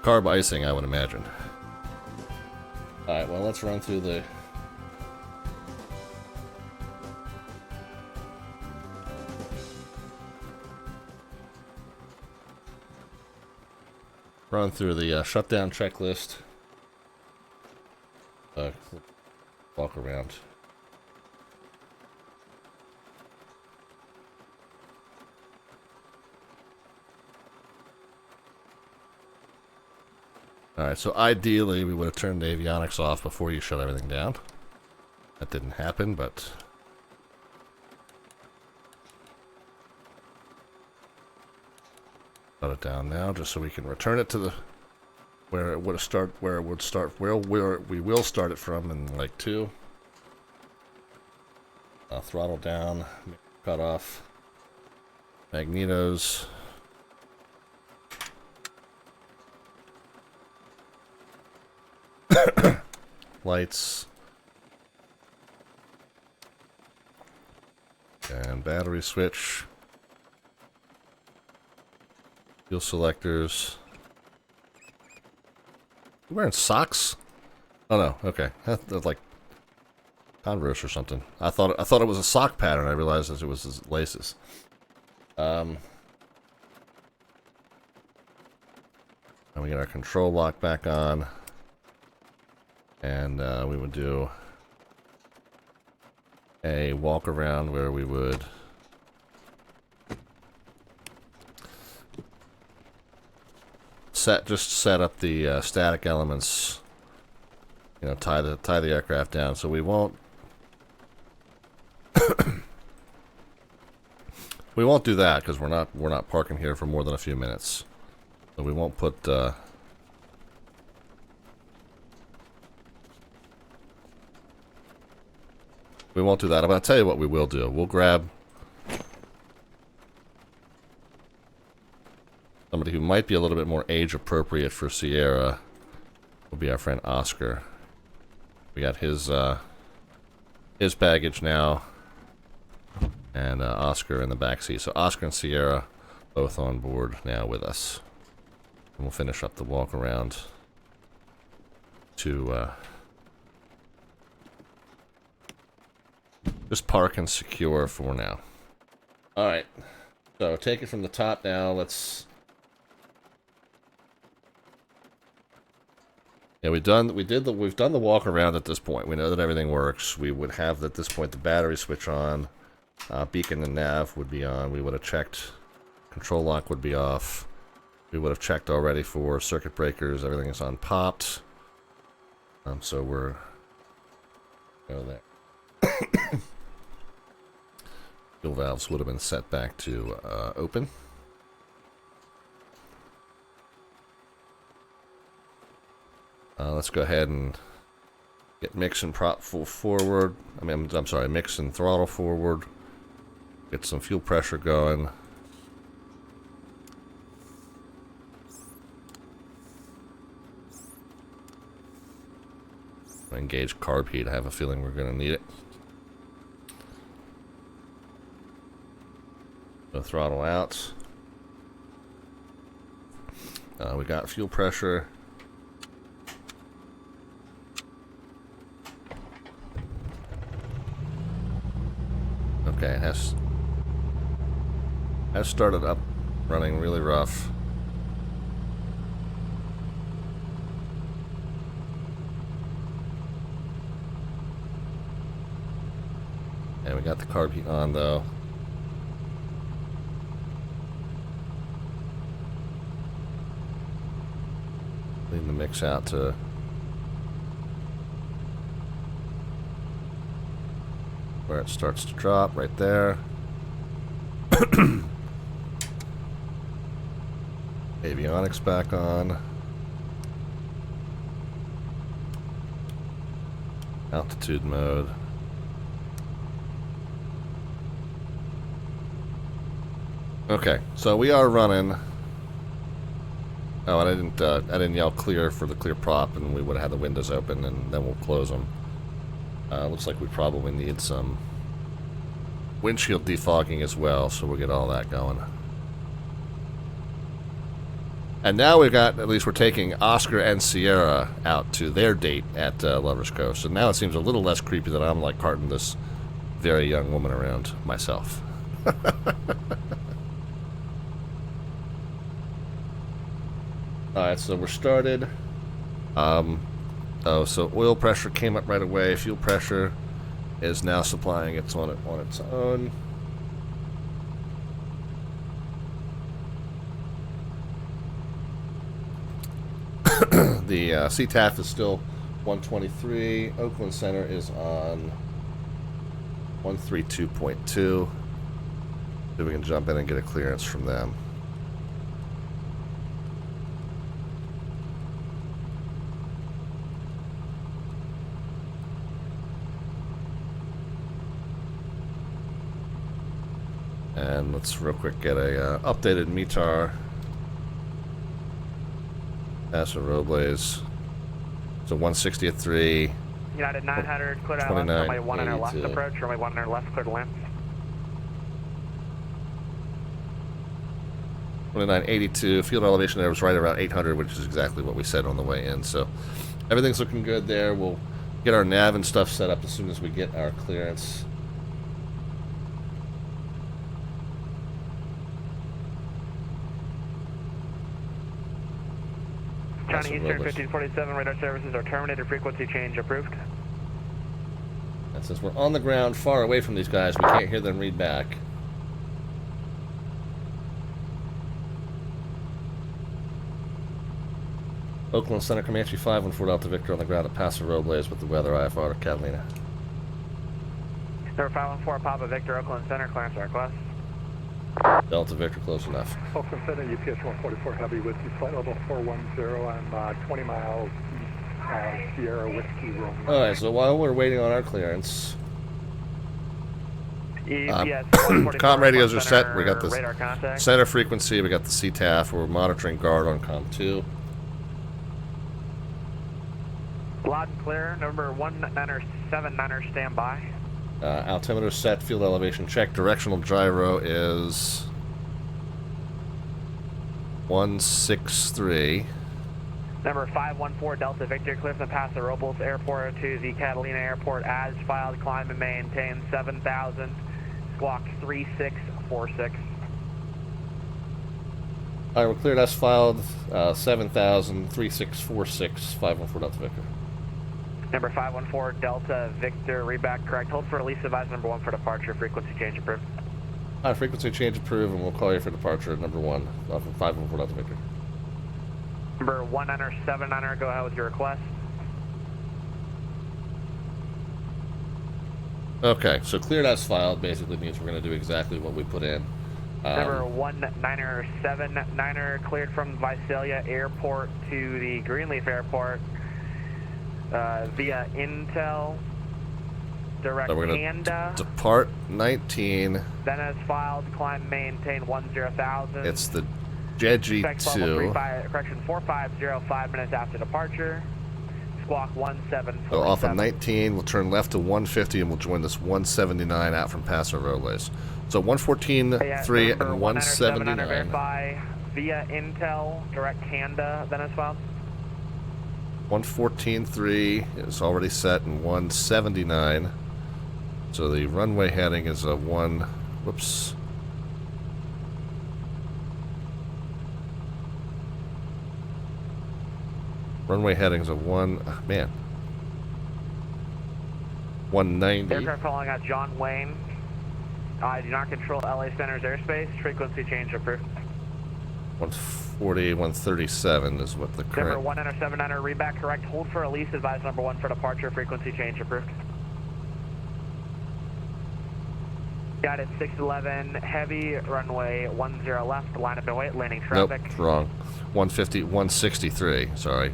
Carb icing, I would imagine. Alright, well, let's run through the... shutdown checklist. Walk around. Alright, so ideally we would have turned the avionics off before you shut everything down. That didn't happen, but... shut it down now, just so we can return it to the... where we will start it from in like 2. Throttle down, cut off. Magnetos. Lights. And battery switch. Fuel selectors. You wearing socks? Oh no, okay. That's like Converse or something. I thought it was a sock pattern. I realized that it was his laces. And we get our control lock back on. And we would do a walk around where we would set up the static elements, you know, tie the aircraft down. So we won't we won't do that because we're not parking here for more than a few minutes. So we won't put we won't do that. I'm going to tell you what we will do. We'll grab somebody who might be a little bit more age appropriate for Sierra. Will be our friend Oscar. We got his baggage now, and Oscar in the back seat. So Oscar and Sierra both on board now with us. And we'll finish up the walk around to just park and secure for now. Alright. So take it from the top now. Let's... yeah, we've done the walk around at this point. We know that everything works. We would have at this point the battery switch on. Beacon and nav would be on. We would have checked. Control lock would be off. We would have checked already for circuit breakers. Everything is on popped. So we're... go there. Fuel valves would have been set back to open. Let's go ahead and get mix and prop full forward. I'm sorry, mix and throttle forward. Get some fuel pressure going. Engage carb heat. I have a feeling we're going to need it. So throttle out. We got fuel pressure. Okay, it has started up, running really rough. And we got the carb heat on though. Leave the mix out to where it starts to drop, right there. Avionics back on. Altitude mode. Okay, so we are running. Oh, and I didn't yell clear for the clear prop, and we would have had the windows open, and then we'll close them. Looks like we probably need some windshield defogging as well, so we'll get all that going. And now we've got, at least we're taking Oscar and Sierra out to their date at Lover's Cove. So now it seems a little less creepy that I'm like carting this very young woman around myself. Alright, so we're started. Oh, so oil pressure came up right away. Fuel pressure is now supplying its on its own. The CTAF is still 123. Oakland Center is on 132.2. So we can jump in and get a clearance from them. And let's real quick get a updated METAR. Paso Robles. So 160 at 3. United 900, clear to left, runway 100 left approach, runway 100 left, clear to land. 2982, field elevation there was right around 800, which is exactly what we said on the way in. So everything's looking good there. We'll get our nav and stuff set up as soon as we get our clearance. China Eastern 1547, radar services are terminated, frequency change approved. And since we're on the ground far away from these guys, we can't hear them read back. Oakland Center Comanche 514 Delta Victor on the ground at Paso Robles with the weather IFR to Catalina. Number 514 Papa Victor, Oakland Center, clearance request. Delta Victor, close enough. Oakland Center, UPS 144 Heavy with you, flight level 410. I'm 20 miles east, Sierra Whiskey Room. Alright, so while we're waiting on our clearance, comm radios are set. We got the center frequency, we got the CTAF, we're monitoring guard on comm 2. Loud and clear, number 197er standby. Altimeter set, field elevation check, directional gyro is 163. Number 514 Delta Victor, clear from Paso Robles Airport to the Catalina Airport as filed, climb and maintain 7,000, squawk 3646. Alright, we're cleared as filed, 7,000, 3646, 514 Delta Victor. Number 514 Delta Victor, reback correct. Hold for release, advise number 1 for departure, frequency change approved. Alright, frequency change approved, and we'll call you for departure at number 1, off of 514 Delta Victor. Number 197er, go ahead with your request. Okay, so cleared as filed basically means we're going to do exactly what we put in. Number 197er, cleared from Visalia Airport to the Greenleaf Airport via Intel, direct so we're going Handa. to depart 19. Then as filed, climb maintain 10,000. It's the Jeji 2. Correction, 450, 5 minutes after departure. Squawk 1747. So off of 19, we'll turn left to 150 and we'll join this 179 out from Paso Robles. So 114.3 and 179. Verify via Intel, direct Handa, then as filed. 114.3 is already set and 179. So the runway heading is a whoops. Runway headings of 190. Aircraft calling out John Wayne. I do not control LA Center's airspace. Frequency change approved. 140, 137 is what the current. Number 197er, reback correct. Hold for release, advise number 1 for departure. Frequency change approved. Got it, 611 heavy, runway 10 left, line up and wait, landing traffic. Nope, wrong. 150, 163, sorry.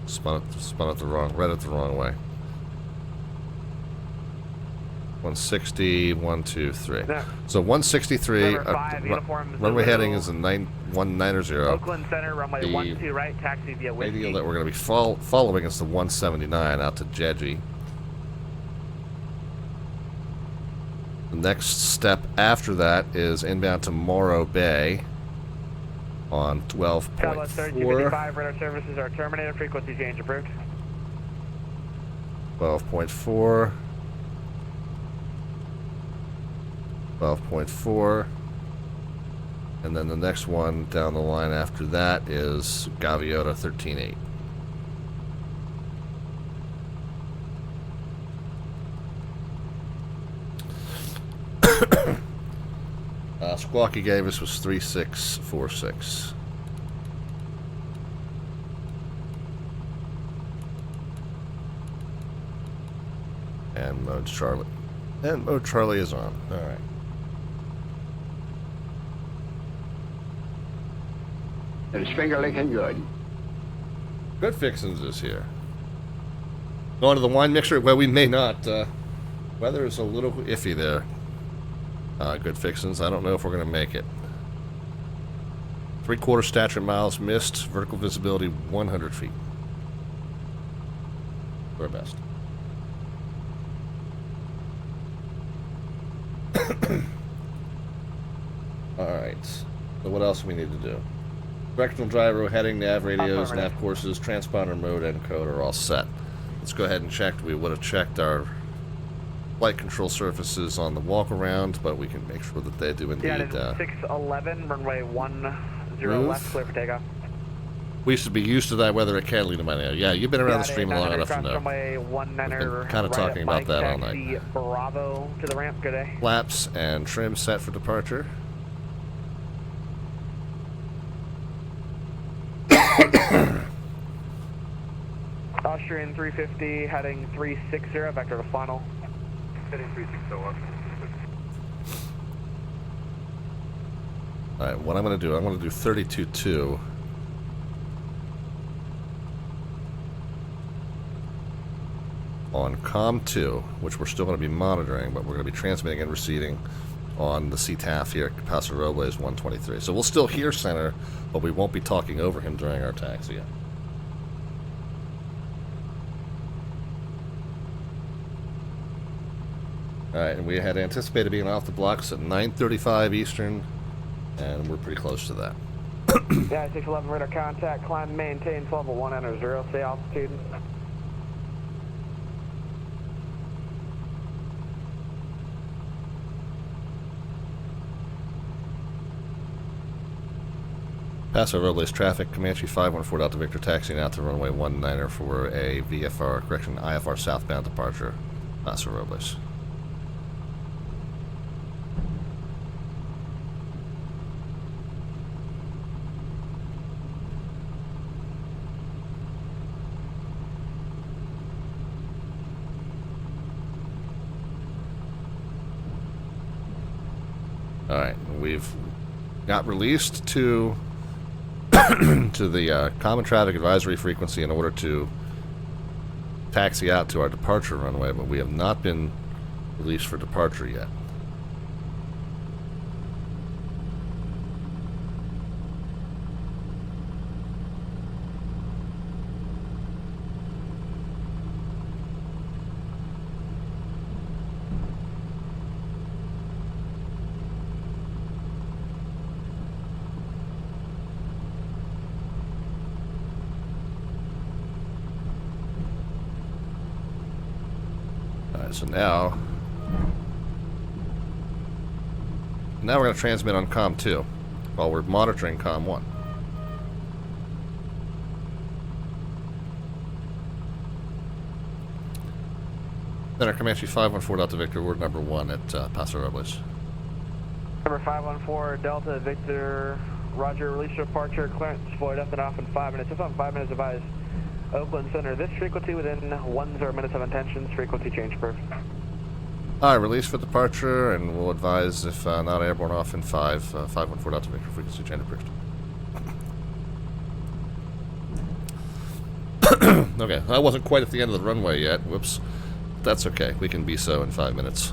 Spun it the wrong, read it the wrong way. 160, 123. No. So 163, runway heading is a 190. Oakland Center, runway 12 right, taxi via Whiskey. Radial that we're going to be following is the 179 out to Jeji. The next step after that is inbound to Morro Bay on 12.4. Radar services are terminated. Frequency change approved. 12.4. 12.4. And then the next one down the line after that is Gaviota 13.8. Squawky gave us was 3646. And mode Charlie. And mode Charlie is on. Alright. It's finger licking good. Good Fixins is here. Going to the wine mixer? Well, we may not. Weather is a little iffy there. Good Fixins. I don't know if we're going to make it. 3/4 stature miles missed. Vertical visibility 100 feet. We're best. Alright. So what else do we need to do? Directional gyro, heading, nav radios, nav courses, transponder mode, and code are all set. Let's go ahead and check. We would have checked our flight control surfaces on the walk around, but we can make sure that they do indeed. Yeah, 611, runway 10 left, clear for takeoff. We should be used to that weather at Catalina by now. Yeah, you've been around the stream long enough to know. Runway 19 We've been kind of talking about that all night. Bravo to the ramp. Good day. Flaps and trim set for departure. Austrian 350, heading 360, vector to final. Heading 3601. Alright, what I'm going to do, I'm going to do 32.2. On COM 2, which we're still going to be monitoring, but we're going to be transmitting and receiving on the CTAF here at Paso Robles 123. So we'll still hear center, but we won't be talking over him during our taxi yet. Alright, and we had anticipated being off the blocks at 9:35 Eastern, and we're pretty close to that. Yeah, 611 radar contact, climb, maintain, level 1, enter 0, stay altitude. Paso Robles traffic, Comanche 514 Delta Victor taxiing out to runway 19er for a IFR southbound departure, Paso Robles. Alright, we've got released to to the common traffic advisory frequency in order to taxi out to our departure runway, but we have not been released for departure yet. So now we're going to transmit on COM 2 while we're monitoring COM 1. Center Comanche 514 Delta Victor, word number 1 at Paso Robles. Number 514 Delta Victor, roger, release departure, clearance, deployed up and off in 5 minutes. If on 5 minutes, advise Oakland Center, this frequency within 10 minutes of intentions, frequency change approved. Alright, release for departure, and we'll advise if not airborne off in 514 Delta Victor, frequency change approved. Okay, I wasn't quite at the end of the runway yet, whoops. That's okay, we can be so in 5 minutes.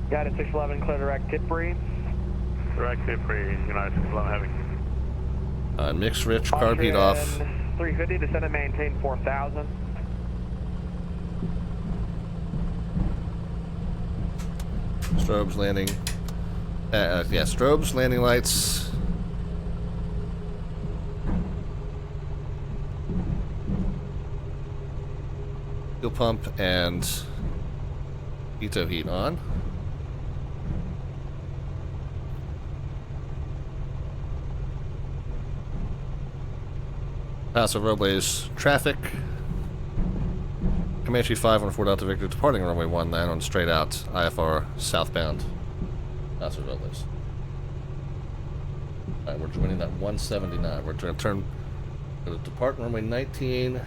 Guided 611, clear direct Tipbury. Direct Tipbury, United 611 Heavy. Mix rich, carb heat off. 350, descend and maintain 4000. Strobes, landing. Yeah, strobes, landing lights. Fuel pump and Ito heat on. Paso Robles traffic. Comanche 514 Delta Victor departing runway 19 on straight out IFR southbound Paso Robles. Alright, we're joining that 179. We're going to depart runway 19. We're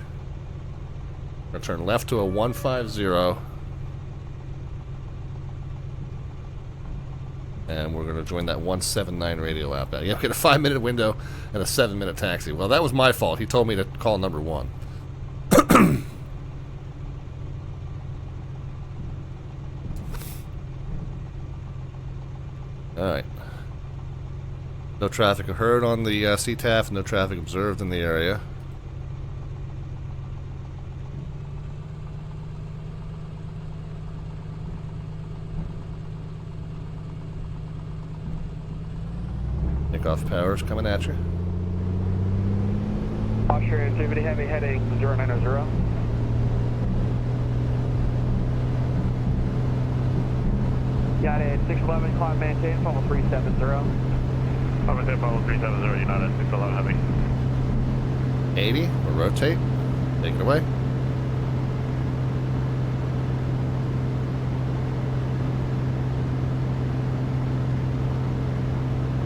going to turn left to a 150. And we're going to join that 179 radio outbound. Yeah, get a 5-minute window and a 7-minute taxi. Well, that was my fault. He told me to call number 1. Alright. No traffic heard on the CTAF, no traffic observed in the area. Takeoff power's coming at you. Offshore activity heavy heading 090. United 611, climb maintain, follow 370. I'm at follow 370, United 611 heavy. 80, we'll rotate. Take it away.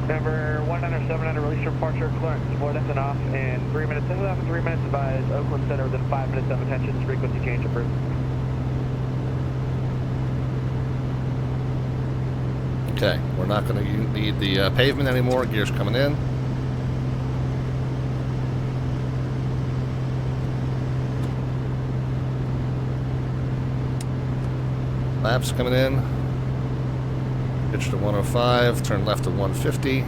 Number 19700, release your departure, clearance, deploy left and off in 3 minutes. This is after 3 minutes, advise Oakland Center within 5 minutes of attention, frequency change approved. Okay, we're not going to need the pavement anymore. Gear's coming in. Laps coming in. Pitch to 105, turn left to 150.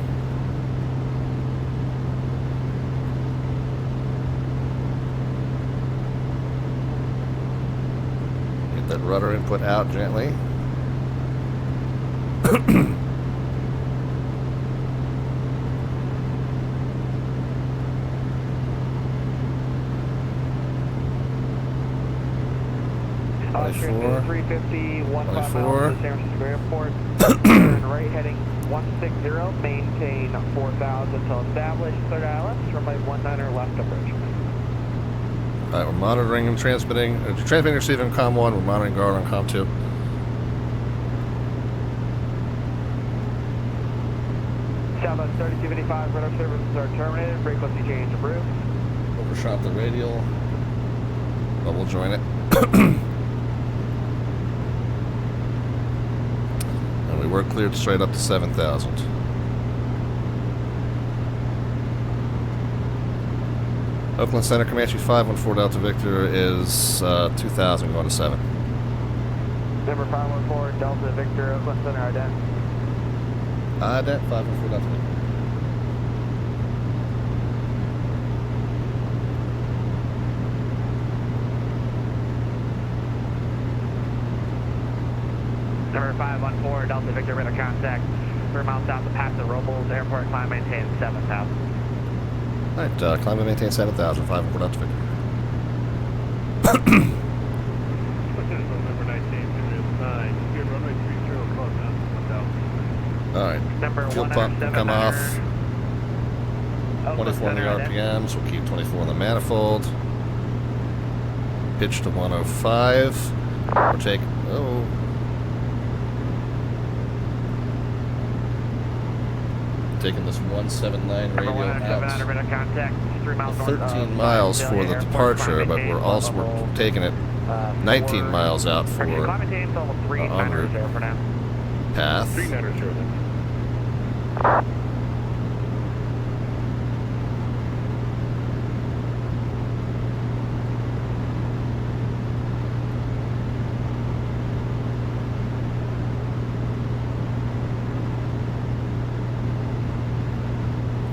Get that rudder input out gently. Austrian 350, 1 5 miles to San Francisco Airport. Turn right heading 160, maintain 4,000 until established. Third ILS, runway 19 left approach. Alright, we're monitoring and transmitting. Transmitting and receiving COM 1, we're monitoring guard on COM 2. Southwest 3255, radar services are terminated, frequency change approved. Overshot the radial. But we'll join it. And we were cleared straight up to 7,000. Oakland Center, Comanche 514 Delta Victor is 2,000 going to 7. Number 514 Delta Victor, Oakland Center, ident. Ident 514 Delta Victor. Number 514 Delta Victor, radar contact 3 miles south of Paso Robles Airport, climb maintain 7,000. Alright, climb and maintain 7,000, 514 Delta Victor. Number 19, good runway 30, close now, 1,000. Alright, Number fuel pump can come off. 24 in the Center, RPMs, we'll keep 24 in the manifold. Pitch to 105. We're taking, taking this 179 radio out. 13 miles for the departure, but we're taking it 19 miles out for en route path. 390 then.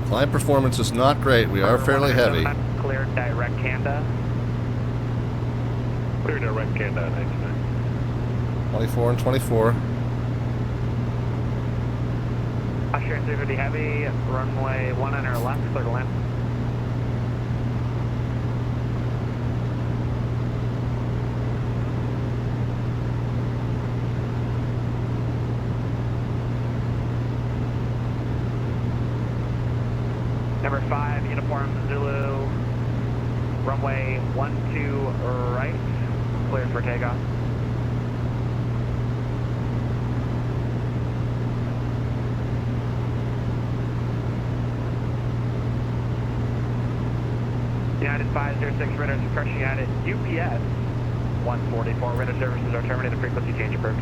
Climb performance is not great. We are fairly heavy. Cleared direct Canada. Clear direct Canada, 99. 24 and 24. Austrian 350 heavy, runway 1 on our left, clear to land. Number 5, uniform Zulu, runway 12 right, cleared for takeoff. United 506 radar suppression unit, UPS 144, radar services are terminated, frequency change approved.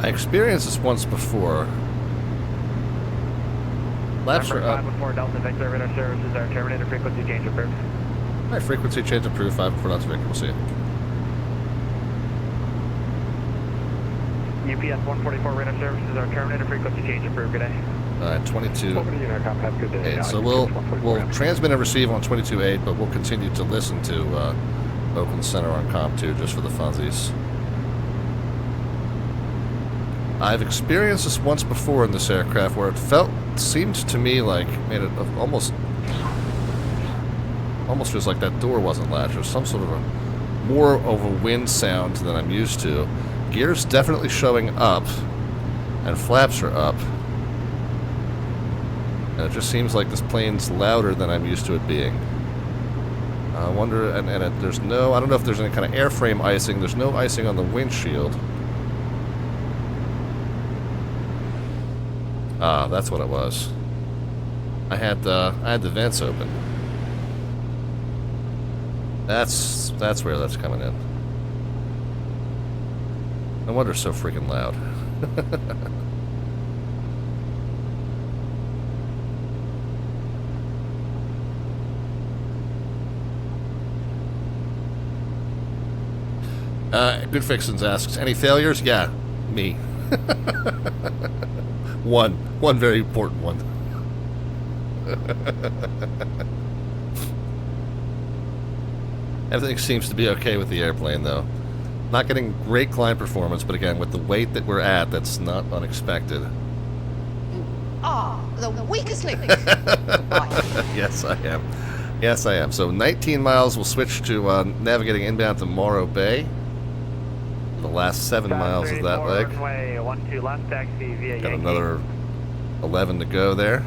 I experienced this once before. Flaps are Number up. 514 Delta Victor, radar services are terminated, frequency change approved. Alright, frequency change approved, 5 Delta Victor, we'll see it. UPS 144 radar services are terminated, frequency change approved, good day. Alright, 22. Over to Unicom, have a good day. 8. So we'll transmit and receive on 22.8, but we'll continue to listen to Oakland Center on Comp 2 just for the funsies. I've experienced this once before in this aircraft where it seemed to me like, made it almost feels like that door wasn't latched. There's some sort of more of a wind sound than I'm used to. Gears definitely showing up, and flaps are up. And it just seems like this plane's louder than I'm used to it being. I wonder, there's no, I don't know if there's any kind of airframe icing. There's no icing on the windshield. Ah, that's what it was. I had the vents open. That's where that's coming in. No wonder it's so freaking loud. Good Fixins asks, any failures? Yeah, me. One very important one. Everything seems to be okay with the airplane, though. Not getting great climb performance, but again, with the weight that we're at, that's not unexpected. The weakest link. Yes, I am. Yes, I am. So 19 miles, we'll switch to navigating inbound to Morro Bay. The last 7 miles of that leg. Runway 12 left, taxi via Got Yankee. another 11 to go there.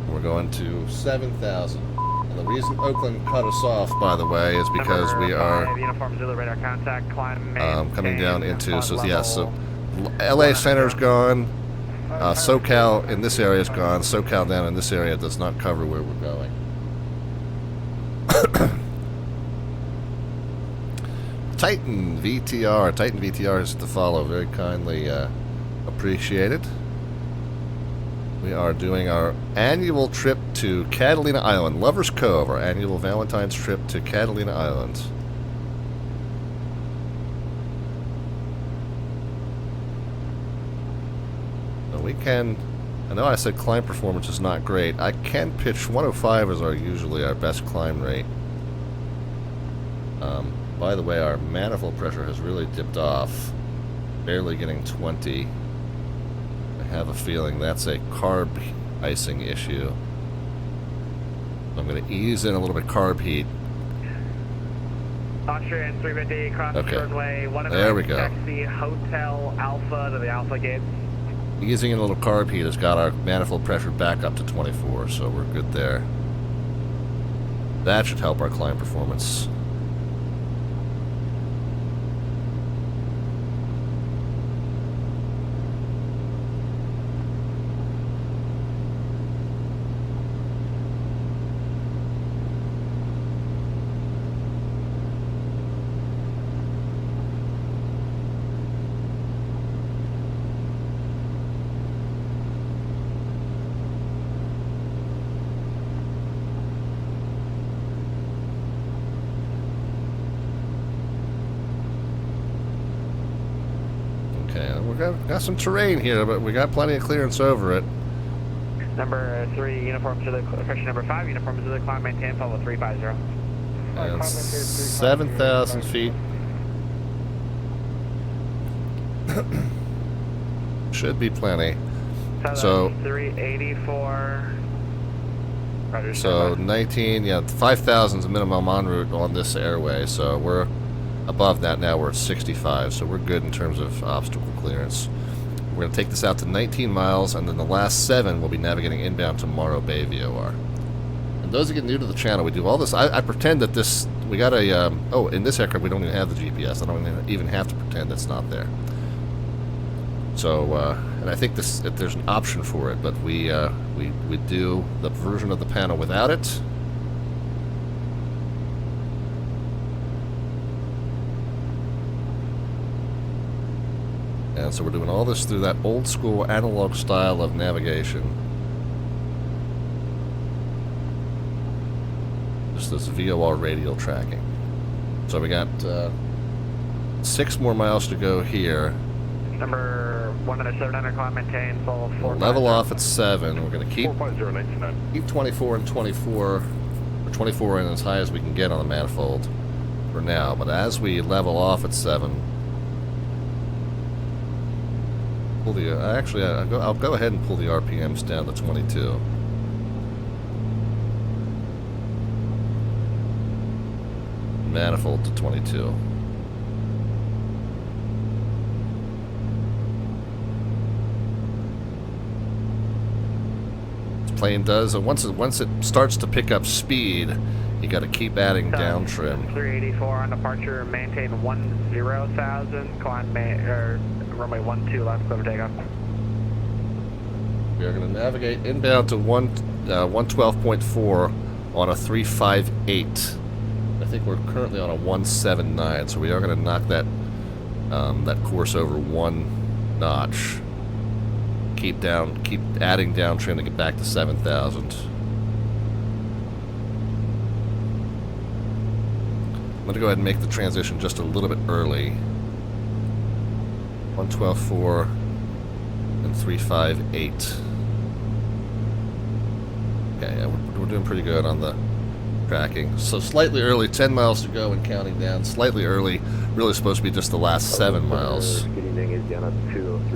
We're going to 7,000. And the reason Oakland cut us off, by the way, is because Number we are 5, uniform Zulu radar contact, climb coming down into, so level yeah, so LA Center's gone, SoCal in this area is gone, SoCal down in this area does not cover where we're going. Titan VTR is to follow, very kindly appreciated. We are doing our annual trip to Catalina Island, Lover's Cove, our annual Valentine's trip to Catalina Island. So we can, I know I said climb performance is not great. I can pitch 105 as usually our best climb rate. By the way, our manifold pressure has really dipped off, barely getting 20. I have a feeling that's a carb icing issue. I'm going to ease in a little bit carb heat. Austrian 350, cross Okay. runway 1 There we go. taxi Hotel Alpha to the Alpha gate. Easing in a little carb heat has got our manifold pressure back up to 24, so we're good there. That should help our climb performance. Got some terrain here, but we got plenty of clearance over it. Number 3, uniform to the, correction, number 5, uniform to the climb, maintain follow 350. And 7,000 feet. Should be plenty. So 384. Roger, So 19, yeah, 5,000 is the minimum en route on this airway, so we're above that now. We're at 65, so we're good in terms of obstacle clearance. We're going to take this out to 19 miles, and then the last 7 we'll be navigating inbound to Morro Bay VOR. And those that get new to the channel, we do all this. I pretend that this, we got a, oh, in this aircraft we don't even have the GPS. I don't even have to pretend it's not there. So, and I think this, there's an option for it, but we do the version of the panel without it. And so we're doing all this through that old school analog style of navigation. Just this VOR radial tracking. So we got 6 more miles to go here. Number 10700, climb, maintain, full 4. We'll level off at 7. We're going to keep 45099. 24 and 24, or 24 and as high as we can get on the manifold for now. But as we level off at 7, pull the, actually, I'll go ahead and pull the RPMs down to 22. Manifold to 22. Plane does, and once it starts to pick up speed, you got to keep adding down trim. 384 on departure, maintain 10,000, climb runway 12 left, clear for takeoff. We are going to navigate inbound to 112.4 on a 358. I think we're currently on a 179, so we are going to knock that that course over 1 notch. Keep adding down trim to get back to 7,000. I'm going to go ahead and make the transition just a little bit early. 112.4 and 358. Okay, yeah, we're doing pretty good on the tracking. So slightly early, 10 miles to go and counting down. Slightly early, really supposed to be just the last 7 miles.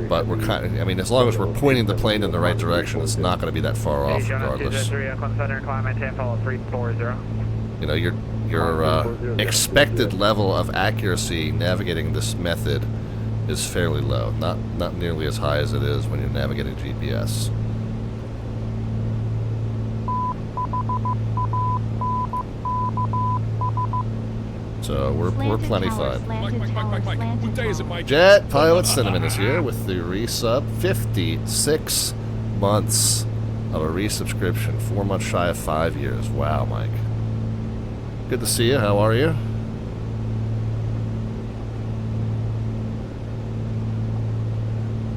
But we're kind of, I mean, as long as we're pointing the plane in the right direction, it's not going to be that far off regardless. You know, your expected level of accuracy navigating this method is fairly low. Not nearly as high as it is when you're navigating GPS. So we're plenty fine. What day is it, Mike? Jet Pilot Cinnamon is here with the resub. 56 months of a resubscription. 4 months shy of 5 years. Wow, Mike. Good to see you. How are you?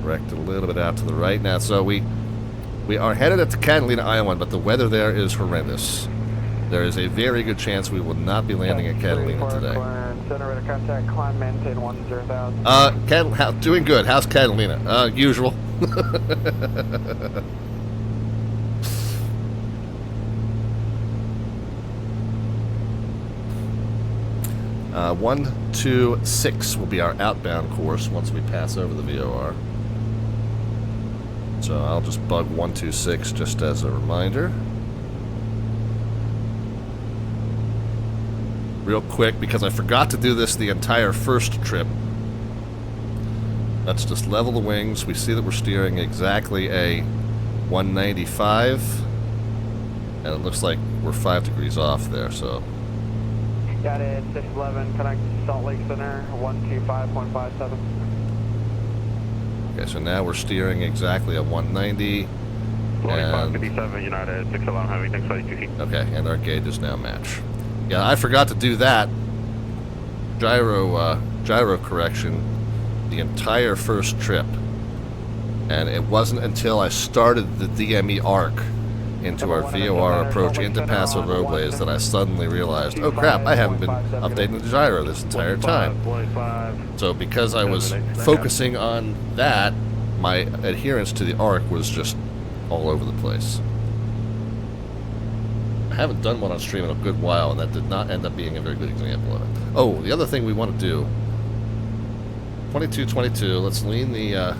Corrected a little bit out to the right now. So we are headed up to Catalina Island, but the weather there is horrendous. There is a very good chance we will not be landing at Catalina today. Center contact, climb, maintain 10,000. Doing good. How's Catalina? Usual. 126 will be our outbound course once we pass over the VOR. So I'll just bug 126 just as a reminder. Real quick, because I forgot to do this the entire first trip. Let's just level the wings. We see that we're steering exactly a 195, and it looks like we're 5 degrees off there, so. Got it, 611, connect Salt Lake Center, 125.57. Okay, so now we're steering exactly a 190. 4557 United, 611 Heavy, thanks for the Okay, and our gauges now match. Yeah, I forgot to do that gyro correction the entire first trip, and it wasn't until I started the DME arc into our VOR approach into Paso Robles that I suddenly realized, oh crap, I haven't been updating the gyro this entire time. So because I was focusing on that, my adherence to the arc was just all over the place. I haven't done one on stream in a good while, and that did not end up being a very good example of it. Oh, the other thing we want to do, 2222, let's lean the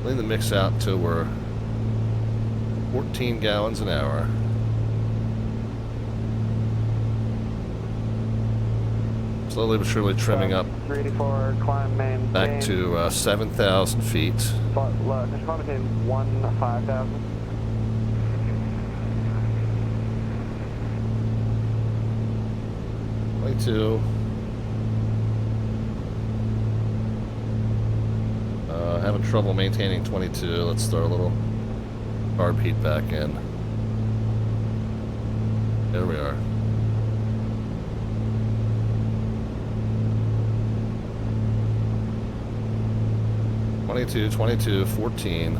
Lean the mix out until we're 14 gallons an hour. Slowly but surely trimming up 384, climb maintain. back to 7,000 feet. Climb maintain 5,000. Having trouble maintaining 22. Let's throw a little carb heat back in. There we are. $22, $22, $14.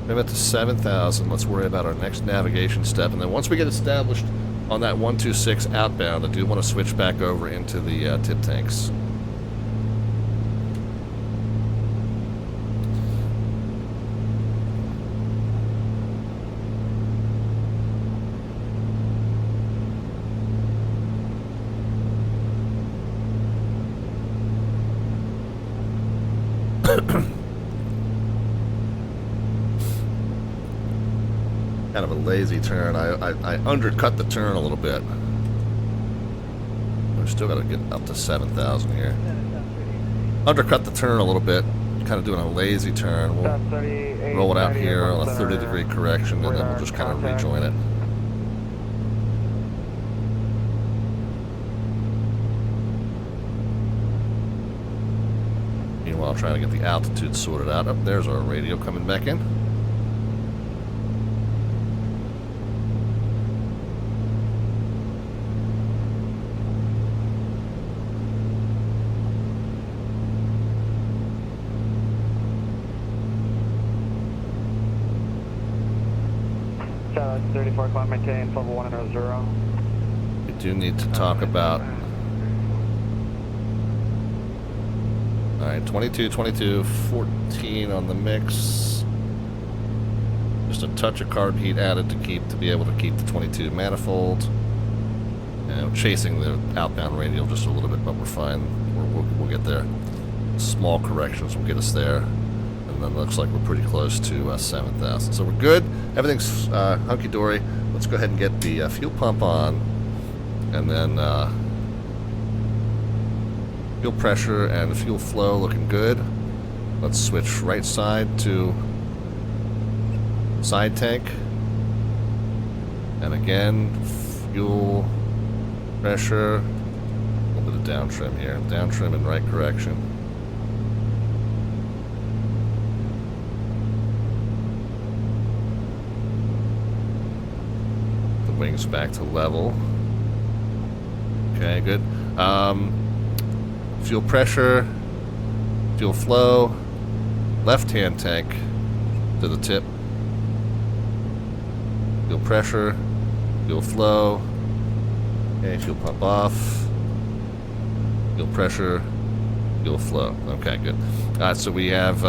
Trim it to 7,000. Let's worry about our next navigation step. And then once we get established on that 126 outbound, I do want to switch back over into the tip tanks. Kind of a lazy turn. I undercut the turn a little bit. We've still got to get up to 7,000 here. Undercut the turn a little bit. Kind of doing a lazy turn. We'll roll it out here on a 30-degree correction, and then we'll just kind of rejoin it. Meanwhile, trying to get the altitude sorted out. Oh, there's our radio coming back in. Charlie 34, climb maintain, level 100. We do need to talk about... Alright, 22, 22, 14 on the mix. Just a touch of carb heat added to be able to keep the 22 manifold. And chasing the outbound radial just a little bit, but we're fine. We'll get there. Small corrections will get us there. And then looks like we're pretty close to 7,000. So we're good. Everything's hunky-dory. Let's go ahead and get the fuel pump on. And then fuel pressure and fuel flow looking good. Let's switch right side to side tank. And again, fuel pressure. A little bit of down trim here. Down trim in right correction. Wings back to level. Okay, good. Fuel pressure, fuel flow, left-hand tank to the tip. Fuel pressure, fuel flow. Okay, fuel pump off. Fuel pressure, fuel flow. Okay, good. So we have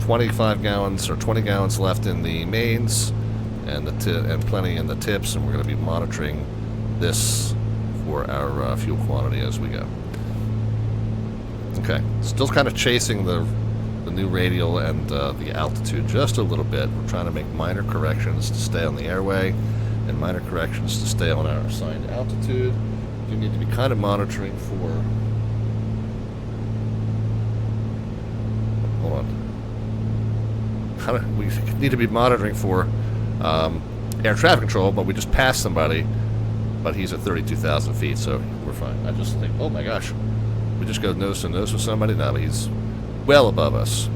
25 gallons or 20 gallons left in the mains. And plenty in the tips, and we're going to be monitoring this for our fuel quantity as we go. Okay, still kind of chasing the new radial and the altitude just a little bit. We're trying to make minor corrections to stay on the airway and minor corrections to stay on our assigned altitude. You need to be kind of monitoring for... Hold on. We need to be monitoring for air traffic control, but we just passed somebody, but he's at 32,000 feet, so we're fine. I just think, oh my gosh, we just go nose to nose with somebody? No, but he's well above us.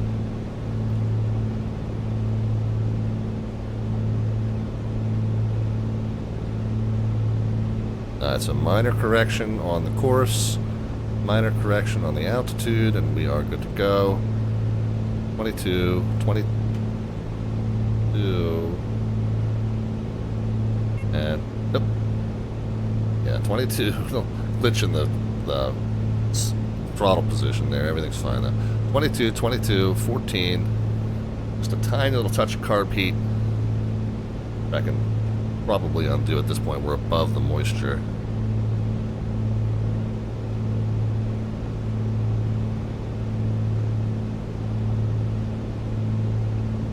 It's a minor correction on the course, minor correction on the altitude, and we are good to go. 22, 22, and nope. Yeah, 22. Glitch in the throttle position there. Everything's fine now. 22, 22, 14. Just a tiny little touch of carb heat. I can probably undo at this point. We're above the moisture.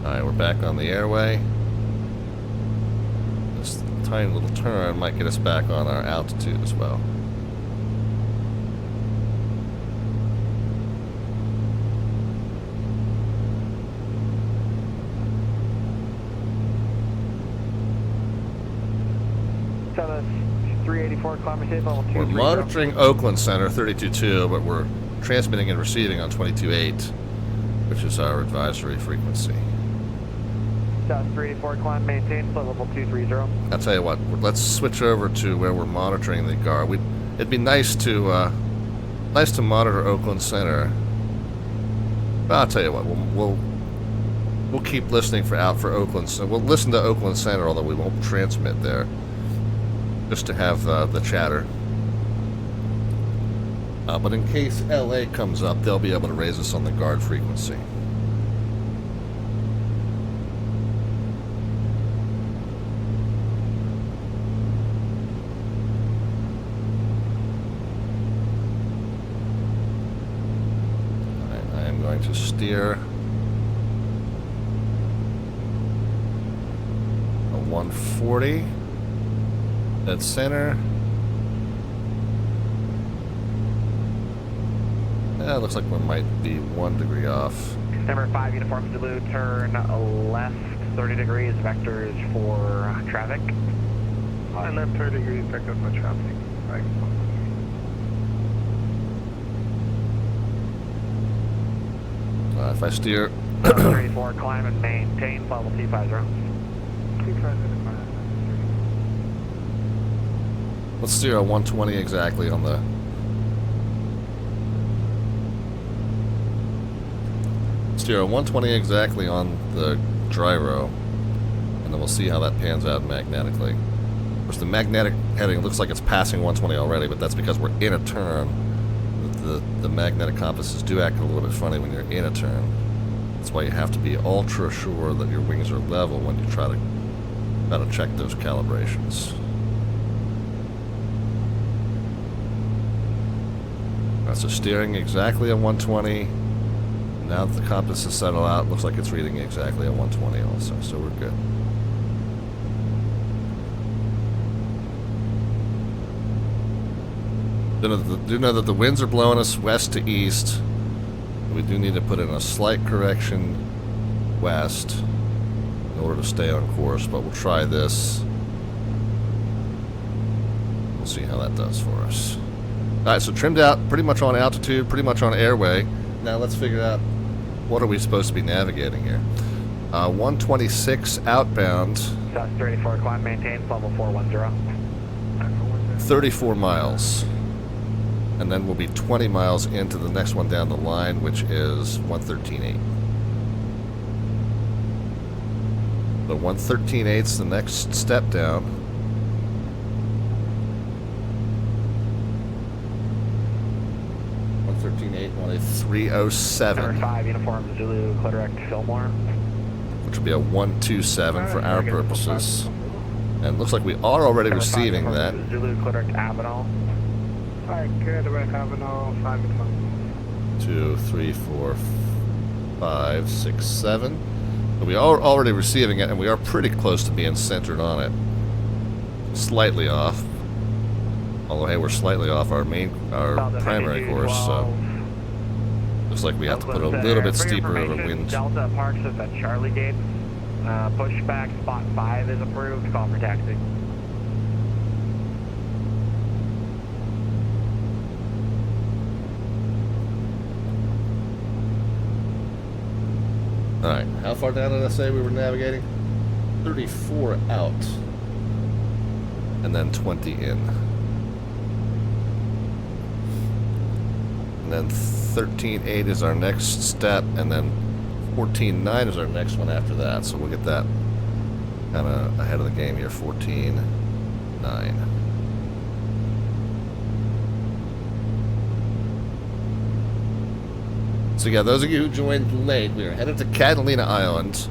Alright, we're back on the airway. This tiny little turn might get us back on our altitude as well. So 384 climate safe level 2. We're monitoring Oakland Center 32.2, but we're transmitting and receiving on 22.8, which is our advisory frequency. South 384 climb maintained, flight level 230. I'll tell you what, let's switch over to where we're monitoring the guard. It'd be nice to monitor Oakland Center. But I'll tell you what, we'll keep listening for Oakland Center. We'll listen to Oakland Center, although we won't transmit there, just to have the chatter. But in case LA comes up, they'll be able to raise us on the guard frequency. I am going to steer a 140 dead center. Yeah, it looks like we might be 1 degree off. Number 5 uniform Zulu, turn left 30 degrees, vectors for traffic. I left 30 degrees, vectors for traffic. Right. If I steer... 34, climb and maintain, level 250. Let's steer a 120 exactly on the... Steer a 120 exactly on the gyro, and then we'll see how that pans out magnetically. Of course, the magnetic heading looks like it's passing 120 already, but that's because we're in a turn. The magnetic compasses do act a little bit funny when you're in a turn. That's why you have to be ultra sure that your wings are level when you try to check those calibrations. So steering exactly at 120. Now that the compass has settled out, looks like it's reading exactly at 120 also, so we're good. Do know that the winds are blowing us west to east. We do need to put in a slight correction west in order to stay on course, but we'll try this. We'll see how that does for us. Alright, so trimmed out, pretty much on altitude, pretty much on airway. Now let's figure out what are we supposed to be navigating here. 126 outbound. South 34, climb maintained, level 410. 34 miles. And then we'll be 20 miles into the next one down the line, which is 113.8. So 113.8's the next step down. 113.8 on a 307. Number 5 uniform Zulu, Clitorect Fillmore. Which will be a 127 for our purposes. And looks like we are already receiving that. Zulu, Clitorect Avenal. Alright, good. Direct Avenal, 5 o'clock. 2, 3, 4, 5, 6, 7. But we are already receiving it, and we are pretty close to being centered on it. Slightly off. Although, hey, we're slightly off our primary course, so looks like we have to put a little bit steeper of a wind. Delta parks at the Charlie gate. Pushback spot 5 is approved. Call for taxi. Alright, how far down did I say we were navigating? 34 out. And then 20 in. And then 13.8 is our next step, and then 14.9 is our next one after that. So we'll get that kind of ahead of the game here. 14.9. So yeah, those of you who joined late, we are headed to Catalina Island.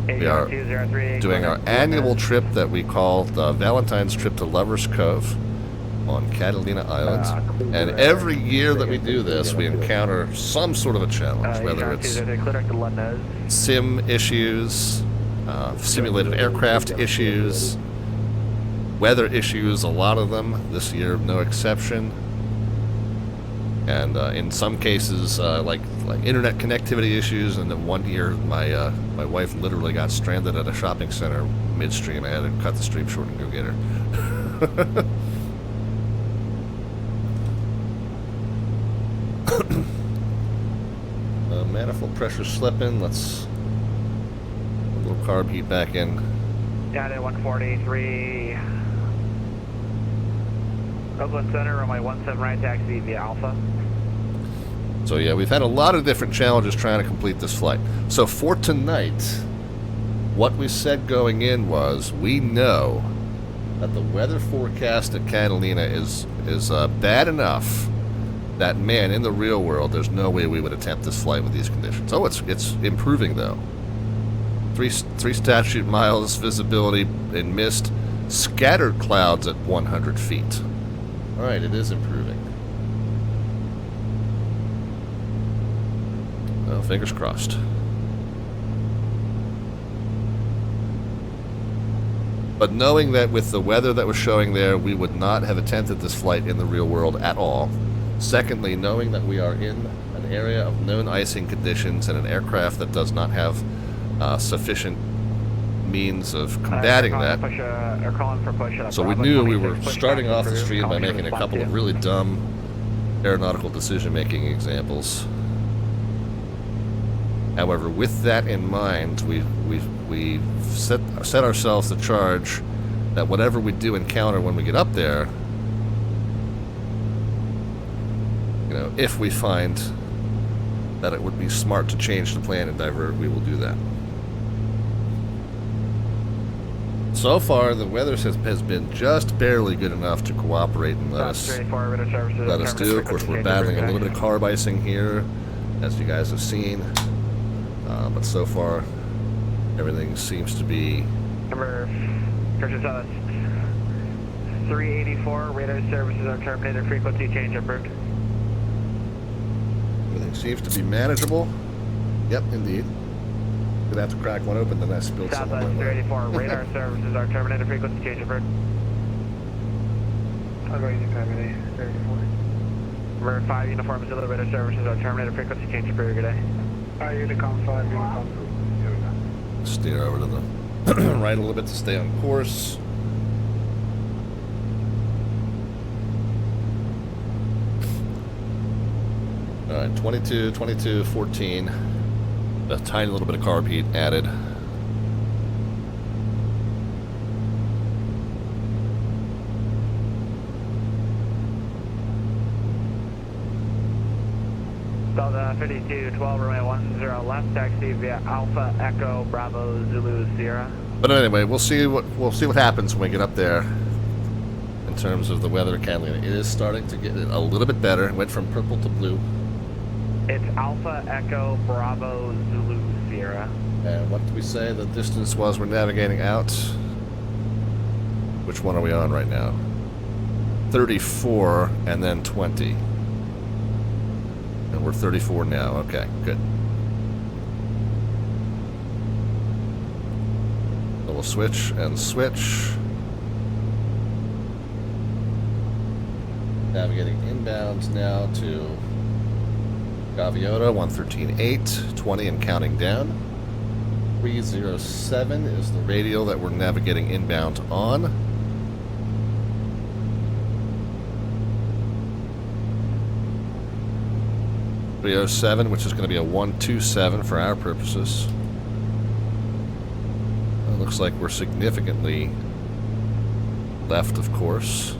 We are doing our annual trip that we call the Valentine's trip to Lovers Cove. on Catalina Island. And every year that we do this, we encounter some sort of a challenge, whether it's sim issues, simulated aircraft issues, weather issues, a lot of them. This year, no exception. And in some cases, like internet connectivity issues. And then one year, my wife literally got stranded at a shopping center midstream. I had to cut the stream short and go get her. Manifold pressure slipping. Let's a little carb heat back in. Down at 143. Oakland Center, runway 17 right, taxi via Alpha. So yeah, we've had a lot of different challenges trying to complete this flight. So for tonight, what we said going in was we know that the weather forecast at Catalina is bad enough that, man, in the real world, there's no way we would attempt this flight with these conditions. Oh, it's improving, though. Three statute miles visibility in mist, scattered clouds at 100 feet. All right, it is improving. Well, fingers crossed. But knowing that with the weather that was showing there, we would not have attempted this flight in the real world at all. Secondly, knowing that we are in an area of known icing conditions and an aircraft that does not have sufficient means of combating that. So we knew we were starting off the stream by making a couple of really dumb aeronautical decision-making examples. However, with that in mind, we set ourselves the charge that whatever we do encounter when we get up there, you know, if we find that it would be smart to change the plan and divert, we will do that. So far, the weather has been just barely good enough to cooperate and let us do. Of course, we're battling a little bit of carb icing here, as you guys have seen. But so far, everything seems to be... Number 384, radar services are terminated, frequency change approved. Everything seems to be manageable. Yep, indeed. Gonna have to crack one open, then I spilled some on my leg. Southwest 384, radar services are terminated, frequency change approved. Terminated, 34. Number 5, uniform Zilla, radar services are terminated, frequency change approved. Good day. Unicom 5, Unicom 2. Steer over to the right a little bit to stay on course. Alright, 22, 22, 14. A tiny little bit of carb heat added. Delta 5212, runway 10 left, taxi via Alpha Echo Bravo Zulu Sierra. But anyway, we'll see what happens when we get up there in terms of the weather at Catalina. It is starting to get a little bit better. It went from purple to blue. It's Alpha Echo Bravo Zulu Sierra. And what did we say the distance was we're navigating out? Which one are we on right now? 34 and then 20. And we're 34 now. Okay, good. So we'll switch and switch. Navigating inbounds now to Gaviota 113.8, 20 and counting down. 307 is the radial that we're navigating inbound on. .307, which is going to be a 127 for our purposes. It looks like we're significantly left of course.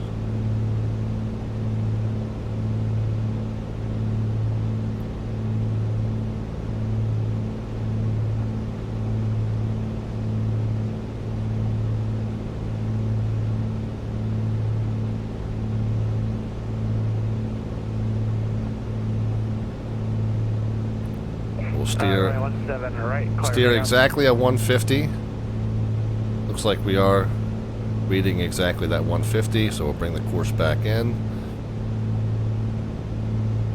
Steer exactly at 150. Looks like we reading exactly that 150, so we'll bring the course back in.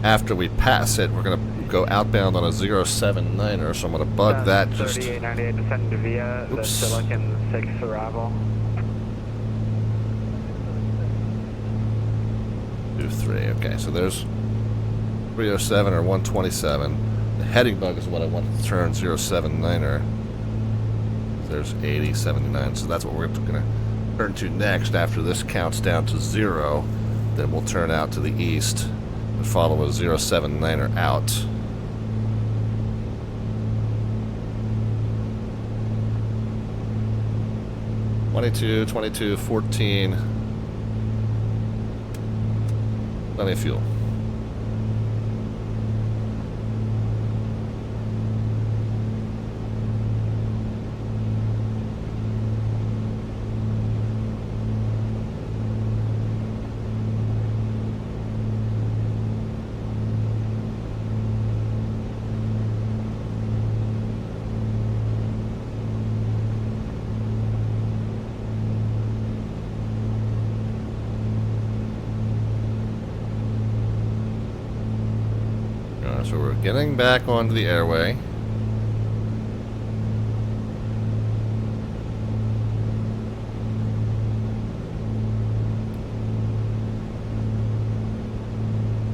After we pass it, we're going to go outbound on a 079er, so I'm going to bug that just... 3898 descending to via the Silicon 6 arrival. 23, okay, so there's 307 or 127. The heading bug is what I wanted to turn 079er. There's 80, 79, so that's what we're going to turn to next. After this counts down to 0, then we'll turn out to the east and follow a 079er out. $22, $22, $14. Plenty of fuel. So we're getting back onto the airway.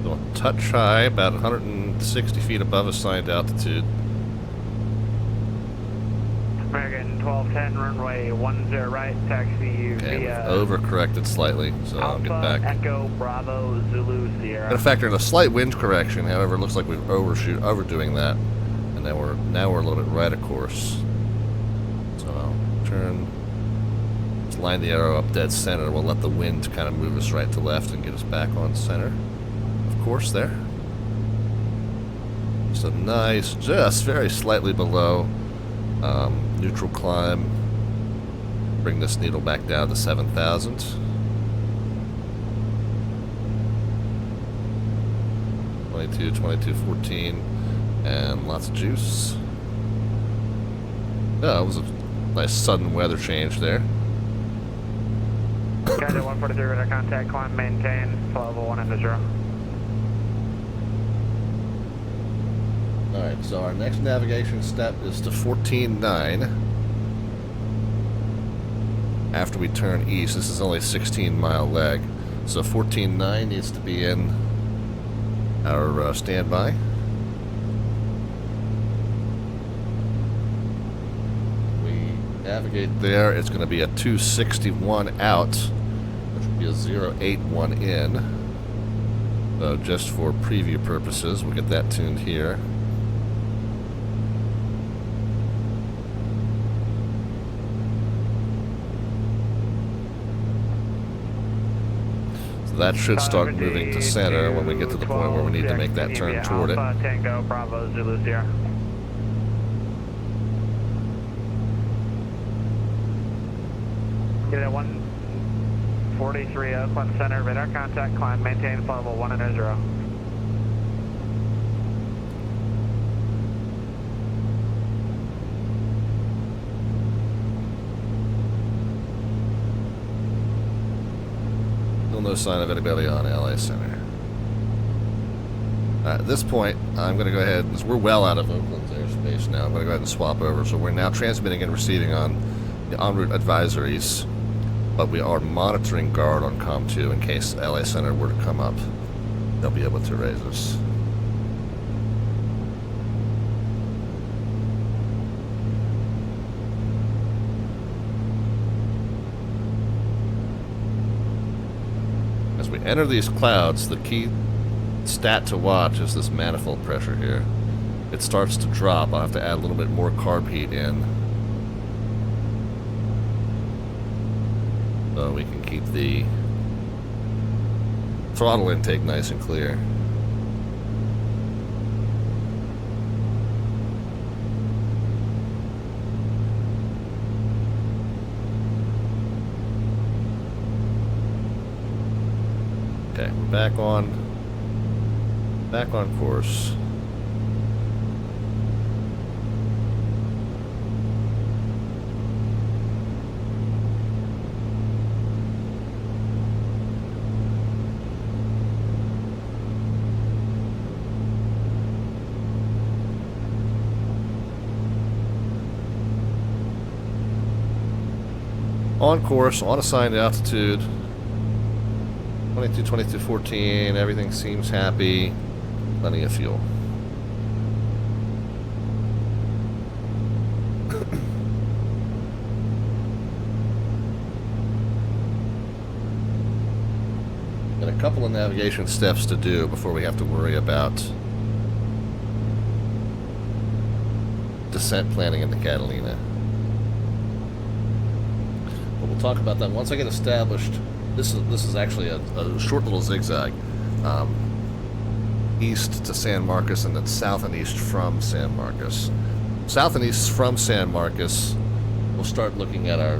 So a touch high, about 160 feet above assigned altitude. American 1210, runway 10 right, taxi Okay, via... we've overcorrected slightly, so I'll get back. Echo, Bravo, Zulu, Sierra. Going to factor in a slight wind correction, however, it looks like we've overdoing that. And now we're a little bit right of course. So I'll turn, just line the arrow up dead center. We'll let the wind kind of move us right to left and get us back on center. Of course, there. Just a nice, just very slightly below neutral climb. Bring this needle back down to 7,000. $22, $22, $14, and lots of juice. Oh, it was a nice sudden weather change there. Gotcha, 143 radar contact, climb, maintain, level 1 into 0. Alright, so our next navigation step is to 14.9. After we turn east, this is only a 16-mile leg. So 14.9 needs to be in our standby. We navigate there, it's going to be a 261 out, which will be a 081 in. So just for preview purposes, we'll get that tuned here. That should start moving to center when we get to the point where we need to make that turn toward it. Tango, Bravo, Zulu, Sierra. Get it at 143 Oakland Center, radar contact, climb, maintain, level 1 and 0. No sign of anybody on LA Center. At this point, I'm going to go ahead, because we're well out of Oakland's airspace now, I'm going to go ahead and swap over. So we're now transmitting and receiving on the en route advisories, but we are monitoring guard on COM2 in case LA Center were to come up. They'll be able to raise us. As we enter these clouds, the key stat to watch is this manifold pressure here. It starts to drop. I'll have to add a little bit more carb heat in, so we can keep the throttle intake nice and clear. Okay, we're back on course. On course, on assigned altitude. 22-22-14, everything seems happy. Plenty of fuel. Got a couple of navigation steps to do before we have to worry about descent planning in the Catalina. But we'll talk about that once I get established. This is actually a short little zigzag. East to San Marcos and then south and east from San Marcos. South and east from San Marcos, we'll start looking at our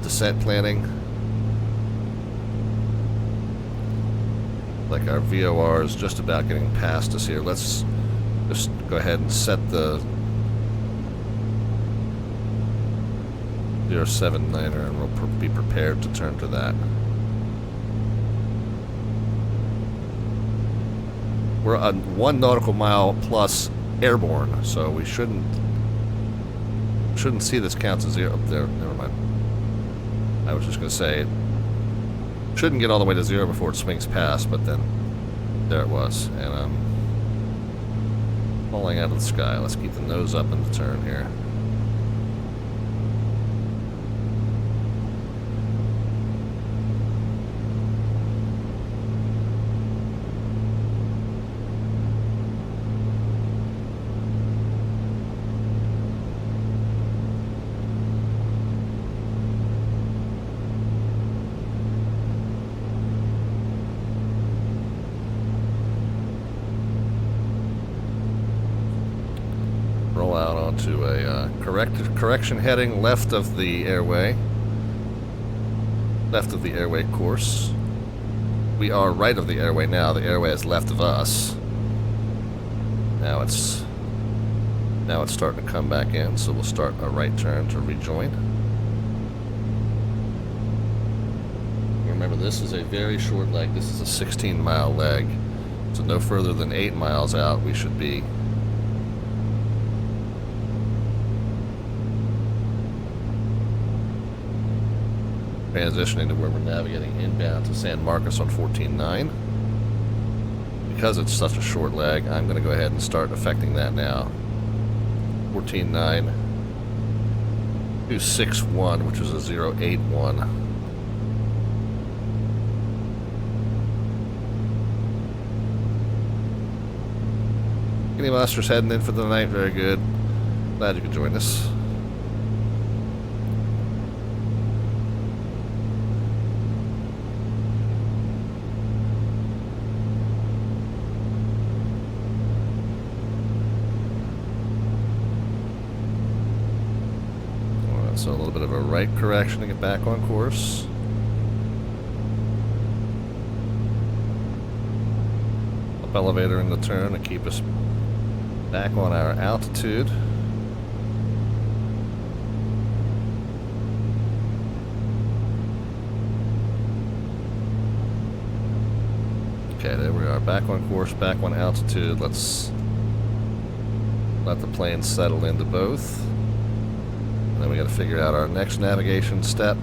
descent planning. Like our VOR is just about getting past us here. Let's just go ahead and set the 079er and we'll be prepared to turn to that. We're on 1 nautical mile plus airborne, so we shouldn't see this counts as zero. There, never mind. I was just going to say it shouldn't get all the way to 0 before it swings past, but then there it was, and I'm falling out of the sky. Let's keep the nose up in the turn here. Roll out onto a correction heading left of the airway. Left of the airway course. We are right of the airway now. The airway is left of us. Now it's starting to come back in, so we'll start a right turn to rejoin. Remember, this is a very short leg. This is a 16-mile leg. So no further than 8 miles out we should be. Transitioning to where we're navigating inbound to San Marcos on 14.9. Because it's such a short leg, I'm going to go ahead and start affecting that now. 14.9 261, which is a 081. Any Monsters heading in for the night? Very good. Glad you could join us. So a little bit of a right correction to get back on course. Up elevator in the turn to keep us back on our altitude. Okay, there we are, back on course, back on altitude. Let's let the plane settle into both. And then we got to figure out our next navigation step.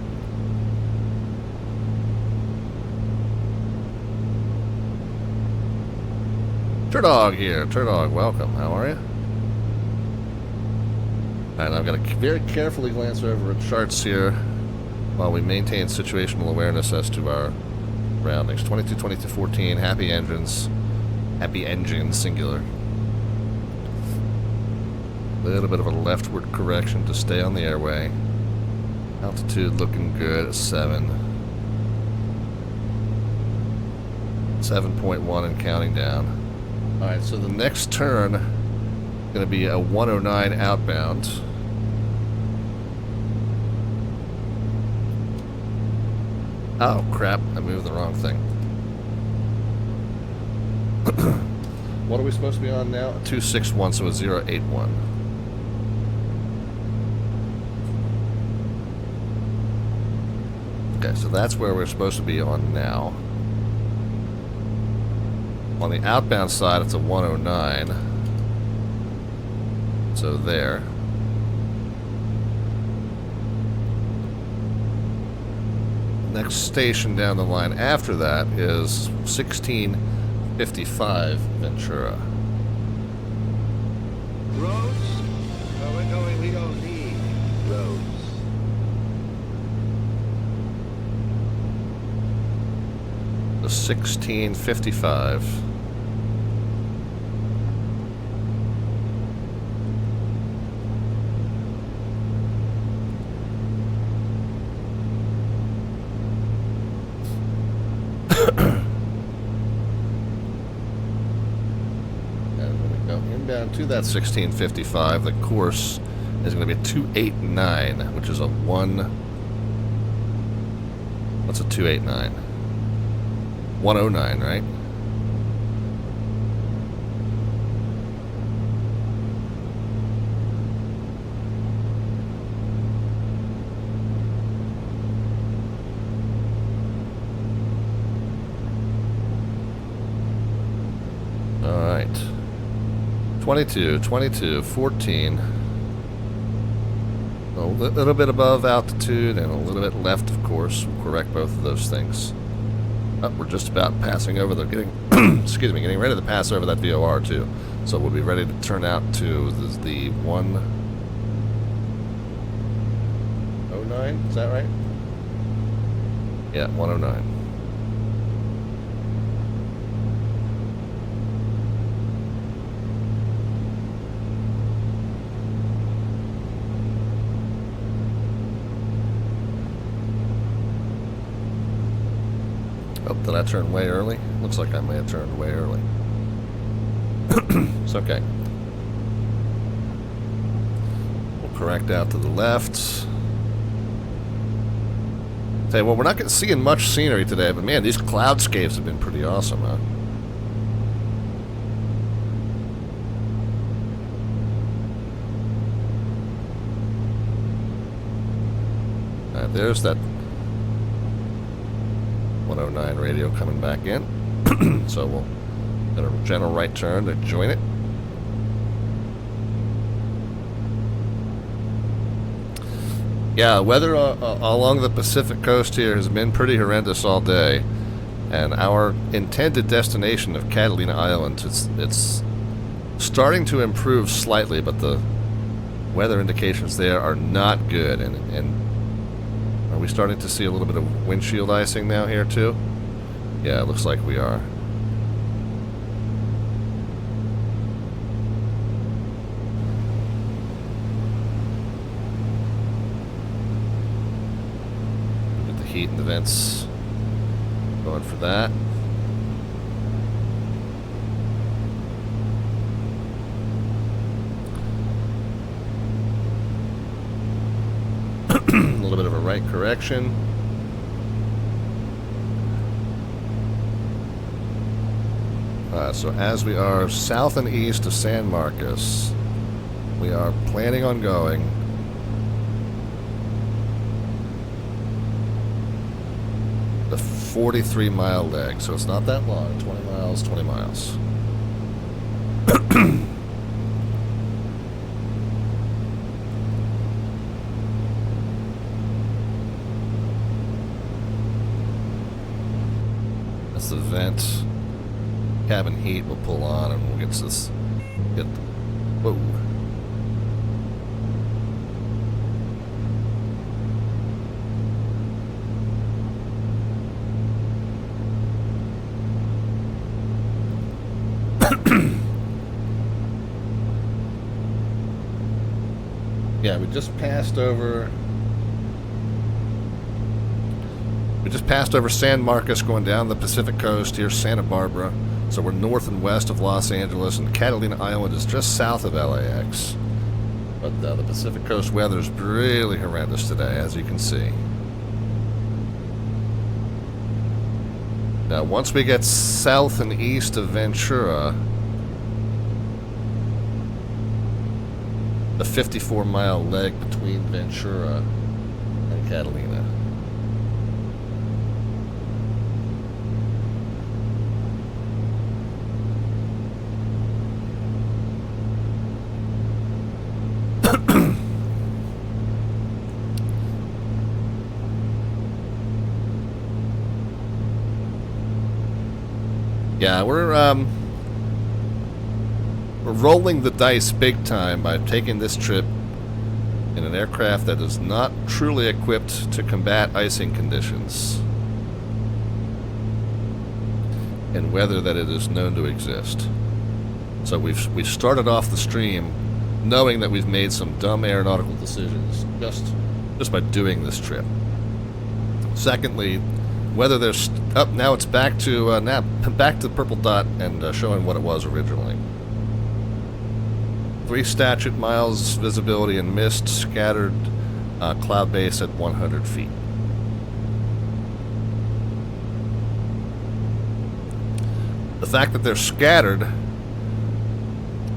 Turdog here. Turdog, welcome. How are you? And I've got to very carefully glance over at charts here while we maintain situational awareness as to our roundings. 22-22-14, happy engines. Happy engines, singular. A little bit of a leftward correction to stay on the airway. Altitude looking good at 7. 7.1 and counting down. Alright, so the next turn is going to be a 109 outbound. Oh crap, I moved the wrong thing. What are we supposed to be on now? 261, so a 081. Okay, so that's where we're supposed to be on now. On the outbound side, it's a 109. So there. next station down the line after that is 1655 Ventura. Roads? No, we're going, we don't need roads. The 1655. To that 1655, the course is going to be 289, which is a what's a 289? 109, right? All right. 22, 22, 14. A little bit above altitude and a little bit left, of course. We'll correct both of those things. Oh, we're just about passing over. They're getting, excuse me, getting ready to pass over that VOR too. So we'll be ready to turn out to the 109. Is that right? Yeah, 109. Oh, did I turn way early? Looks like I may have turned way early. It's okay. We'll correct out to the left. Tell you what, we're not seeing much scenery today, but man, these cloudscapes have been pretty awesome, huh? Alright, there's that 109 radio coming back in. So we'll get a general right turn to join it. Yeah, weather along the Pacific coast here has been pretty horrendous all day, and our intended destination of Catalina Island, it's starting to improve slightly, but the weather indications there are not good. And are we starting to see a little bit of windshield icing now here too? Yeah, it looks like we are. Get the heat and the vents going for that. A little bit of a right correction. So as we are south and east of San Marcos, we are planning on going the 43-mile leg. So it's not that long, 20 miles, 20 miles. That's the vent. Cabin heat will pull on and we'll get this. Whoa. Yeah, we just passed over. We just passed over San Marcos going down the Pacific coast. Here's Santa Barbara. So we're north and west of Los Angeles, and Catalina Island is just south of LAX. But the Pacific coast weather is really horrendous today, as you can see. Now, once we get south and east of Ventura, the 54-mile leg between Ventura and Catalina. Yeah, we're rolling the dice big time by taking this trip in an aircraft that is not truly equipped to combat icing conditions in weather that it is known to exist. So we've started off the stream knowing that we've made some dumb aeronautical decisions just by doing this trip. Secondly, whether there's up now, it's back to back to the purple dot and showing what it was originally. 3 statute miles visibility and mist, scattered cloud base at 100 feet. The fact that they're scattered,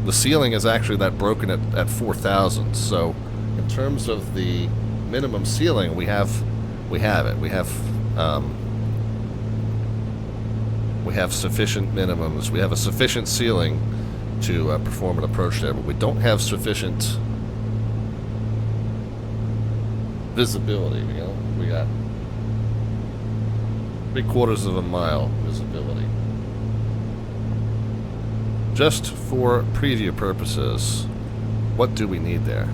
the ceiling is actually that broken at 4,000. So, in terms of the minimum ceiling, we have it. We have sufficient minimums. We have a sufficient ceiling to perform an approach there, but we don't have sufficient visibility. You know, we got 3/4 of a mile visibility. Just for preview purposes, what do we need there?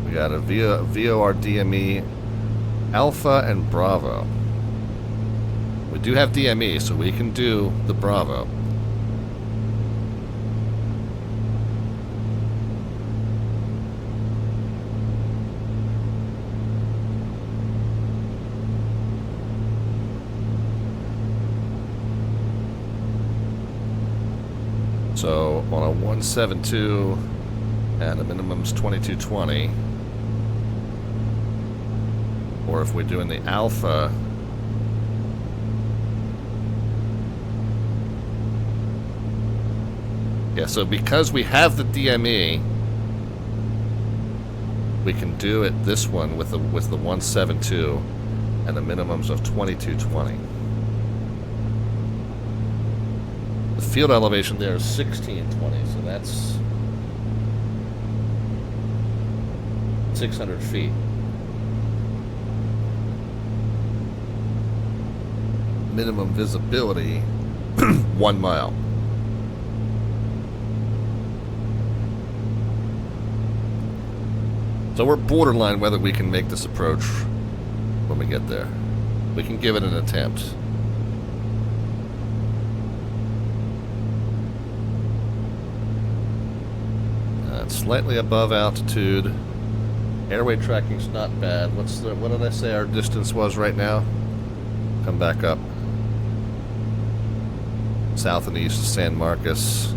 We got a VOR DME Alpha and Bravo. We do have DME, so we can do the Bravo. So on a 172 and the minimum's 2220, or if we're doing the Alpha, yeah, so because we have the DME, we can do it this one with the 172 and the minimums of 2220. The field elevation there is 1620, so that's 600 feet. Minimum visibility 1 mile. So we're borderline whether we can make this approach when we get there. We can give it an attempt. Slightly above altitude. Airway tracking's not bad. What did I say our distance was right now? Come back up. South and east of San Marcos.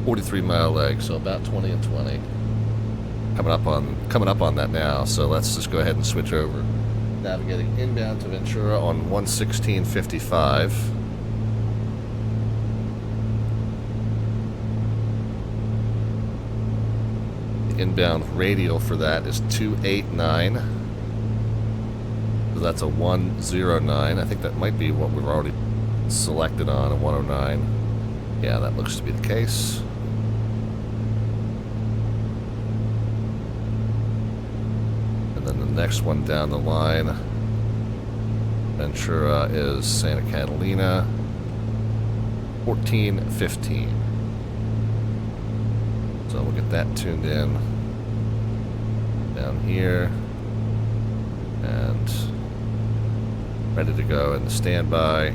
43-mile leg, so about 20 and 20. Coming up on that now, so let's just go ahead and switch over. Navigating inbound to Ventura on 116.55. Inbound radial for that is 289. So that's a 109. I think that might be what we've already selected on, a 109. Yeah, that looks to be the case. And then the next one down the line, Ventura, is Santa Catalina, 1415. So we'll get that tuned in down here and ready to go in the standby.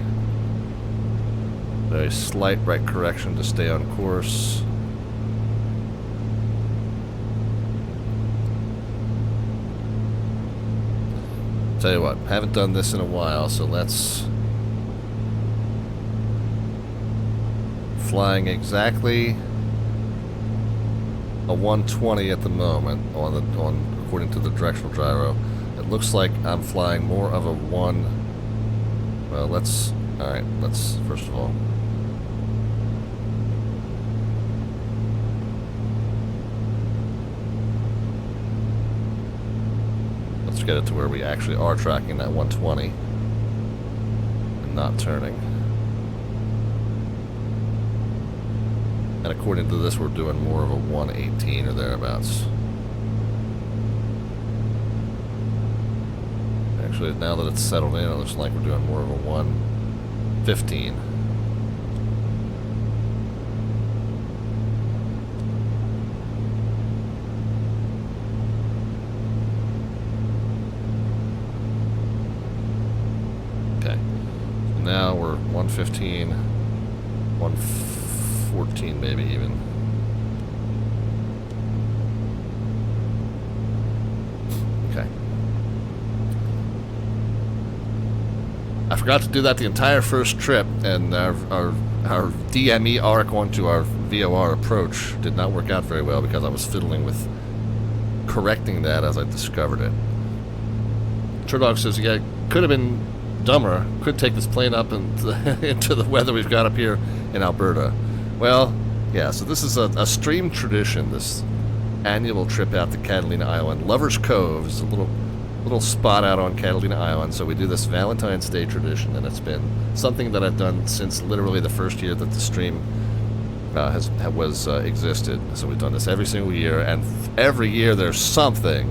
Very slight right correction to stay on course. Tell you what, haven't done this in a while, so let's flying exactly a 120 at the moment according to the directional gyro. It looks like I'm flying more of a well, let's first of all, let's get it to where we actually are tracking that 120 and not turning. And according to this, we're doing more of a 118 or thereabouts. actually, now that it's settled in, it looks like we're doing more of a 115. Okay. Now we're 115, 114 maybe even. Okay. I forgot to do that the entire first trip, and our DME arc onto our VOR approach did not work out very well because I was fiddling with correcting that as I discovered it. Turdog says, yeah, it could have been dumber. Could take this plane up into the weather we've got up here in Alberta. Well, yeah, so this is a stream tradition, this annual trip out to Catalina Island. Lover's Cove is a little spot out on Catalina Island, so we do this Valentine's Day tradition, and it's been something that I've done since literally the first year that the stream existed. So we've done this every single year, and every year there's something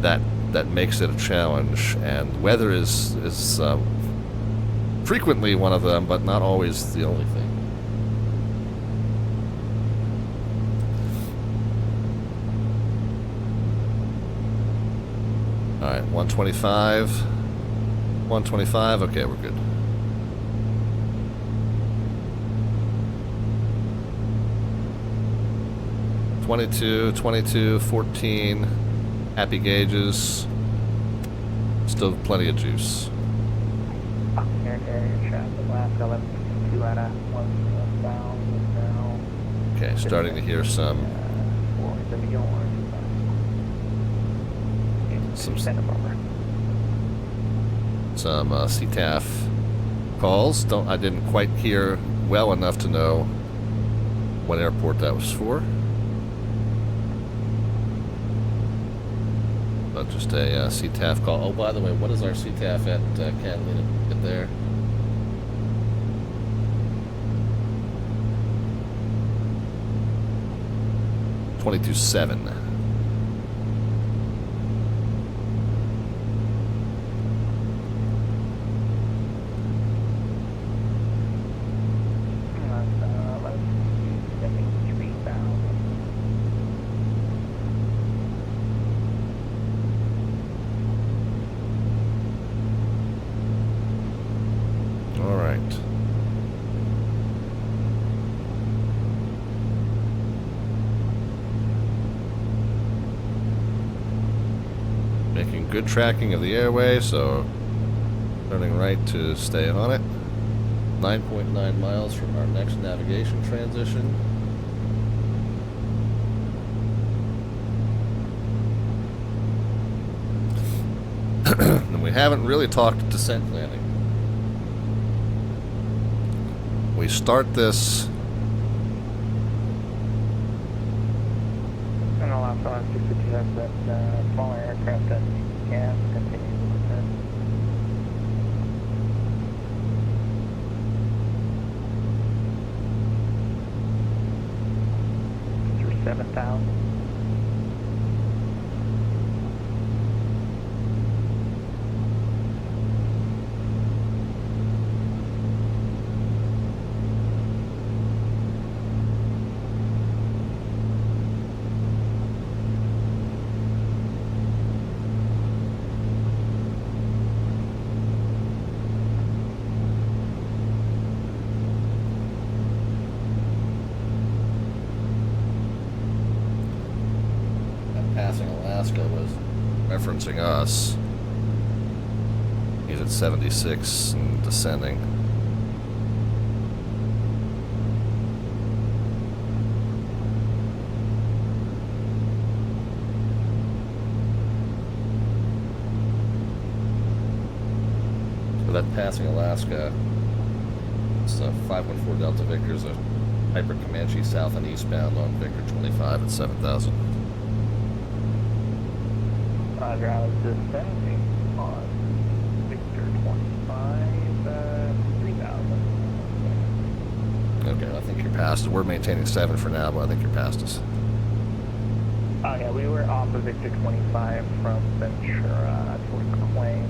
that makes it a challenge, and weather is frequently one of them, but not always the only thing. Alright, 125. 125, okay, we're good. $22, 14. Happy gauges. Still plenty of juice. Okay, starting to hear some CTAF calls. I didn't quite hear well enough to know what airport that was for. But just a CTAF call. Oh, by the way, what is our CTAF at Catalina? Get there. $22.7. Good tracking of the airway, so turning right to stay on it. 9.9 miles from our next navigation transition. And we haven't really talked descent planning. We start this. And I'll also ask you to have that smaller aircraft that can continue to descend. Through 7,000. Referencing us. He's at 76 and descending. So that passing Alaska, it's a 514 Delta Victor's a Piper Comanche south and eastbound on Victor 25 at 7,000. Roger, I was descending on Victor 25, 3,000. Okay, I think you're past it. We're maintaining 7 for now, but I think you're past us. Oh yeah, we were off of Victor 25 from Ventura towards McLean.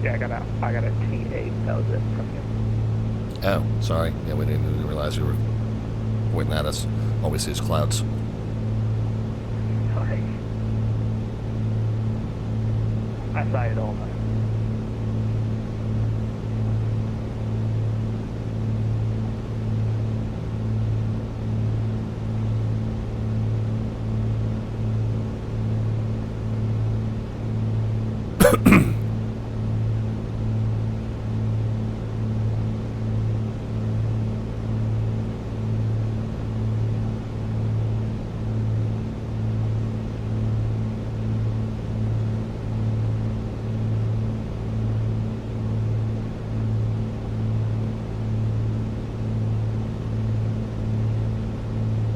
Yeah, I got a T8. That was it from you. Oh, sorry. Yeah, we didn't realize you were pointing at us. All we see is clouds. Sorry. I saw it all night.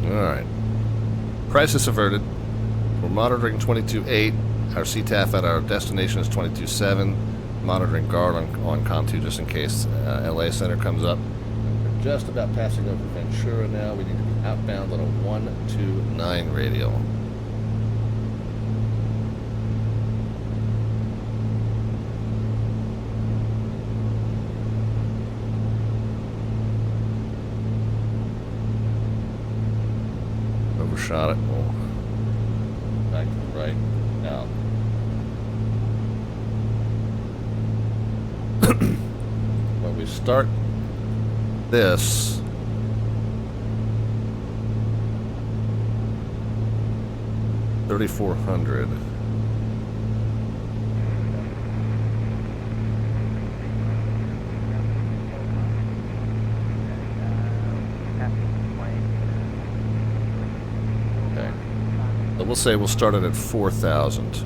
Alright. Crisis averted. We're monitoring 22.8. Our CTAF at our destination is 22.7. Monitoring guard on COM2 just in case LA Center comes up. We're just about passing over Ventura now. We need to be outbound on a 129 radial. Overshot it. We'll back to the right. Now. When we start this, $3,400. We'll say we'll start it at 4,000.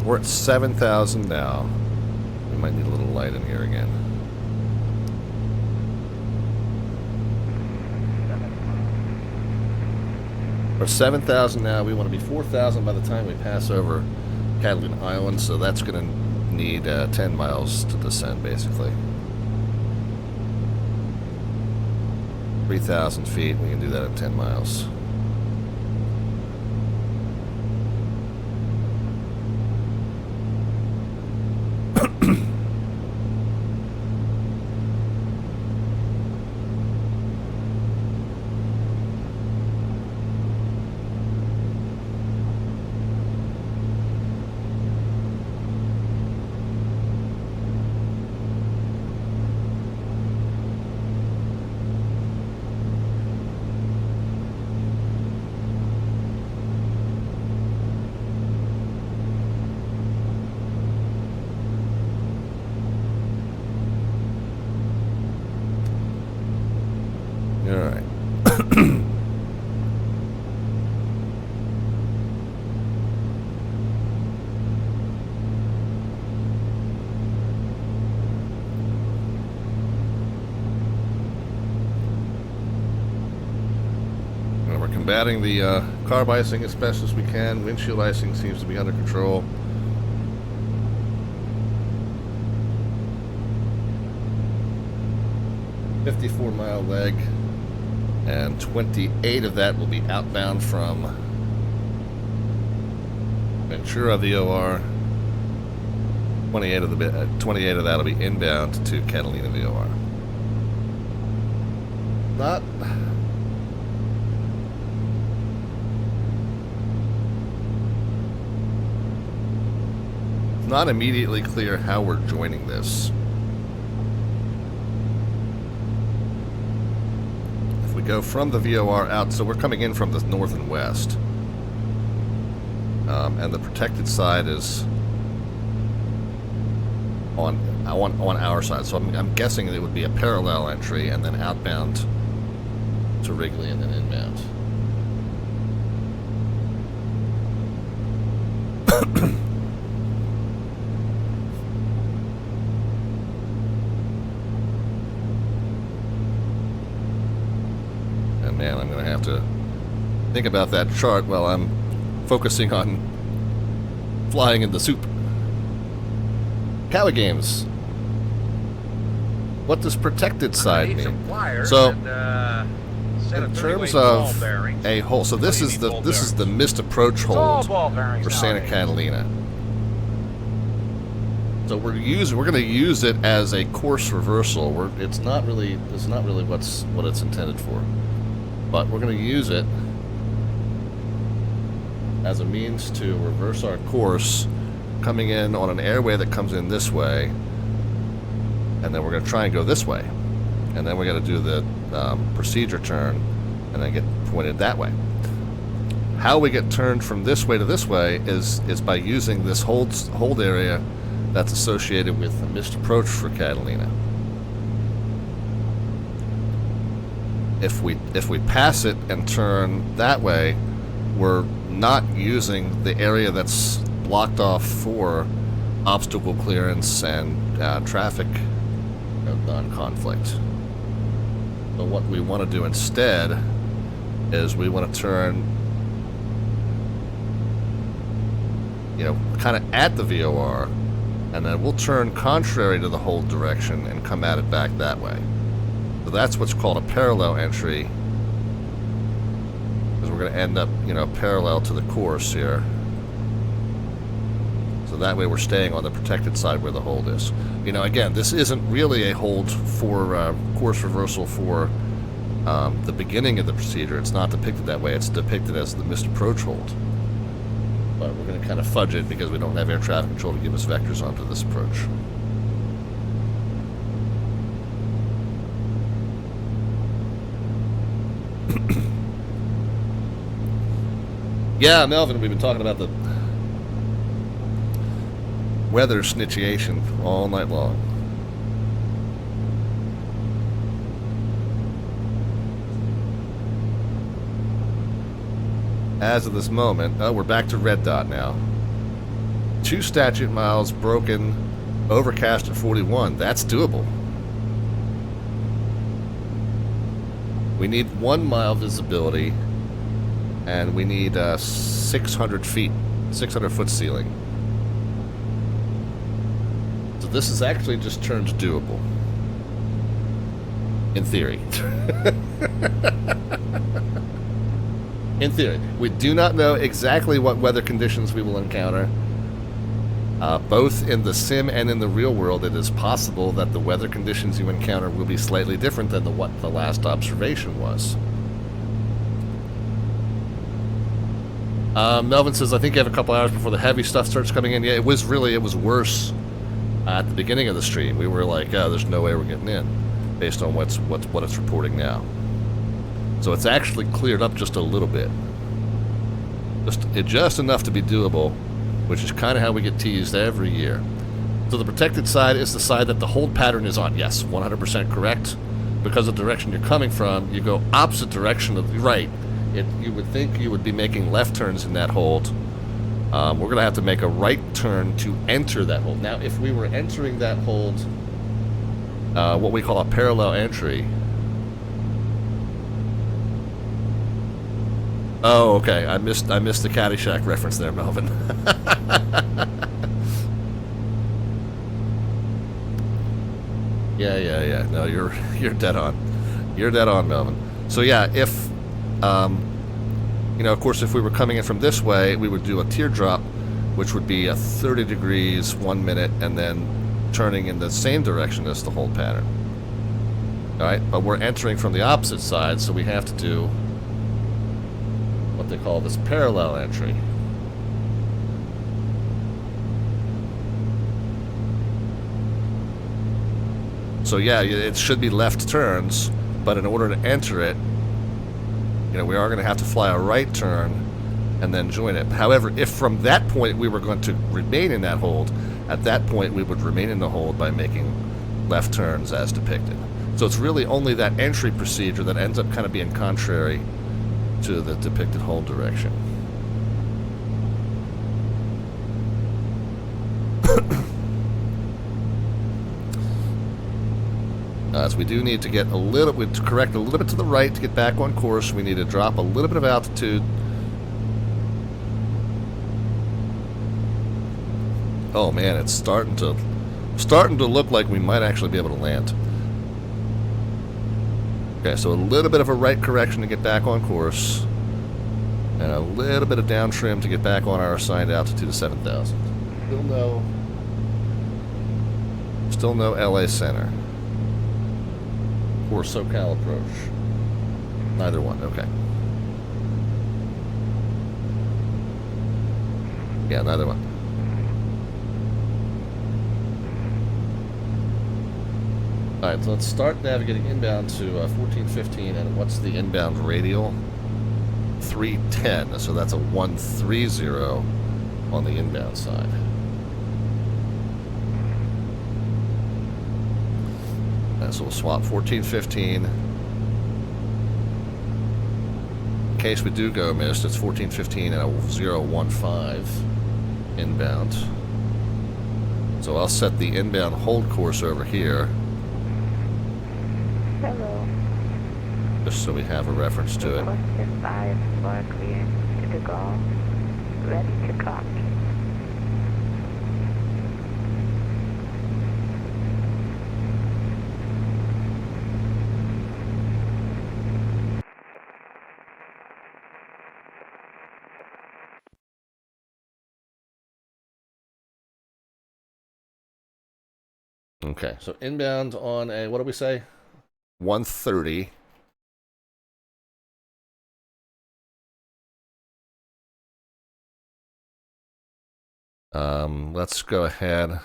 We're at 7,000 now. We might need a little light in here again. We're 7,000 now. We want to be 4,000 by the time we pass over Catalina Island, so that's going to need 10 miles to descend, basically. 3,000 feet. We can do that in 10 miles. Alright. We're combating the carb icing as best as we can. Windshield icing seems to be under control. $54-mile leg. And 28 of that will be outbound from Ventura VOR. 28 of that will be inbound to Catalina VOR. Not immediately clear how we're joining this. We go from the VOR out, so we're coming in from the north and west, and the protected side is on our side. So I'm guessing it would be a parallel entry and then outbound to Wrigley and then inbound. Man, I'm going to have to think about that chart while I'm focusing on flying in the soup. Cowie Games. what does protected side Need some mean? pliers So, and, set in of terms 30-weight ball of bearings. a hold, so this is the missed approach It's all hold ball bearings for Santa nowadays. Catalina. So we're going to use it as a course reversal. It's not really what it's intended for, but we're going to use it as a means to reverse our course, coming in on an airway that comes in this way, and then we're going to try and go this way, and then we're going to do the procedure turn, and then get pointed that way. How we get turned from this way to this way is by using this hold area that's associated with the missed approach for Catalina. If we pass it and turn that way, we're not using the area that's blocked off for obstacle clearance and traffic non-conflict. So what we want to do instead is we want to turn, kind of at the VOR, and then we'll turn contrary to the hold direction and come at it back that way. So that's what's called a parallel entry, because we're going to end up, parallel to the course here. So that way we're staying on the protected side where the hold is. Again, this isn't really a hold for course reversal for the beginning of the procedure. It's not depicted that way. It's depicted as the missed approach hold. But we're going to kind of fudge it because we don't have air traffic control to give us vectors onto this approach. Yeah, Melvin, we've been talking about the weather snitchiation all night long. As of this moment, we're back to red dot now. 2 statute miles broken, overcast at 41. That's doable. We need 1 mile visibility, and we need 600 feet, 600 foot ceiling. So this is actually just turned doable. In theory. In theory. We do not know exactly what weather conditions we will encounter. Both in the sim and in the real world, it is possible that the weather conditions you encounter will be slightly different than what the last observation was. Melvin says, I think you have a couple hours before the heavy stuff starts coming in. Yeah, it was worse at the beginning of the stream. We were like, oh, there's no way we're getting in, based on what it's reporting now. So it's actually cleared up just a little bit. Just enough to be doable, which is kind of how we get teased every year. So the protected side is the side that the hold pattern is on. Yes, 100% correct. Because of the direction you're coming from, you go opposite direction of the right. You would think you would be making left turns in that hold. We're going to have to make a right turn to enter that hold. Now, if we were entering that hold, what we call a parallel entry. Oh, okay. I missed the Caddyshack reference there, Melvin. Yeah. No, you're dead on. You're dead on, Melvin. So yeah, if of course, if we were coming in from this way, we would do a teardrop, which would be a 30 degrees 1 minute, and then turning in the same direction as the hold pattern. All right, but we're entering from the opposite side, so we have to do what they call this parallel entry. So yeah, it should be left turns, but in order to enter it, we are going to have to fly a right turn and then join it. However, if from that point we were going to remain in that hold, at that point we would remain in the hold by making left turns as depicted. So it's really only that entry procedure that ends up kind of being contrary to the depicted hold direction. So we do need to get to correct a little bit to the right to get back on course. We need to drop a little bit of altitude. Oh man, it's starting to look like we might actually be able to land. Okay, so a little bit of a right correction to get back on course, and a little bit of down trim to get back on our assigned altitude of 7,000. Still no LA Center. Or SoCal approach. Neither one, okay. Yeah, neither one. Alright, so let's start navigating inbound to 1415, and what's the inbound radial? 310, so that's a 130 on the inbound side. Alright, so we'll swap 1415. In case we do go missed, it's 1415 and a 015 inbound. So I'll set the inbound hold course over here. Hello. Just so we have a reference to it. Question 5 for clearance to the Gulf. Ready to copy. Okay, so inbound on a, what do we say? 130. Let's go ahead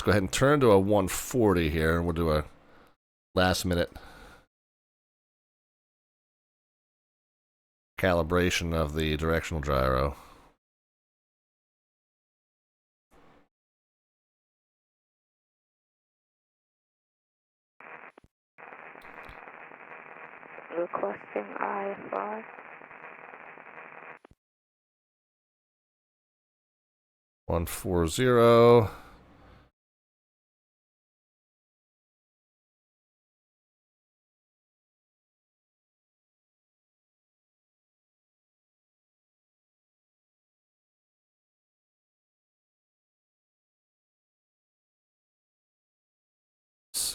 and turn to a 140 here, and we'll do a last minute calibration of the directional gyro. Requesting IFR. One 140.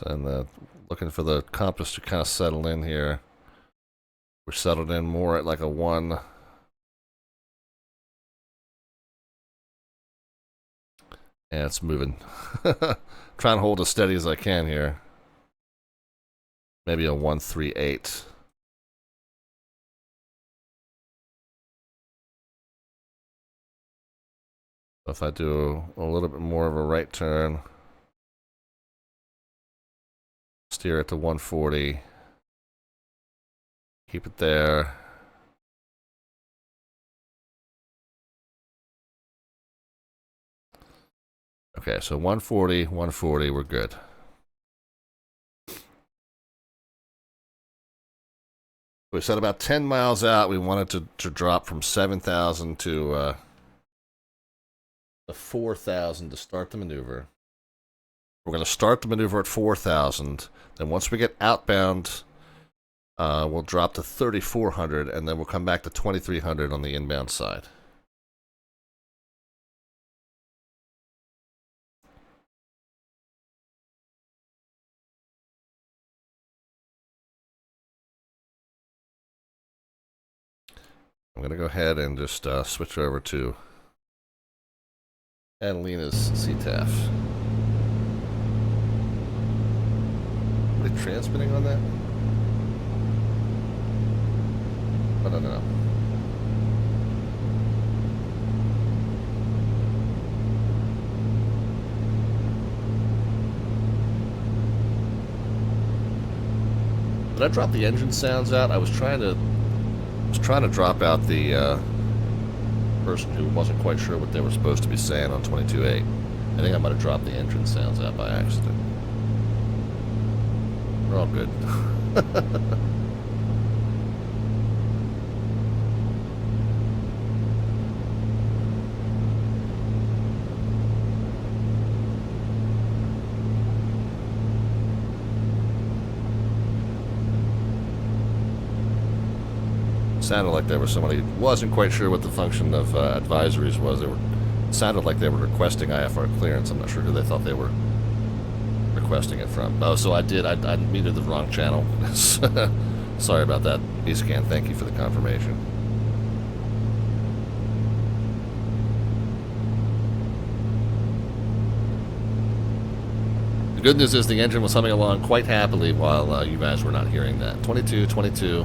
And looking for the compass to kind of settle in here. We're settled in more at like a 1. And it's moving. Trying to hold as steady as I can here. Maybe a 138. If I do a little bit more of a right turn, steer it to 140, keep it there. Okay, so 140, 140, we're good. We said about 10 miles out, we wanted to drop from 7,000 to 4,000 to start the maneuver. We're going to start the maneuver at 4,000. Then once we get outbound, we'll drop to 3,400, and then we'll come back to 2,300 on the inbound side. I'm going to go ahead and just switch over to Catalina's CTAF. Are they transmitting on that? Oh, no. Did I drop the engine sounds out? I was trying to drop out the person who wasn't quite sure what they were supposed to be saying on 22.8. I think I might have dropped the engine sounds out by accident. We're all good. Sounded like there was somebody who wasn't quite sure what the function of advisories was. It sounded like they were requesting IFR clearance. I'm not sure who they thought they were requesting it from? Oh, so I did. I metered the wrong channel. Sorry about that, Eastcan. Thank you for the confirmation. The good news is the engine was humming along quite happily while you guys were not hearing that. 22, 22,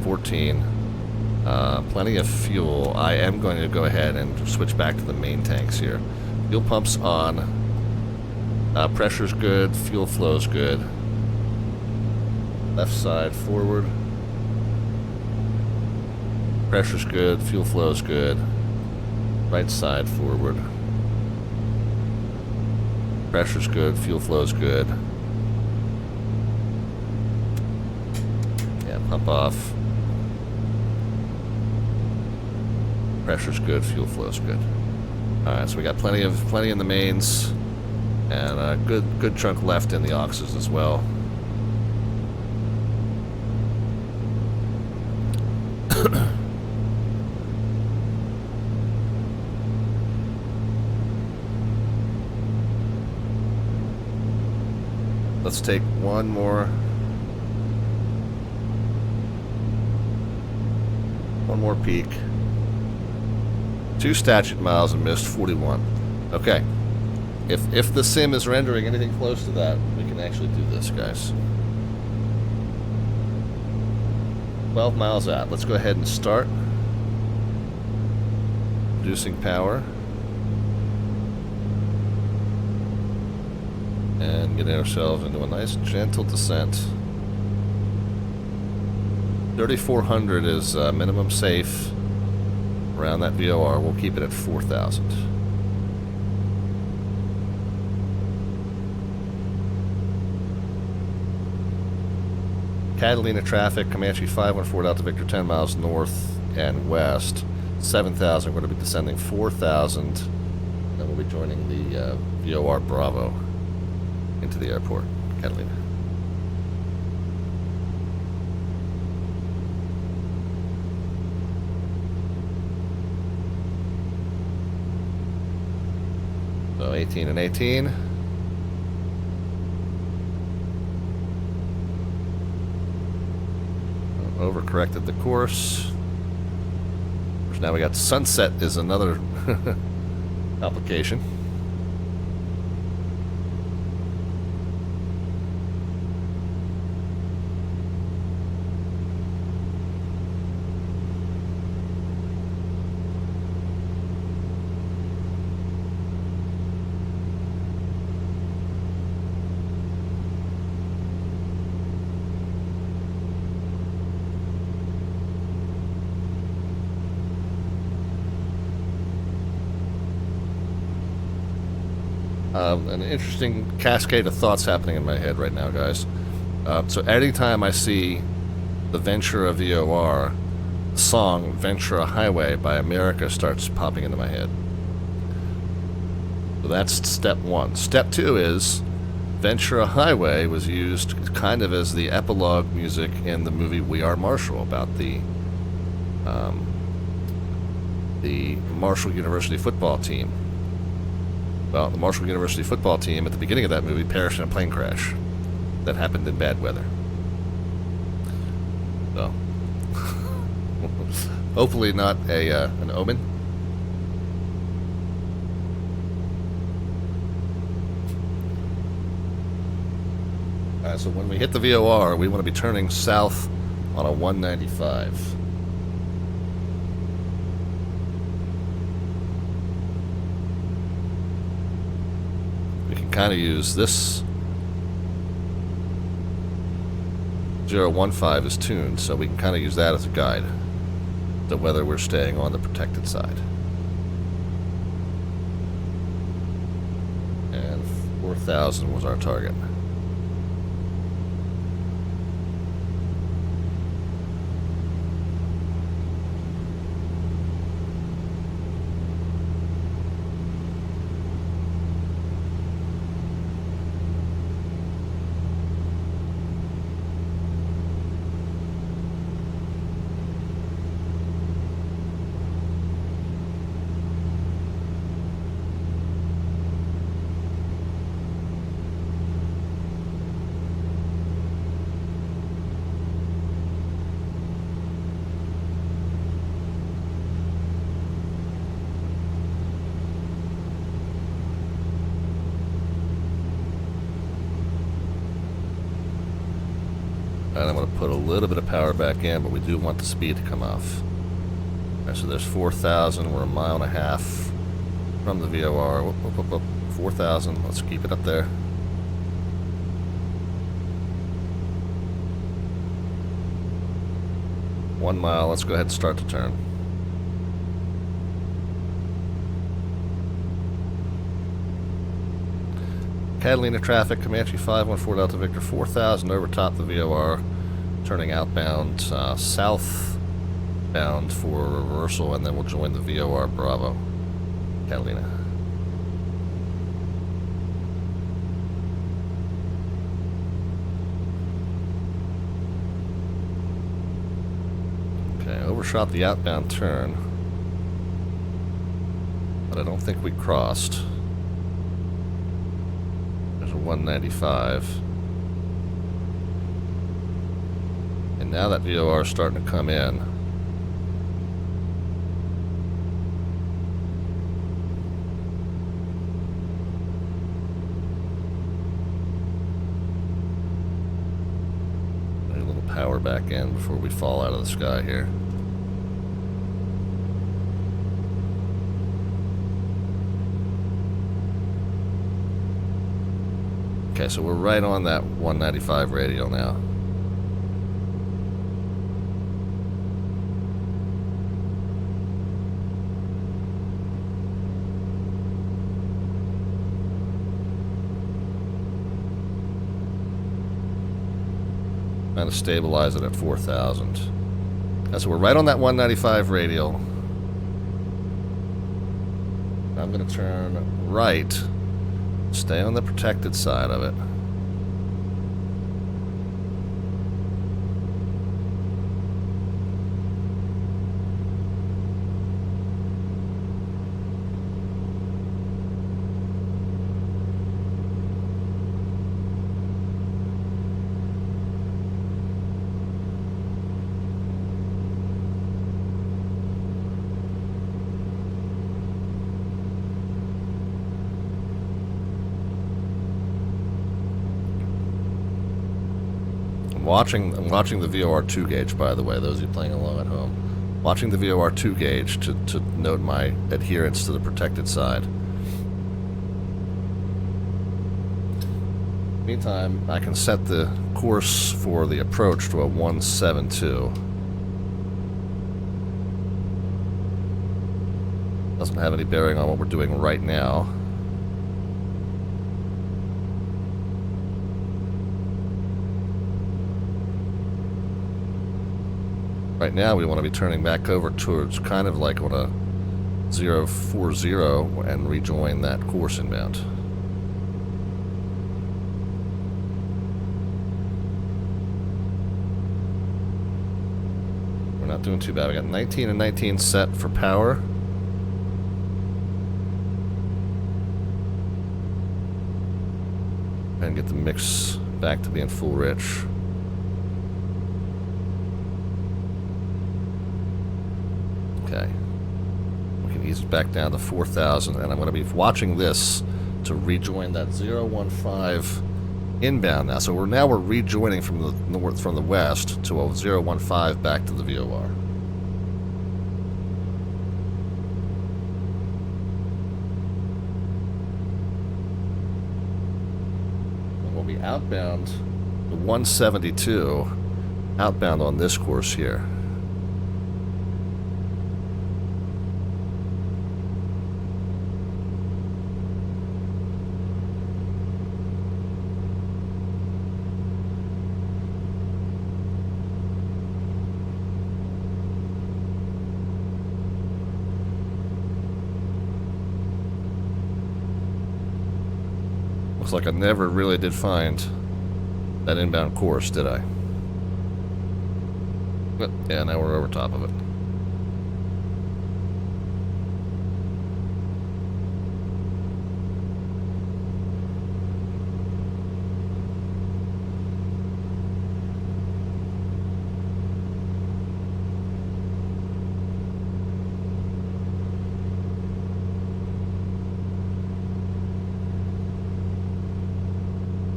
14. Plenty of fuel. I am going to go ahead and switch back to the main tanks here. Fuel pump's on. Pressure's good. Fuel flow's good. Left side forward. Pressure's good. Fuel flow's good. Right side forward. Pressure's good. Fuel flow's good. Yeah, pump off. Pressure's good. Fuel flow's good. All right, so we got plenty in the mains, and a good chunk left in the auxes as well. Let's take one more peak. 2 statute miles and missed 41. Okay. If the sim is rendering anything close to that, we can actually do this, guys. 12 miles out. Let's go ahead and start. Reducing power. And getting ourselves into a nice gentle descent. 3,400 is minimum safe. Around that VOR, we'll keep it at 4,000. Catalina traffic, Comanche 514 Delta Victor 10 miles north and west. 7,000, we're going to be descending 4,000. Then we'll be joining the VOR Bravo into the airport, Catalina. So 18 and 18. Overcorrected the course. Now we got sunset is another application. An interesting cascade of thoughts happening in my head right now, guys. So anytime I see the Ventura VOR, the song Ventura Highway by America starts popping into my head. So that's step one. Step two is Ventura Highway was used kind of as the epilogue music in the movie We Are Marshall about the Marshall University football team. Well, the Marshall University football team at the beginning of that movie perished in a plane crash that happened in bad weather. So, hopefully not an omen. So when we hit the VOR, we want to be turning south on a 195. Kind of use this 015 is tuned, so we can kind of use that as a guide to whether we're staying on the protected side. And 4,000 was our target. And I'm going to put a little bit of power back in, but we do want the speed to come off. All right, so there's 4,000. We're a mile and a half from the VOR. Whoop, whoop, whoop, whoop. 4,000. Let's keep it up there. One mile. Let's go ahead and start the turn. Catalina traffic, Comanche 514 Delta Victor 4000 over top the VOR, turning outbound southbound for reversal, and then we'll join the VOR Bravo. Catalina. Okay, overshot the outbound turn, but I don't think we crossed. 195. And now that VOR is starting to come in. Put a little power back in before we fall out of the sky here. Okay, so we're right on that 195 radial now. Trying to stabilize it at 4,000. Okay, so we're right on that 195 radial. I'm going to turn right. Stay on the protected side of it. I'm watching the VOR 2 gauge, by the way, those of you playing along at home. Watching the VOR 2 gauge to note my adherence to the protected side. Meantime, I can set the course for the approach to a 172. Doesn't have any bearing on what we're doing right now. Right now we want to be turning back over towards kind of like on a 040 and rejoin that course inbound. We're not doing too bad. We got 19 and 19 set for power. And get the mix back to being full rich. Okay, we can ease it back down to 4,000, and I'm going to be watching this to rejoin that 015 inbound now. So we're rejoining from the north, from the west to a 015 back to the VOR. And we'll be outbound the 172 outbound on this course here. Looks like I never really did find that inbound course, did I? But yeah, now we're over top of it.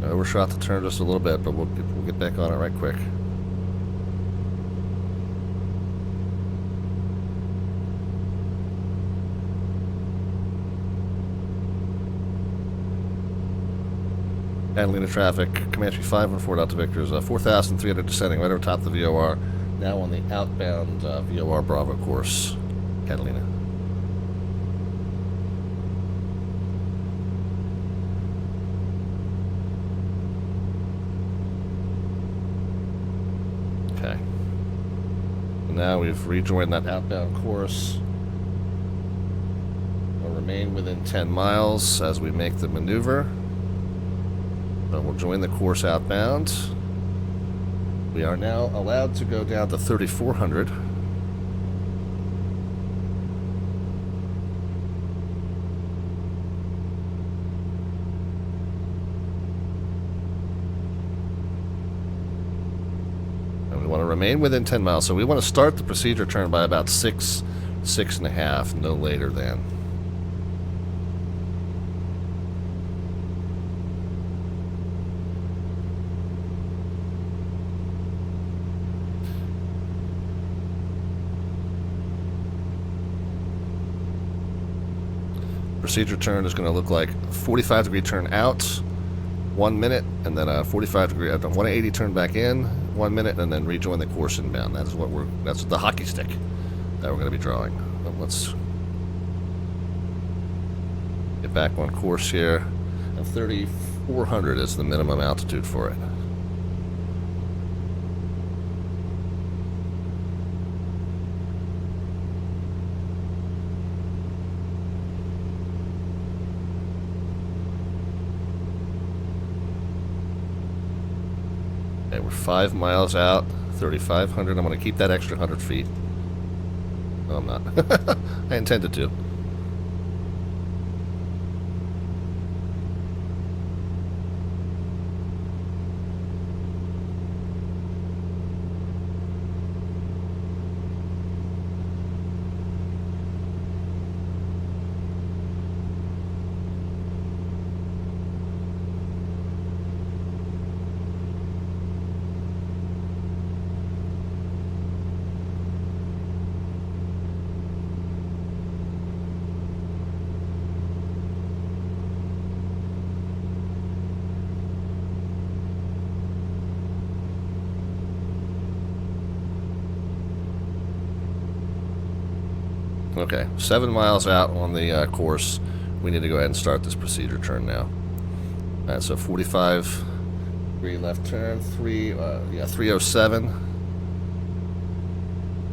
Overshot the turn just a little bit, but we'll get back on it right quick. Catalina traffic, Comanche 514 Delta Victor is 4,300 descending right over top of the VOR. Now on the outbound VOR Bravo course, Catalina. Okay. Now we've rejoined that outbound course. We'll remain within 10 miles as we make the maneuver. So we'll join the course outbound. We are now allowed to go down to 3,400. And we want to remain within 10 miles. So we want to start the procedure turn by about 6.5, no later than. Procedure turn is going to look like a 45-degree turn out, 1 minute, and then a 45-degree, 180 turn back in, 1 minute, and then rejoin the course inbound. That's the hockey stick that we're going to be drawing. But let's get back on course here. And 3,400 is the minimum altitude for it. Okay, we're 5 miles out, 3,500. I'm going to keep that extra 100 feet. No, I'm not. I intended to. Okay, 7 miles out on the course. We need to go ahead and start this procedure turn now. Alright, so 45 degree left turn, 307.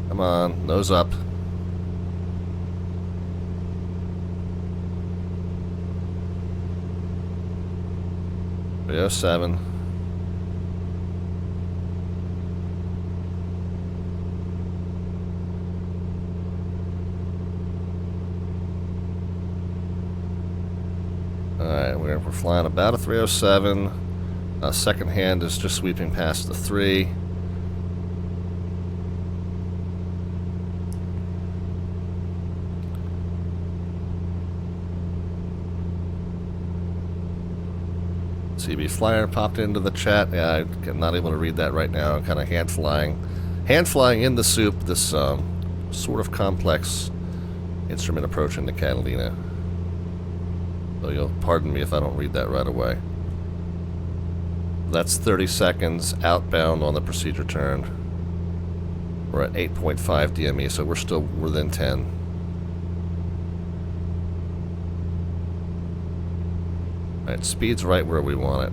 Come on, nose up. .307. Alright, we're flying about a 307. Second hand is just sweeping past the 3. CB Flyer popped into the chat. Yeah, I'm not able to read that right now. I'm kind of hand flying in the soup, this sort of complex instrument approaching the Catalina. So you'll pardon me if I don't read that right away. That's 30 seconds outbound on the procedure turn. We're at 8.5 DME, so we're still within 10. Alright, speed's right where we want it.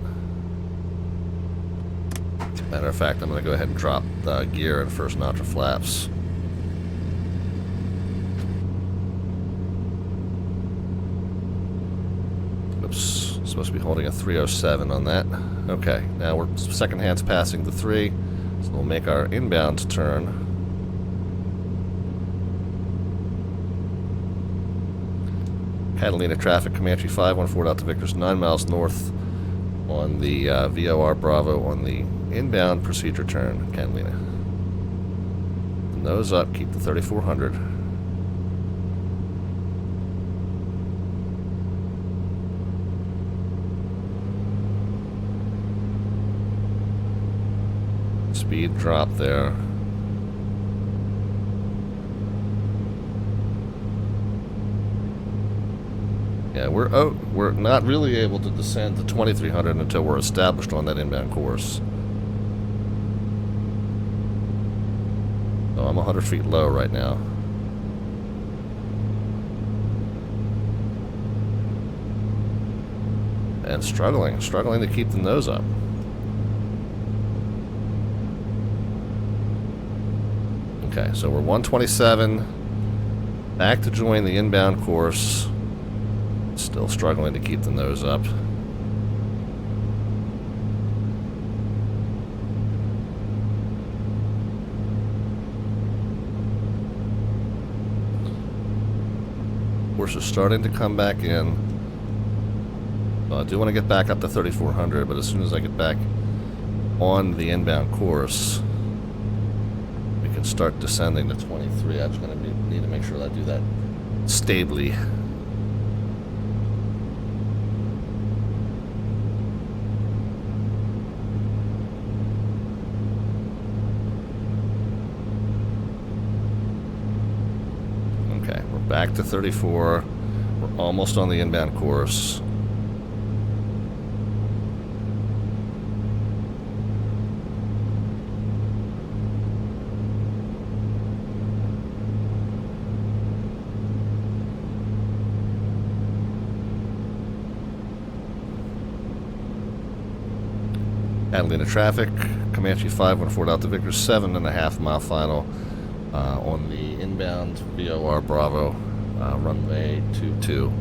Matter of fact, I'm going to go ahead and drop the gear in first notch of flaps. Oops, supposed to be holding a 307 on that. Okay, now we're second hand's passing the 3, so we'll make our inbound turn. Catalina traffic, Comanche 514 Delta Victor's 9 miles north on the VOR Bravo on the inbound procedure turn, Catalina. Nose up, keep the 3,400. Speed drop there. Yeah, we're not really able to descend to 2300 until we're established on that inbound course. So I'm 100 feet low right now. And struggling to keep the nose up. Okay, so we're 127, back to join the inbound course. Still struggling to keep the nose up. Course is starting to come back in. So I do want to get back up to 3400, but as soon as I get back on the inbound course, we can start descending to 23. I'm just going to need to make sure that I do that stably. Okay, we're back to 34. We're almost on the inbound course. Catalina traffic, Comanche 514 Delta Victor, 7.5 mile final on the inbound VOR Bravo, runway 22,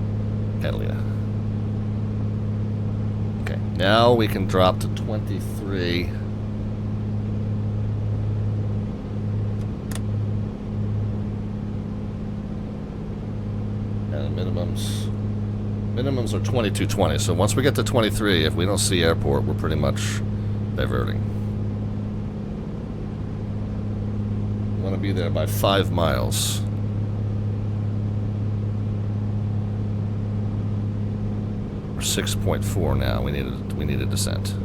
Catalina. Okay, now we can drop to 23. And minimums are 2220, so once we get to 23, if we don't see airport, we're pretty much diverting. We want to be there by 5 miles. We're 6.4 now. We need a descent.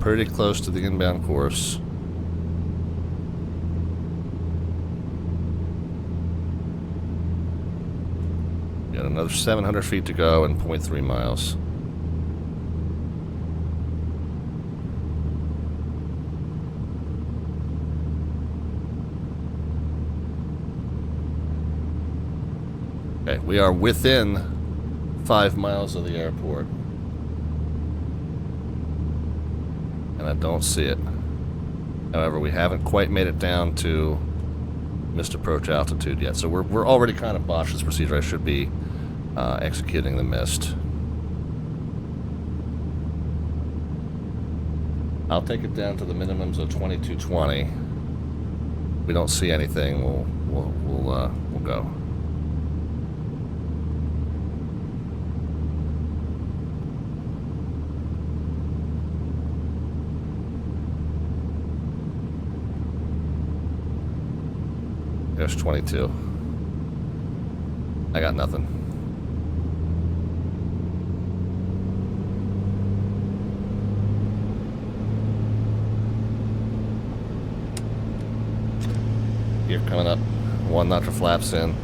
Pretty close to the inbound course. Got another 700 feet to go and 0.3 miles. Okay, we are within 5 miles of the airport. And I don't see it. However, we haven't quite made it down to missed approach altitude yet. So we're already kind of botched this procedure. I should be executing the mist. I'll take it down to the minimums of 2220. If we don't see anything, we'll go. There's 22. I got nothing. Gear coming up. 1 knot for flaps in.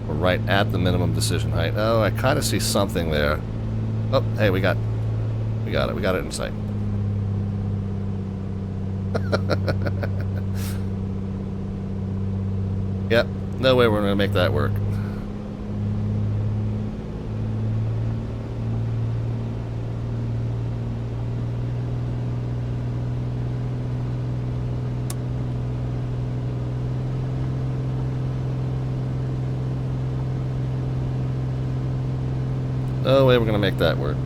We're right at the minimum decision height. Oh, I kind of see something there. Oh, hey, we got it. We got it in sight. Yep, no way we're going to make that work. No way we're going to make that work.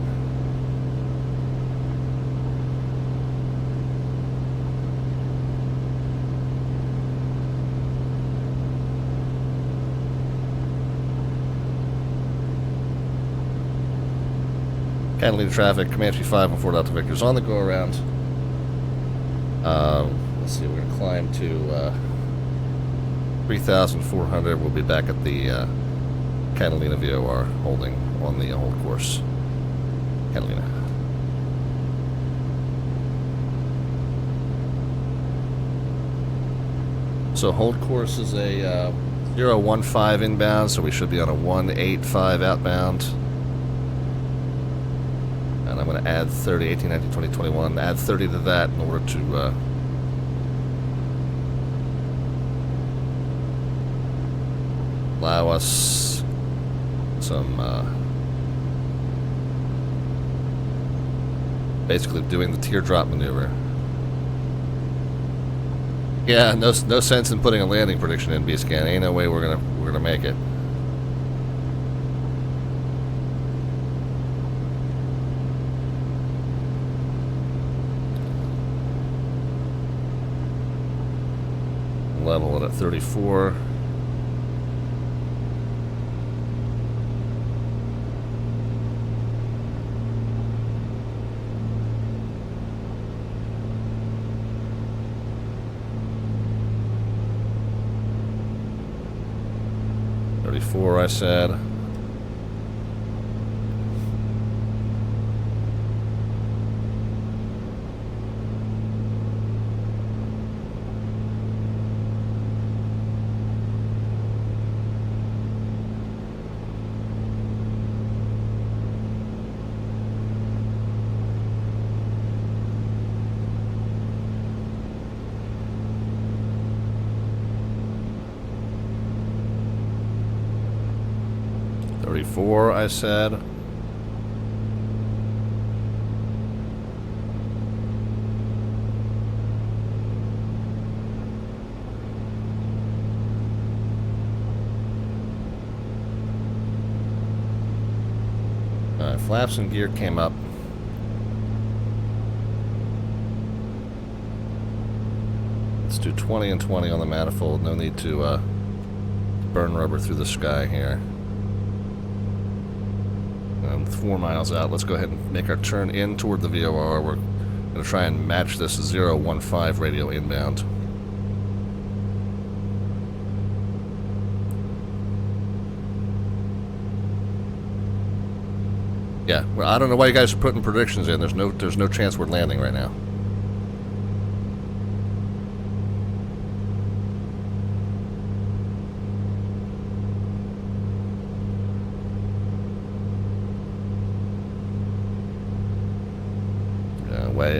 Catalina traffic, Comanche 514 Delta Victor's on the go around. Let's see, we're going to climb to 3,400. We'll be back at the Catalina VOR holding on the hold course. Catalina. So hold course is a 015 inbound, so we should be on a 185 outbound. And I'm going to add 30, 18, 19, 20, 21, add 30 to that in order to allow us some, basically doing the teardrop maneuver. Yeah, no sense in putting a landing prediction in B-scan. Ain't no way we're gonna make it. Level it at 34. I said. I said. Flaps and gear came up. Let's do 20 and 20 on the manifold. No need to burn rubber through the sky here. 4 miles out. Let's go ahead and make our turn in toward the VOR. We're going to try and match this 015 radio inbound. Yeah, well, I don't know why you guys are putting predictions in. There's no chance we're landing right now.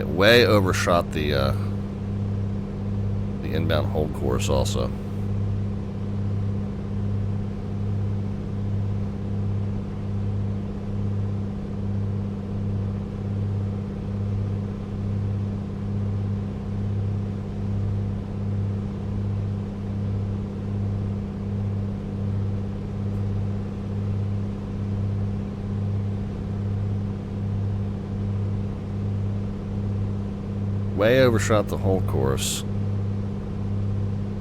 Way overshot the inbound hold course also. Way overshot the whole course.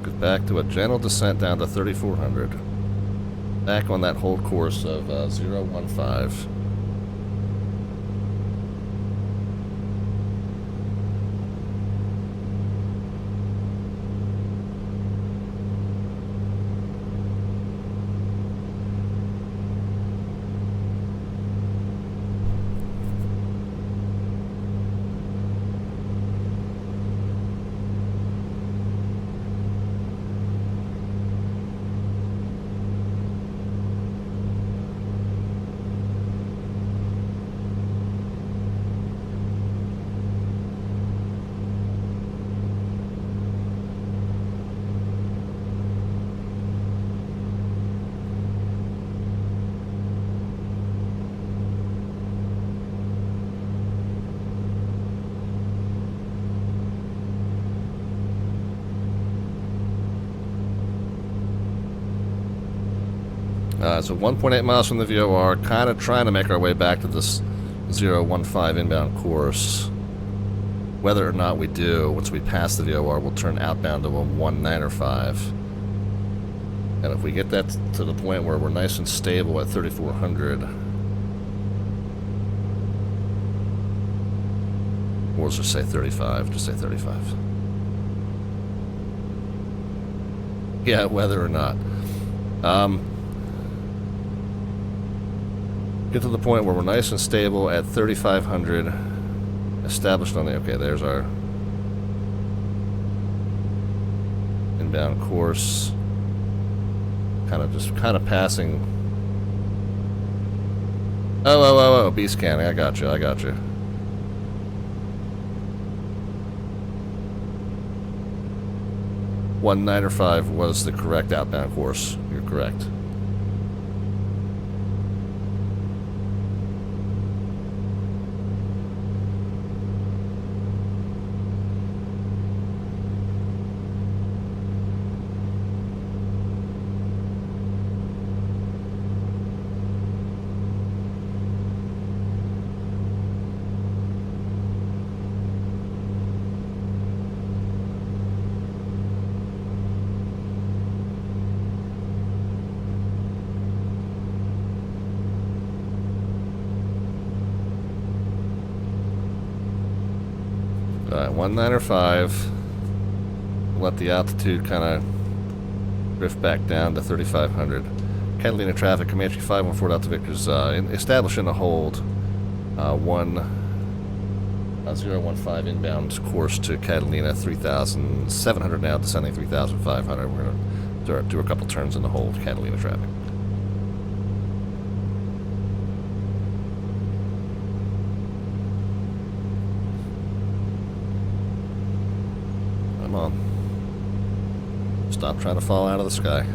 Get back to a gentle descent down to 3,400. Back on that whole course of 015. So 1.8 miles from the VOR, kind of trying to make our way back to this 015 inbound course. Whether or not we do, once we pass the VOR, we'll turn outbound to a 19 or 5. And if we get that to the point where we're nice and stable at 3,400, We'll just say 35. Just say 35. Yeah, whether or not. Get to the point where we're nice and stable at 3,500. Established on the... Okay, there's our inbound course. Kind of passing... Oh, beast canning. I got you. 195 was the correct outbound course. You're correct. Alright, 195. Let the altitude kind of drift back down to 3,500. Catalina traffic, Comanche 514 Delta Victor's establishing a hold. 015 inbound course to Catalina, 3,700 now, descending 3,500. We're going to do a couple turns in the hold, Catalina traffic. Come on. Stop trying to fall out of the sky.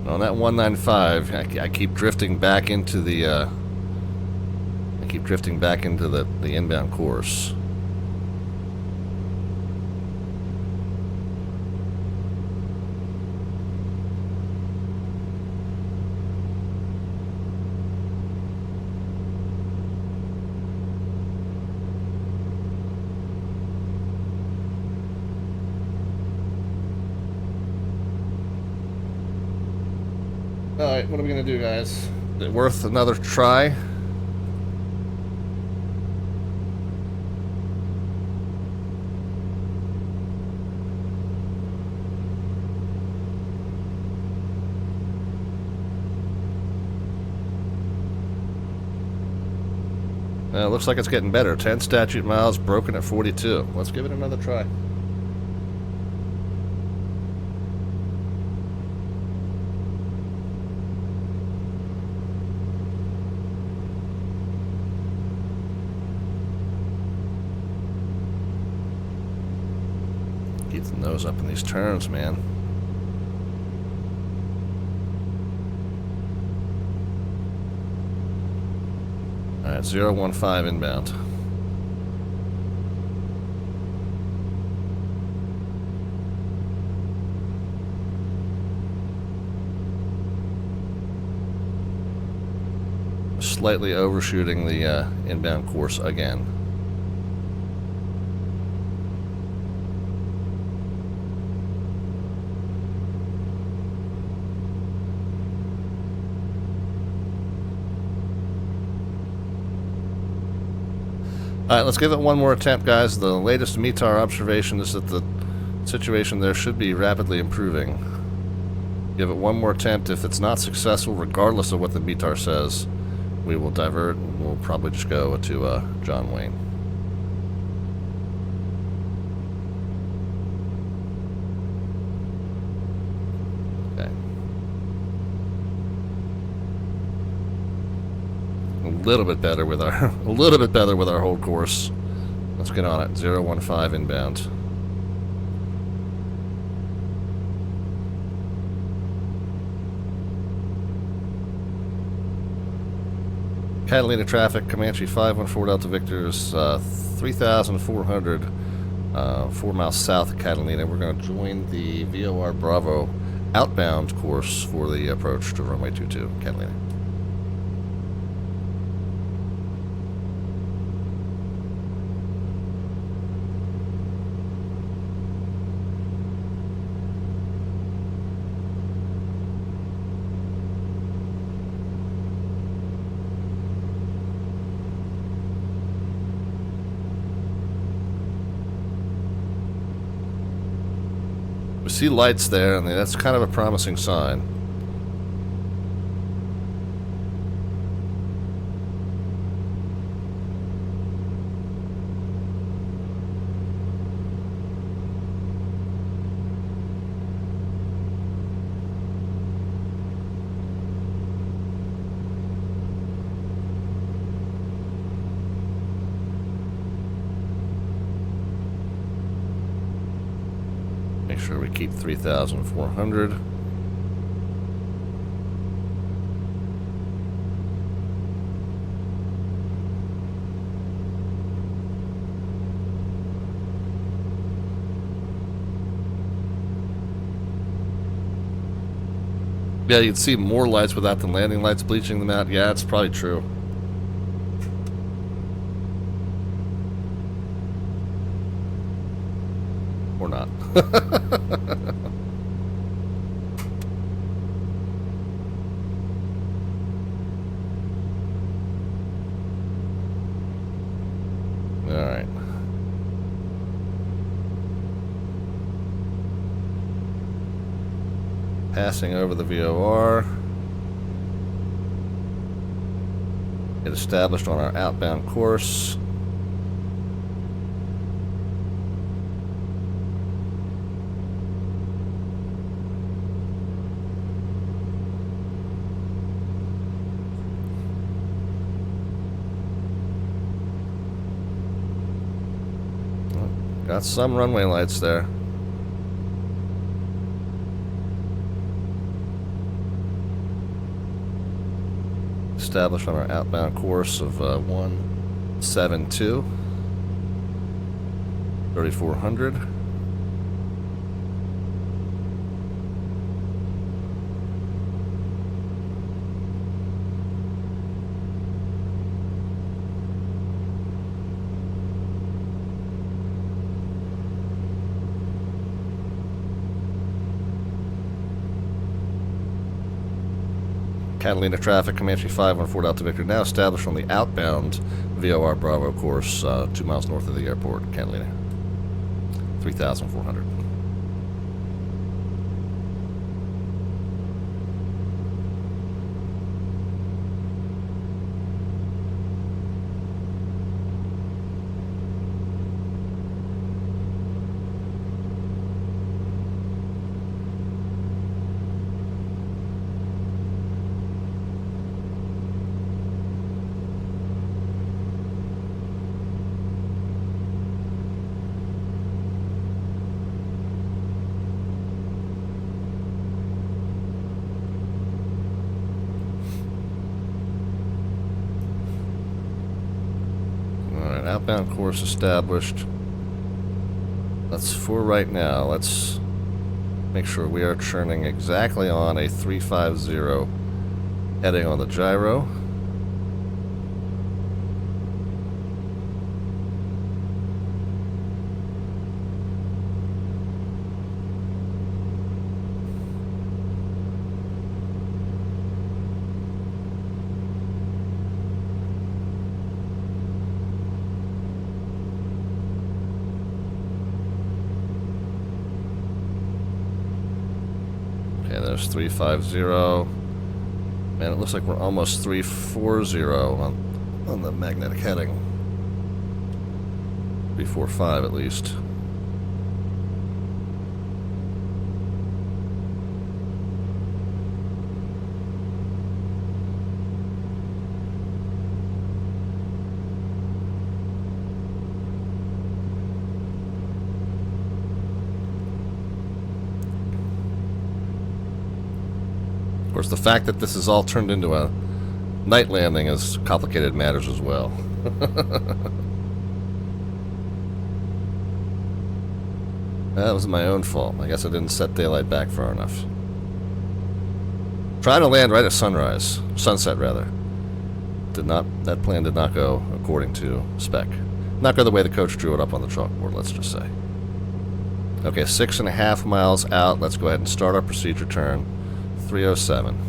On that 195, I keep drifting back into the the inbound course. Alright, what are we going to do, guys? Is it worth another try? It looks like it's getting better. 10 statute miles, broken at 42. Let's give it another try. Keep the nose up in these turns, man. Alright, 015 inbound. Slightly overshooting the inbound course again. Alright, let's give it one more attempt, guys. The latest METAR observation is that the situation there should be rapidly improving. Give it one more attempt. If it's not successful, regardless of what the METAR says, we will divert. We'll probably just go to John Wayne. Okay. A little bit better with our hold course. Let's get on it. 015 inbound. Catalina traffic, Comanche 514 Delta Victor's 3,400, 4 miles south of Catalina. We're going to join the VOR Bravo outbound course for the approach to runway 22, Catalina. We see lights there, and that's kind of a promising sign. Make sure we keep 3,400. Yeah, you'd see more lights without the landing lights bleaching them out. Yeah, it's probably true. Or not. Alright. Passing over the VOR. Get established on our outbound course. Got some runway lights there. Established on our outbound course of 172, 3,400. Catalina traffic, Comanche 514 Delta Victor, now established on the outbound VOR Bravo course 2 miles north of the airport, Catalina. 3,400. Outbound course established. That's for right now. Let's make sure we are churning exactly on a 350 heading on the gyro. Okay, there's 350. Man, it looks like we're almost 340 on the magnetic heading. 345 at least. Of course, the fact that this is all turned into a Night landing is complicated matters as well. That was my own fault. I guess I didn't set daylight back far enough. Trying to land right at sunrise. Sunset, rather. That plan did not go according to spec. Not go the way the coach drew it up on the chalkboard, let's just say. Okay, 6.5 miles out. Let's go ahead and start our procedure turn. 307.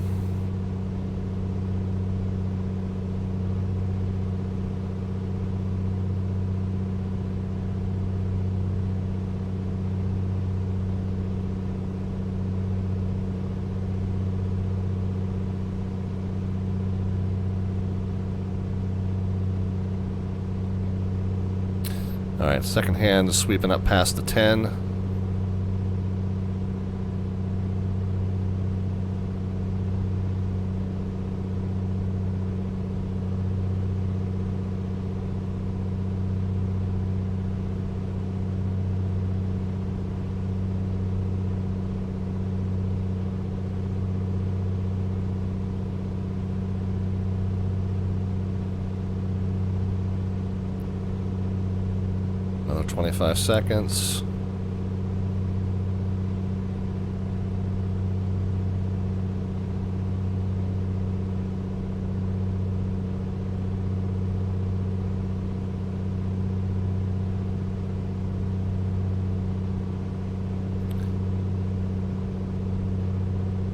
Alright, second hand is sweeping up past the 10. Another 25 seconds.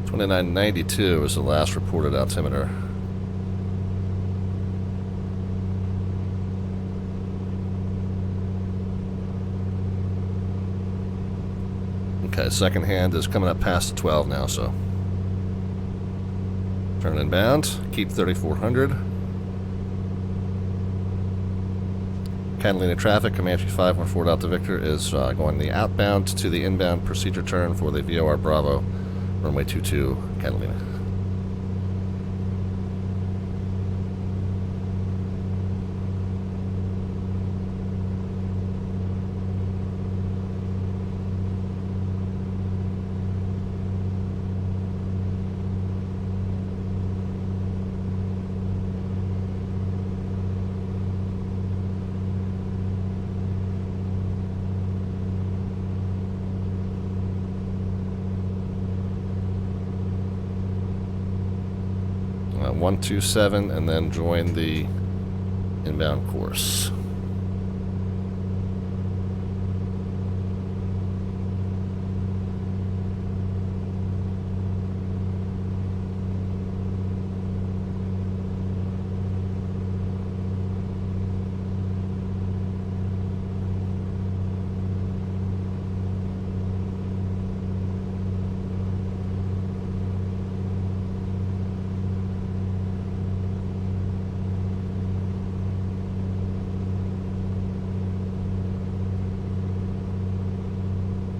$29.92 is the last reported altimeter. Okay, second hand is coming up past the 12 now, so turn inbound, keep 3400. Catalina traffic, Comanche 514 Delta Victor is going the outbound to the inbound procedure turn for the VOR Bravo, runway 22, Catalina. Uh, 127 and then join the inbound course.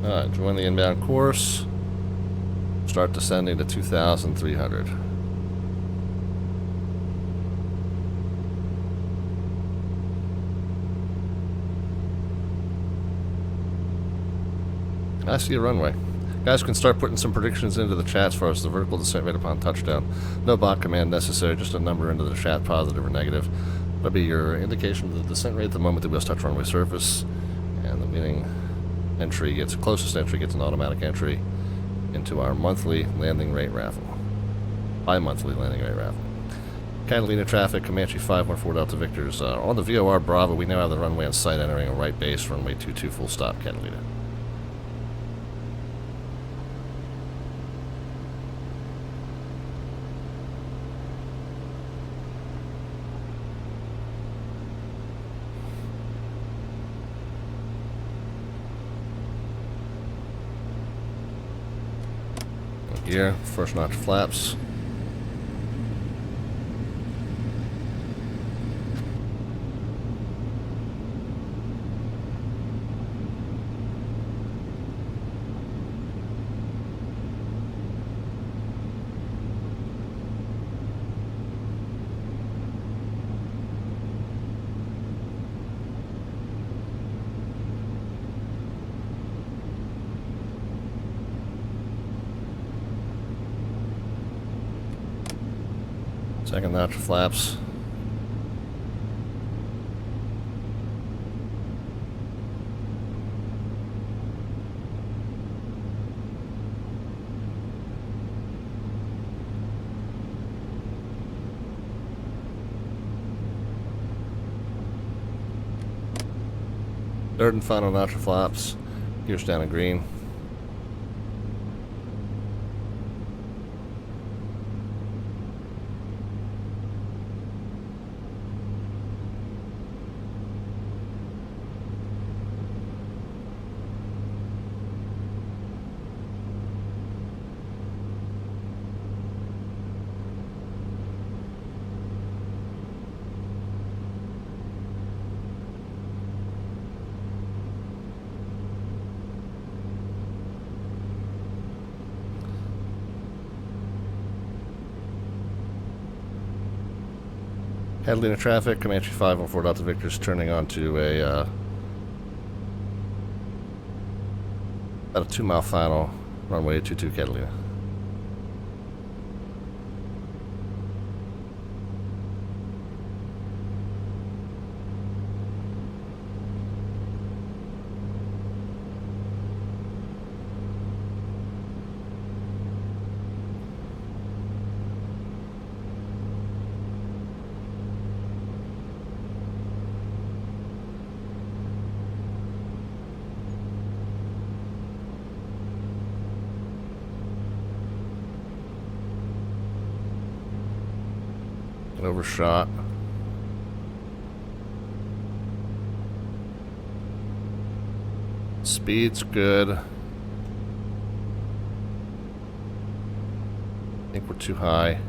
Alright, join the inbound course. Start descending to 2,300. I see a runway. Guys can start putting some predictions into the chat as far as the vertical descent rate upon touchdown. No bot command necessary, just a number into the chat, positive or negative. That'll be your indication of the descent rate at the moment the wheels touch runway surface, and the winning entry gets, closest entry gets an automatic entry into our monthly landing rate raffle. Bi-monthly landing rate raffle. Catalina traffic, Comanche 514 Delta Victor's on the VOR Bravo. We now have the runway in sight, entering a right base, runway 22 full stop, Catalina. Gear, first notch flaps. Second notch flaps. Third and final notch of flaps. Gears down in green. Catalina traffic, Comanche 514 Delta Victor's turning onto a about a 2-mile final, runway 22 Catalina. Overshot. Speed's good. I think we're too high.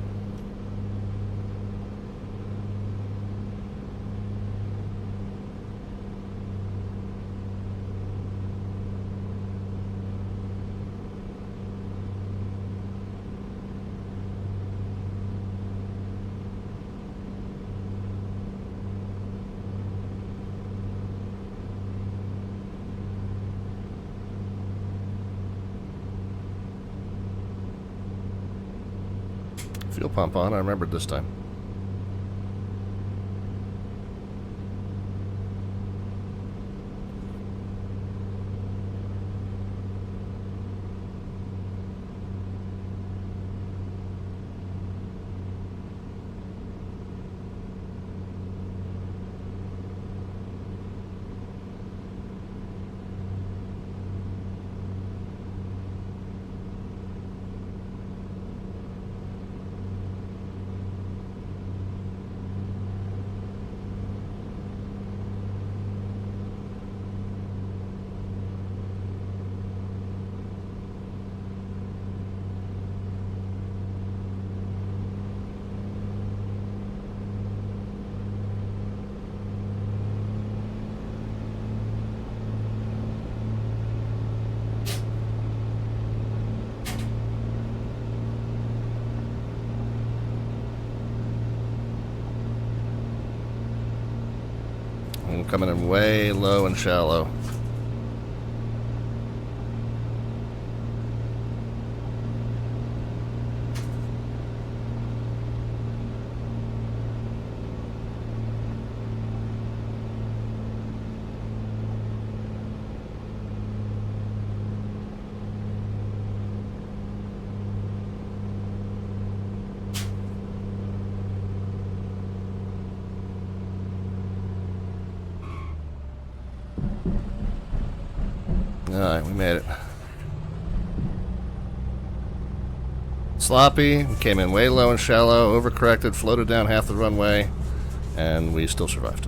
Fuel pump on, I remembered this time. I'm coming in way low and shallow. Alright, we made it. Sloppy, we came in way low and shallow, overcorrected, floated down half the runway, and we still survived.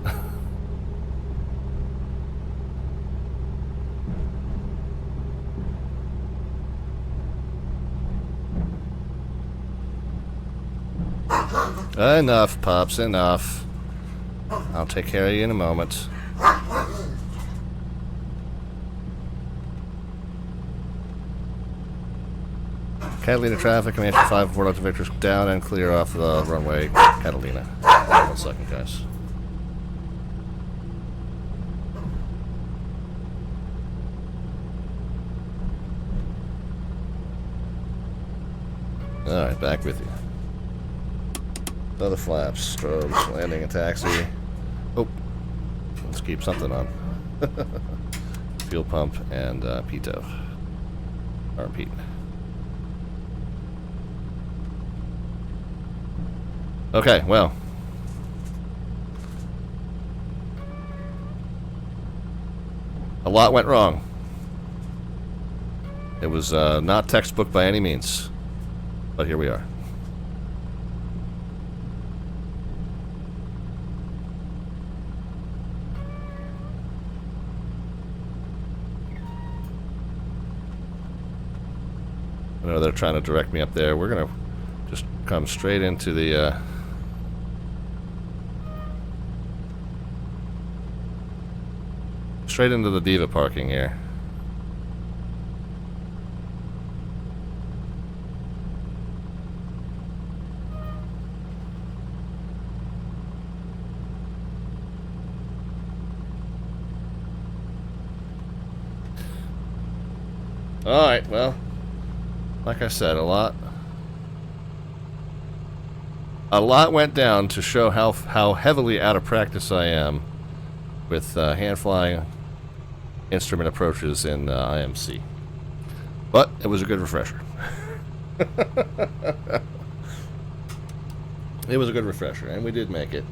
Enough, Pops, enough. I'll take care of you in a moment. Catalina traffic, Comanche 514 Delta Victor's down and clear off the runway Catalina. 1 second, guys. Alright, back with you. Other flaps, strobes, landing and taxi. Oh, let's keep something on. Fuel pump and pitot. Or Pete. Okay, well. A lot went wrong. It was not textbook by any means. But here we are. I know they're trying to direct me up there. We're going to just come straight into the... straight into the Diva parking here. Alright, well, like I said, a lot went down to show how heavily out of practice I am with hand flying instrument approaches in IMC. But it was a good refresher. It was a good refresher, and we did make it.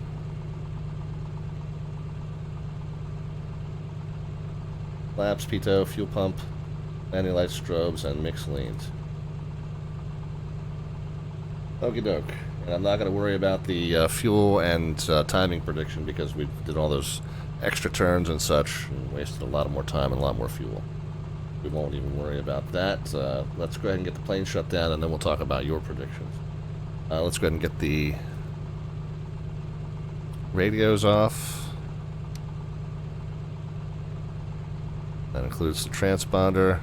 Flaps, pitot, fuel pump, landing lights, strobes, and mixed leans. Okie doke. And I'm not going to worry about the fuel and timing prediction because we did all those extra turns and such and wasted a lot more time and a lot more fuel. We won't even worry about that. Let's go ahead and get the plane shut down and then we'll talk about your predictions. Let's go ahead and get the radios off. That includes the transponder.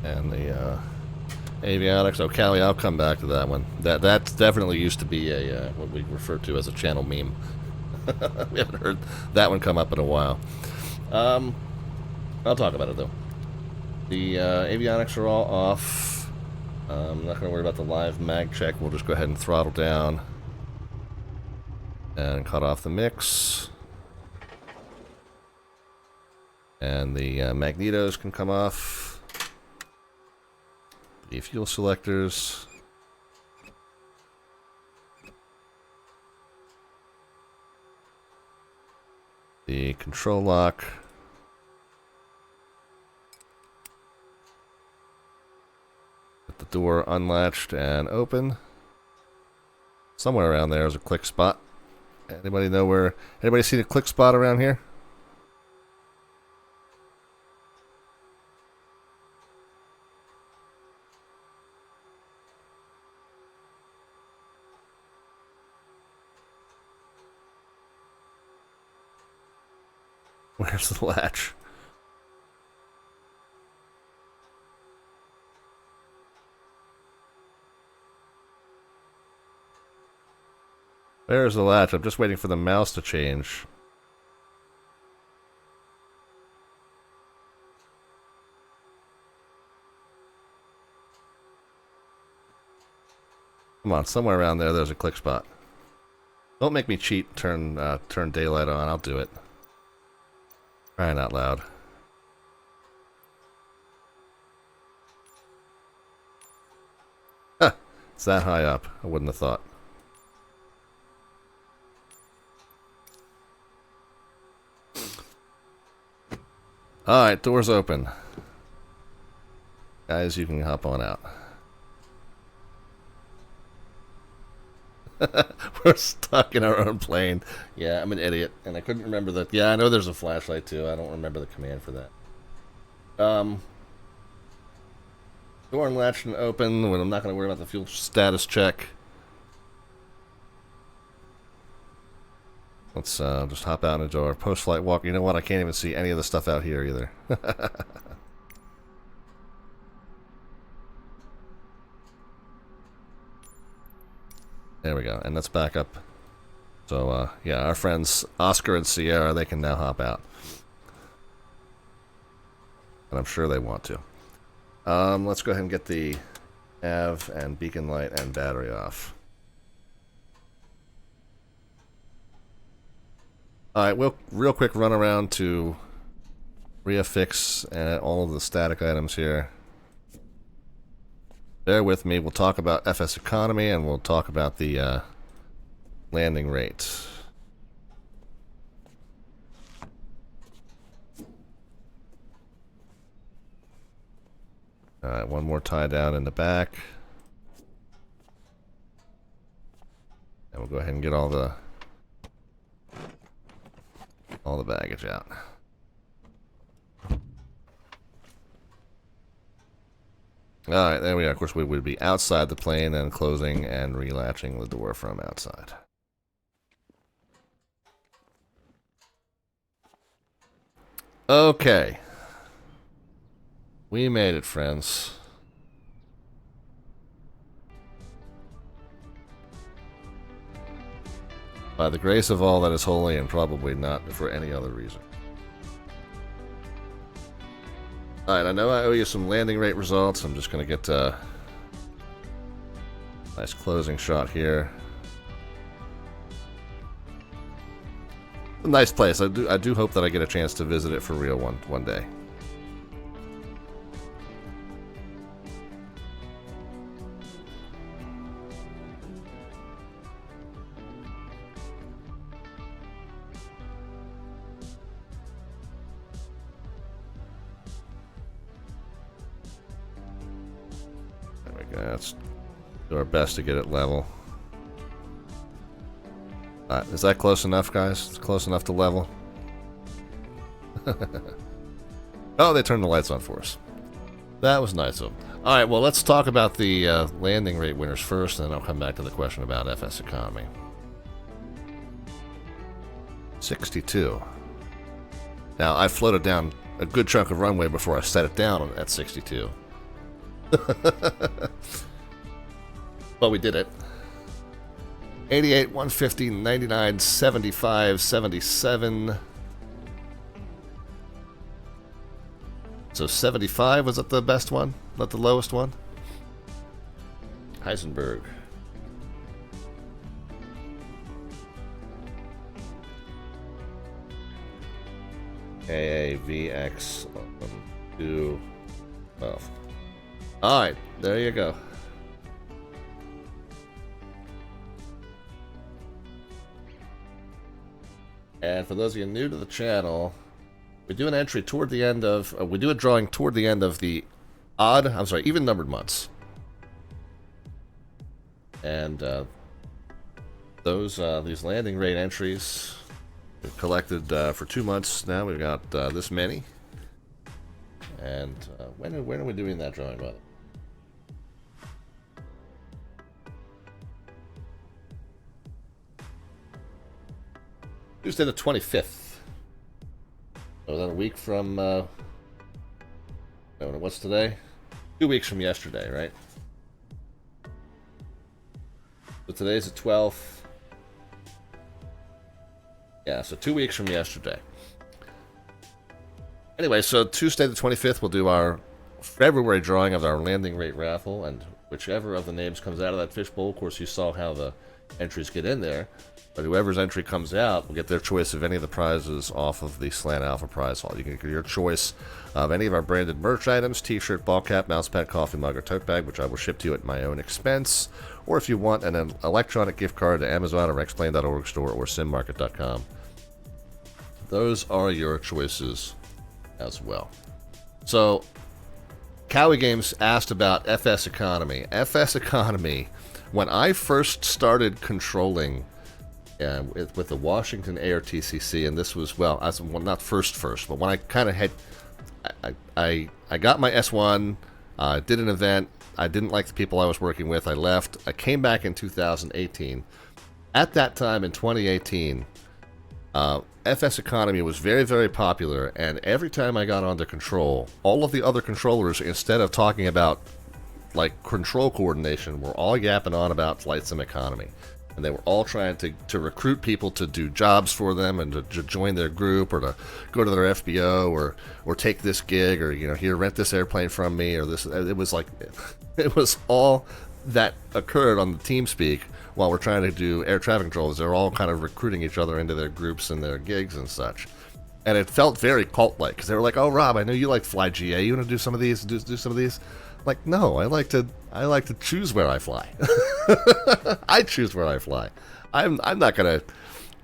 And the avionics. Oh, Callie, I'll come back to that one. That definitely used to be a what we refer to as a channel meme. We haven't heard that one come up in a while. I'll talk about it though. The avionics are all off. I'm not going to worry about the live mag check. We'll just go ahead and throttle down and cut off the mix. And the magnetos can come off. The fuel selectors. The control lock. Get the door unlatched and open. Somewhere around there is a click spot. Anybody know where? Anybody see the click spot around here? Where's the latch? There's the latch. I'm just waiting for the mouse to change. Come on, somewhere around there, there's a click spot. Don't make me cheat. Turn daylight on. I'll do it. Crying out loud. Huh, it's that high up. I wouldn't have thought. Alright, doors open. Guys, you can hop on out. We're stuck in our own plane. Yeah, I'm an idiot, and I couldn't remember that. Yeah, I know there's a flashlight too. I don't remember the command for that. Door unlatched and open. When I'm not going to worry about the fuel status check. Let's just hop out into our post-flight walk. You know what? I can't even see any of the stuff out here either. There we go. And let's back up. So, yeah, our friends Oscar and Sierra, they can now hop out. And I'm sure they want to. Let's go ahead and get the nav and beacon light and battery off. Alright, we'll real quick run around to reaffix all of the static items here. Bear with me, we'll talk about FS economy and we'll talk about the landing rate. Alright, one more tie down in the back. And we'll go ahead and get all the baggage out. Alright, there we are. Of course, we would be outside the plane and closing and relatching the door from outside. Okay. We made it, friends. By the grace of all that is holy, and probably not for any other reason. Alright, I know I owe you some landing rate results. I'm just going to get a nice closing shot here. A nice place. I do hope that I get a chance to visit it for real one day. Let's do our best to get it level. Is that close enough, guys? It's close enough to level? Oh, they turned the lights on for us. That was nice of them. Alright, well, let's talk about the landing rate winners first, and then I'll come back to the question about FS economy. 62. Now, I floated down a good chunk of runway before I set it down at 62. But we did it. 88, 150, 99, 75, 77. So 75, was that the best one? Not the lowest one? Heisenberg. KAVX 212. Alright, there you go. And for those of you new to the channel, we do an entry toward the end of, we do a drawing toward the end of the even numbered months. And these landing rate entries we've collected for 2 months now. We've got this many. And when are we doing that drawing, by the way? Tuesday the 25th. So is that a week from, no, what's today? 2 weeks from yesterday, right? So today's the 12th. Yeah, so 2 weeks from yesterday. Anyway, so Tuesday the 25th, we'll do our February drawing of our landing rate raffle, and whichever of the names comes out of that fishbowl, of course you saw how the entries get in there, but whoever's entry comes out will get their choice of any of the prizes off of the Slant Alpha prize haul. You can get your choice of any of our branded merch items, t-shirt, ball cap, mouse pad, coffee mug, or tote bag, which I will ship to you at my own expense, or if you want an electronic gift card to Amazon or xplane.org store or simmarket.com. Those are your choices as well. So, Cowie Games asked about FS economy. FS economy, when I first started controlling with the Washington ARTCC, and this was, well, not first, but when I kind of had, I got my S1, did an event, I didn't like the people I was working with, I left, I came back in 2018. At that time, in 2018, FS economy was very, very popular, and every time I got onto control, all of the other controllers, instead of talking about like control coordination were all yapping on about flight sim economy. And they were all trying to recruit people to do jobs for them and to join their group or to go to their FBO or take this gig or, here, rent this airplane from me or this. It was like, it was all that occurred on the TeamSpeak while we're trying to do air traffic controls. They're all kind of recruiting each other into their groups and their gigs and such. And it felt very cult-like because they were like, oh, Rob, I know you like fly GA. You want to do some of these? Do some of these? Like, no, I like to choose where I fly. I choose where I fly. I'm not gonna,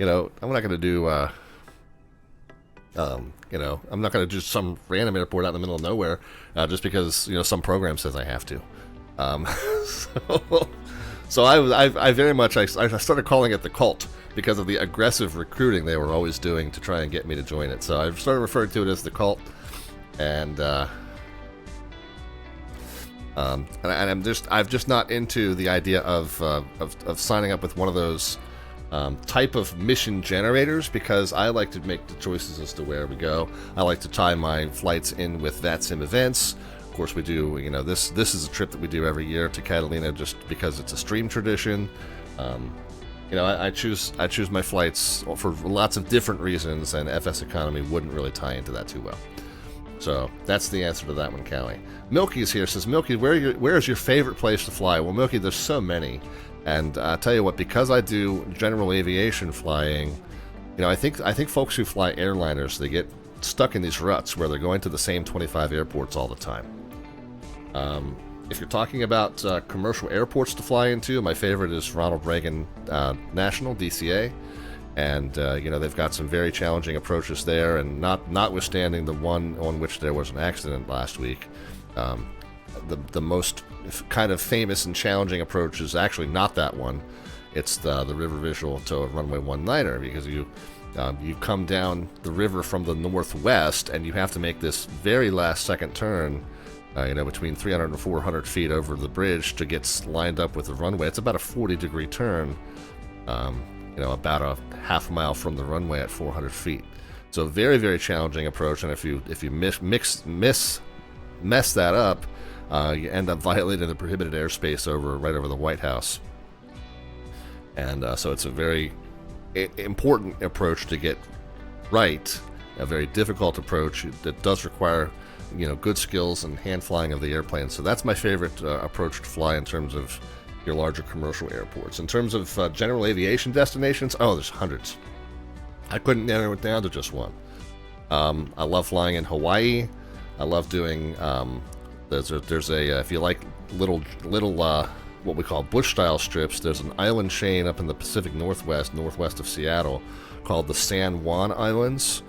I'm not gonna do, I'm not gonna do some random airport out in the middle of nowhere just because some program says I have to. So I very much I started calling it the cult because of the aggressive recruiting they were always doing to try and get me to join it. So I've started referring to it as the cult, and I'm just not into the idea of signing up with one of those type of mission generators because I like to make the choices as to where we go. I like to tie my flights in with VASTIM events. Of course, we do. This is a trip that we do every year to Catalina just because it's a stream tradition. I choose my flights for lots of different reasons, and FS economy wouldn't really tie into that too well. So that's the answer to that one, Callie. Milky's here, says, Milky, where is your favorite place to fly? Well, Milky, there's so many. And I'll tell you what, because I do general aviation flying, I think folks who fly airliners, they get stuck in these ruts where they're going to the same 25 airports all the time. If you're talking about commercial airports to fly into, my favorite is Ronald Reagan National, DCA. And, they've got some very challenging approaches there, and notwithstanding the one on which there was an accident last week, the most kind of famous and challenging approach is actually not that one. It's the river visual to runway 19er, because you come down the river from the northwest, and you have to make this very last second turn, between 300 and 400 feet over the bridge to get lined up with the runway. It's about a 40-degree turn. About a half mile from the runway at 400 feet. So very, very challenging approach, and if you mess that up, you end up violating the prohibited airspace right over the White House. And so it's a very important approach to get right, a very difficult approach that does require good skills and hand flying of the airplane. So that's my favorite approach to fly in terms of your larger commercial airports. In terms of general aviation destinations, there's hundreds. I couldn't narrow it down to just one. I love flying in Hawaii. I love doing there's a if you like little what we call bush style strips, there's an island chain up in the Pacific Northwest of Seattle called the San Juan Islands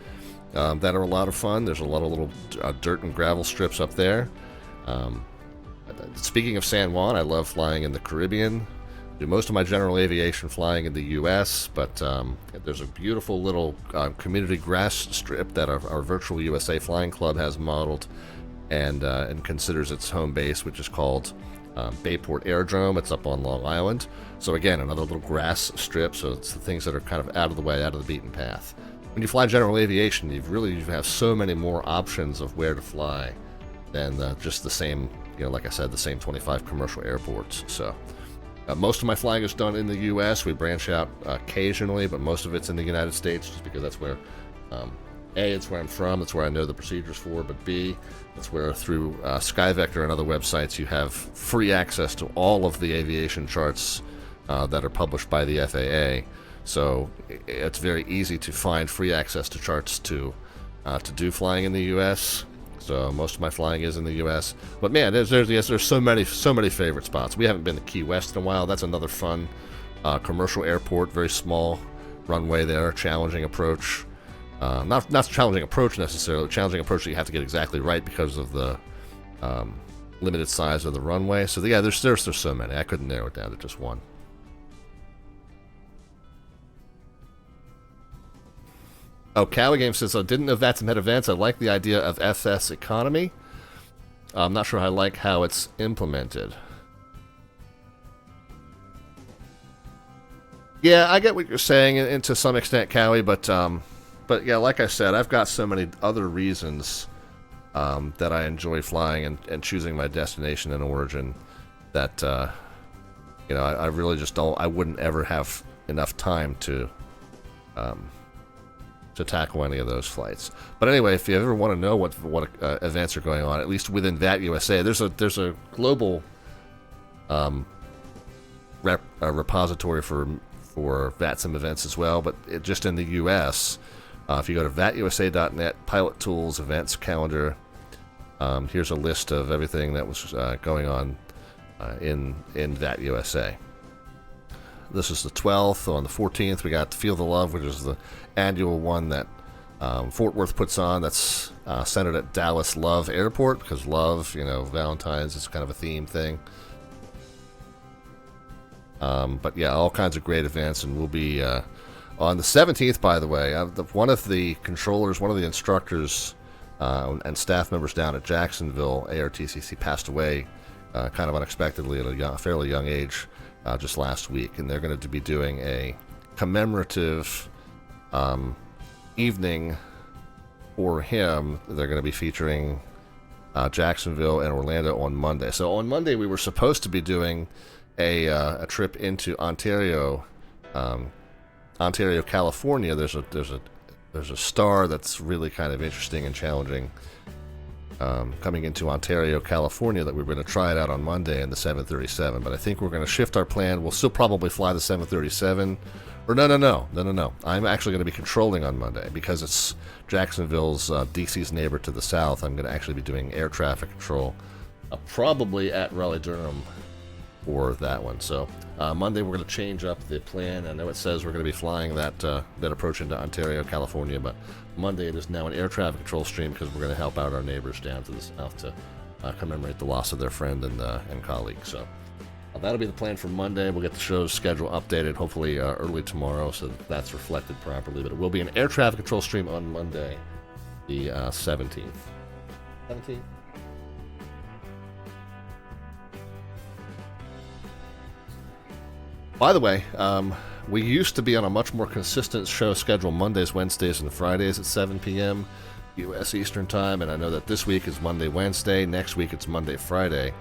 that are a lot of fun. There's a lot of little dirt and gravel strips up there. Speaking of San Juan, I love flying in the Caribbean. Do most of my general aviation flying in the U.S., but there's a beautiful little community grass strip that our Virtual USA Flying Club has modeled and considers its home base, which is called Bayport Aerodrome. It's up on Long Island. So again, another little grass strip, so it's the things that are kind of out of the way, out of the beaten path. When you fly general aviation, you have so many more options of where to fly than just the same, like I said, the same 25 commercial airports. So most of my flying is done in the U.S. We branch out occasionally, but most of it's in the United States, just because that's where, A, it's where I'm from, that's where I know the procedures for, but B, that's where through SkyVector and other websites you have free access to all of the aviation charts that are published by the FAA. So it's very easy to find free access to charts to do flying in the U.S., So most of my flying is in the U.S. But man, there's so many favorite spots. We haven't been to Key West in a while. That's another fun commercial airport, very small runway there, challenging approach. Not challenging approach necessarily, challenging approach that you have to get exactly right because of the limited size of the runway. So yeah, there's so many. I couldn't narrow it down to just one. Oh, Cowie Game says, I didn't know VATSIM had events. I like the idea of FS economy. I'm not sure I like how it's implemented. Yeah, I get what you're saying, and to some extent, Cowie, but yeah, like I said, I've got so many other reasons that I enjoy flying and choosing my destination and origin, that you know, I really just don't. I wouldn't ever have enough time to tackle any of those flights. But anyway, if you ever want to know what events are going on, at least within VAT USA, there's a global repository for VATSIM events as well. But just in the U.S., if you go to vatusa.net, pilot tools, events, calendar, here's a list of everything that was going on in VAT USA. This is the 12th. On the 14th, we got Feel the Love, which is the annual one that Fort Worth puts on. That's centered at Dallas Love Airport, because love, you know, Valentine's is kind of a theme thing. But yeah, all kinds of great events, and we'll be on the 17th, by the way. One of the controllers, one of the instructors, and staff members down at Jacksonville ARTCC passed away kind of unexpectedly at a fairly young age just last week, and they're going to be doing a commemorative evening for him. They're going to be featuring Jacksonville and Orlando on Monday. So on Monday we were supposed to be doing a trip into Ontario, California. There's a star that's really kind of interesting and challenging coming into Ontario, California, that we're going to try it out on Monday in the 737. But I think we're going to shift our plan. We'll still probably fly the 737. Or no. I'm actually going to be controlling on Monday because it's Jacksonville's DC's neighbor to the south. I'm going to actually be doing air traffic control, probably at Raleigh-Durham for that one. So Monday we're going to change up the plan. I know it says we're going to be flying that approach into Ontario, California, but Monday it is now an air traffic control stream because we're going to help out our neighbors down to the south to commemorate the loss of their friend and colleague. So that'll be the plan for Monday. We'll get the show's schedule updated hopefully early tomorrow so that's reflected properly. But it will be an air traffic control stream on Monday, the 17th. 17th? By the way, we used to be on a much more consistent show schedule Mondays, Wednesdays, and Fridays at 7 p.m. U.S. Eastern Time, and I know that this week is Monday, Wednesday. Next week it's Monday, Friday.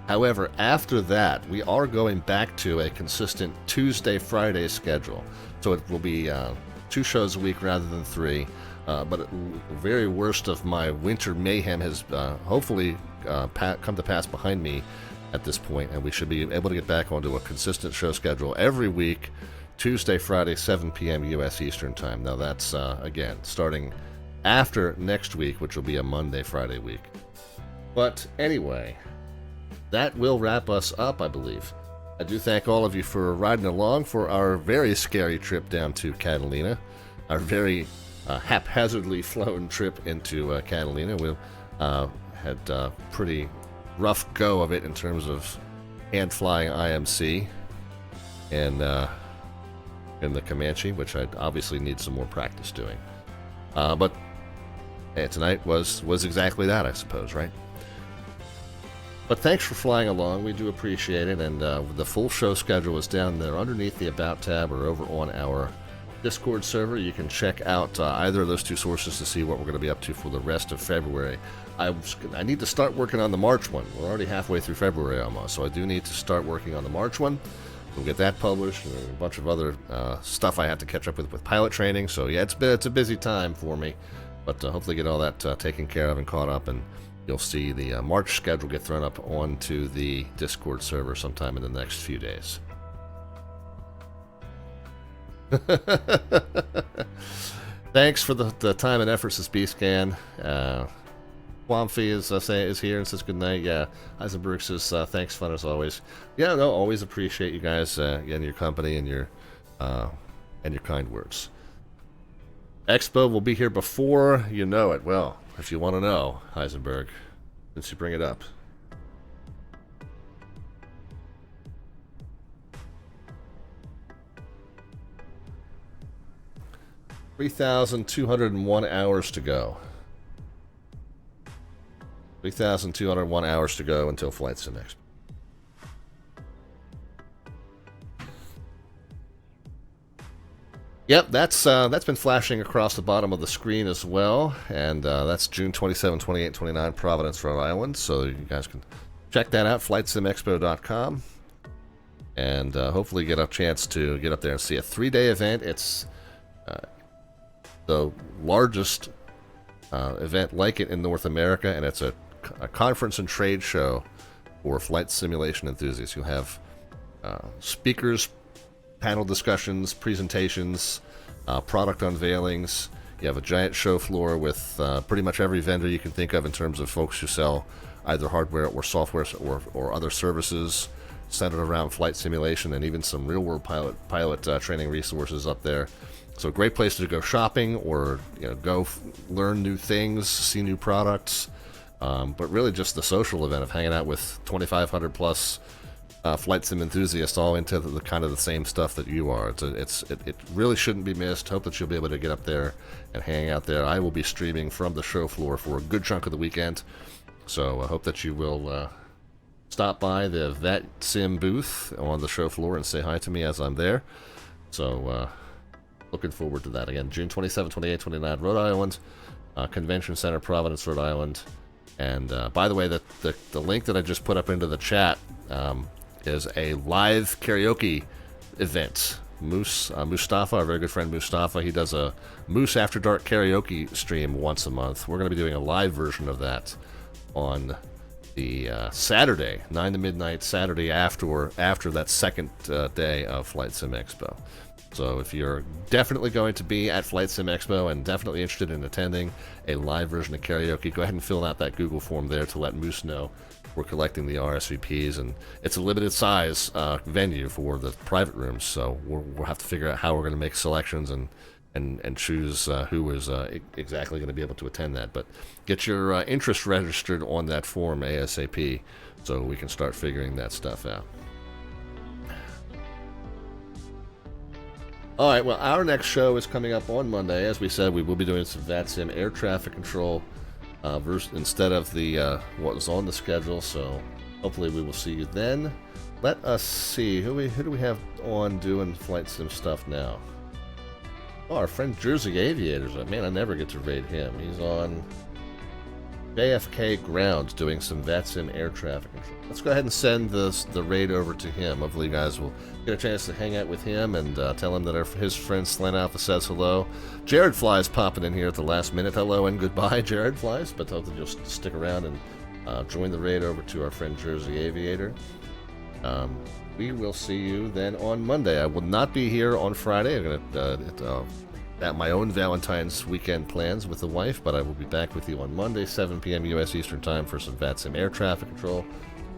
However, after that, we are going back to a consistent Tuesday, Friday schedule. So it will be 2 shows a week rather than 3. But the very worst of my winter mayhem has hopefully come to pass behind me at this point, and we should be able to get back onto a consistent show schedule every week, Tuesday, Friday, 7 p.m. U.S. Eastern Time. Now that's, again, starting after next week, which will be a Monday, Friday week. But anyway, that will wrap us up, I believe. I do thank all of you for riding along for our very scary trip down to Catalina, our very haphazardly flown trip into Catalina. We had pretty rough go of it in terms of hand flying IMC and in the Comanche, which I obviously need some more practice doing. But tonight was exactly that, I suppose, right? But thanks for flying along. We do appreciate it. And the full show schedule is down there underneath the About tab or over on our Discord server. You can check out either of those 2 sources to see what we're going to be up to for the rest of February. I need to start working on the March one. We're already halfway through February almost, so I do need to start working on the March one. We'll get that published, and a bunch of other stuff I have to catch up with pilot training. So yeah, it's a busy time for me, but hopefully get all that taken care of and caught up, and you'll see the March schedule get thrown up onto the Discord server sometime in the next few days. Thanks for the time and efforts this B-Scan. Wamfi is here and says good night. Yeah, Heisenberg says thanks, fun as always. Yeah, no, always appreciate you guys and your company and your kind words. Expo will be here before you know it. Well, if you want to know, Heisenberg, since you bring it up. $3,201 hours to go. 3,201 hours to go until Flight Sim Expo. Yep, that's been flashing across the bottom of the screen as well, and that's June 27, 28, 29, Providence, Rhode Island. So you guys can check that out, flightsimexpo.com, and hopefully get a chance to get up there and see a 3-day event. It's the largest event like it in North America, and it's a conference and trade show for flight simulation enthusiasts. You'll have speakers, panel discussions, presentations, product unveilings. You have a giant show floor with pretty much every vendor you can think of in terms of folks who sell either hardware or software or other services centered around flight simulation, and even some real-world pilot training resources up there. So a great place to go shopping, or go learn new things, see new products, but really just the social event of hanging out with 2,500 plus flight sim enthusiasts, all into the kind of the same stuff that you are. It really shouldn't be missed. Hope that you'll be able to get up there and hang out there. I will be streaming from the show floor for a good chunk of the weekend, so I hope that you will stop by the VASTIM booth on the show floor and say hi to me as I'm there. So looking forward to that. Again, June 27, 28, 29, Rhode Island, Convention Center, Providence, Rhode Island. And by the way, the link that I just put up into the chat is a live karaoke event. Mustafa, our very good friend Mustafa, he does a Moose After Dark karaoke stream once a month. We're going to be doing a live version of that on the Saturday, 9 to midnight, Saturday after that second day of Flight Sim Expo. So if you're definitely going to be at Flight Sim Expo and definitely interested in attending a live version of karaoke, go ahead and fill out that Google form there to let Moose know we're collecting the RSVPs. And it's a limited size venue for the private rooms, so we'll have to figure out how we're going to make selections and choose who is exactly going to be able to attend that. But get your interest registered on that form ASAP so we can start figuring that stuff out. All right, well, our next show is coming up on Monday. As we said, we will be doing some VATSIM air traffic control instead of the what was on the schedule, so hopefully we will see you then. Let us see, who do we have on doing flight sim stuff now? Oh, our friend Jersey Aviators. Man, I never get to raid him. He's on JFK ground doing some VATSIM air traffic control. Let's go ahead and send the raid over to him. Hopefully you guys will get a chance to hang out with him and tell him that his friend Slant Alpha says hello. Jared Flies popping in here at the last minute. Hello and goodbye, Jared Flies. But hope that you'll stick around and join the raid over to our friend Jersey Aviator. We will see you then on Monday. I will not be here on Friday. I'm going to at my own Valentine's weekend plans with the wife, but I will be back with you on Monday, 7 p.m. U.S. Eastern Time for some VATSIM air traffic control.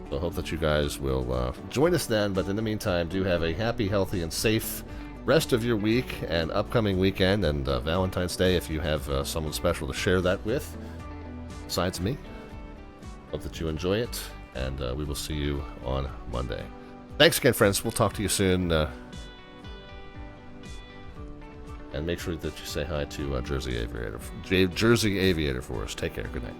So I hope that you guys will join us then, but in the meantime, do have a happy, healthy, and safe rest of your week and upcoming weekend, and Valentine's Day if you have someone special to share that with, besides me. Hope that you enjoy it, and we will see you on Monday. Thanks again, friends. We'll talk to you soon. And make sure that you say hi to Jersey Aviator for us. Take care. Good night.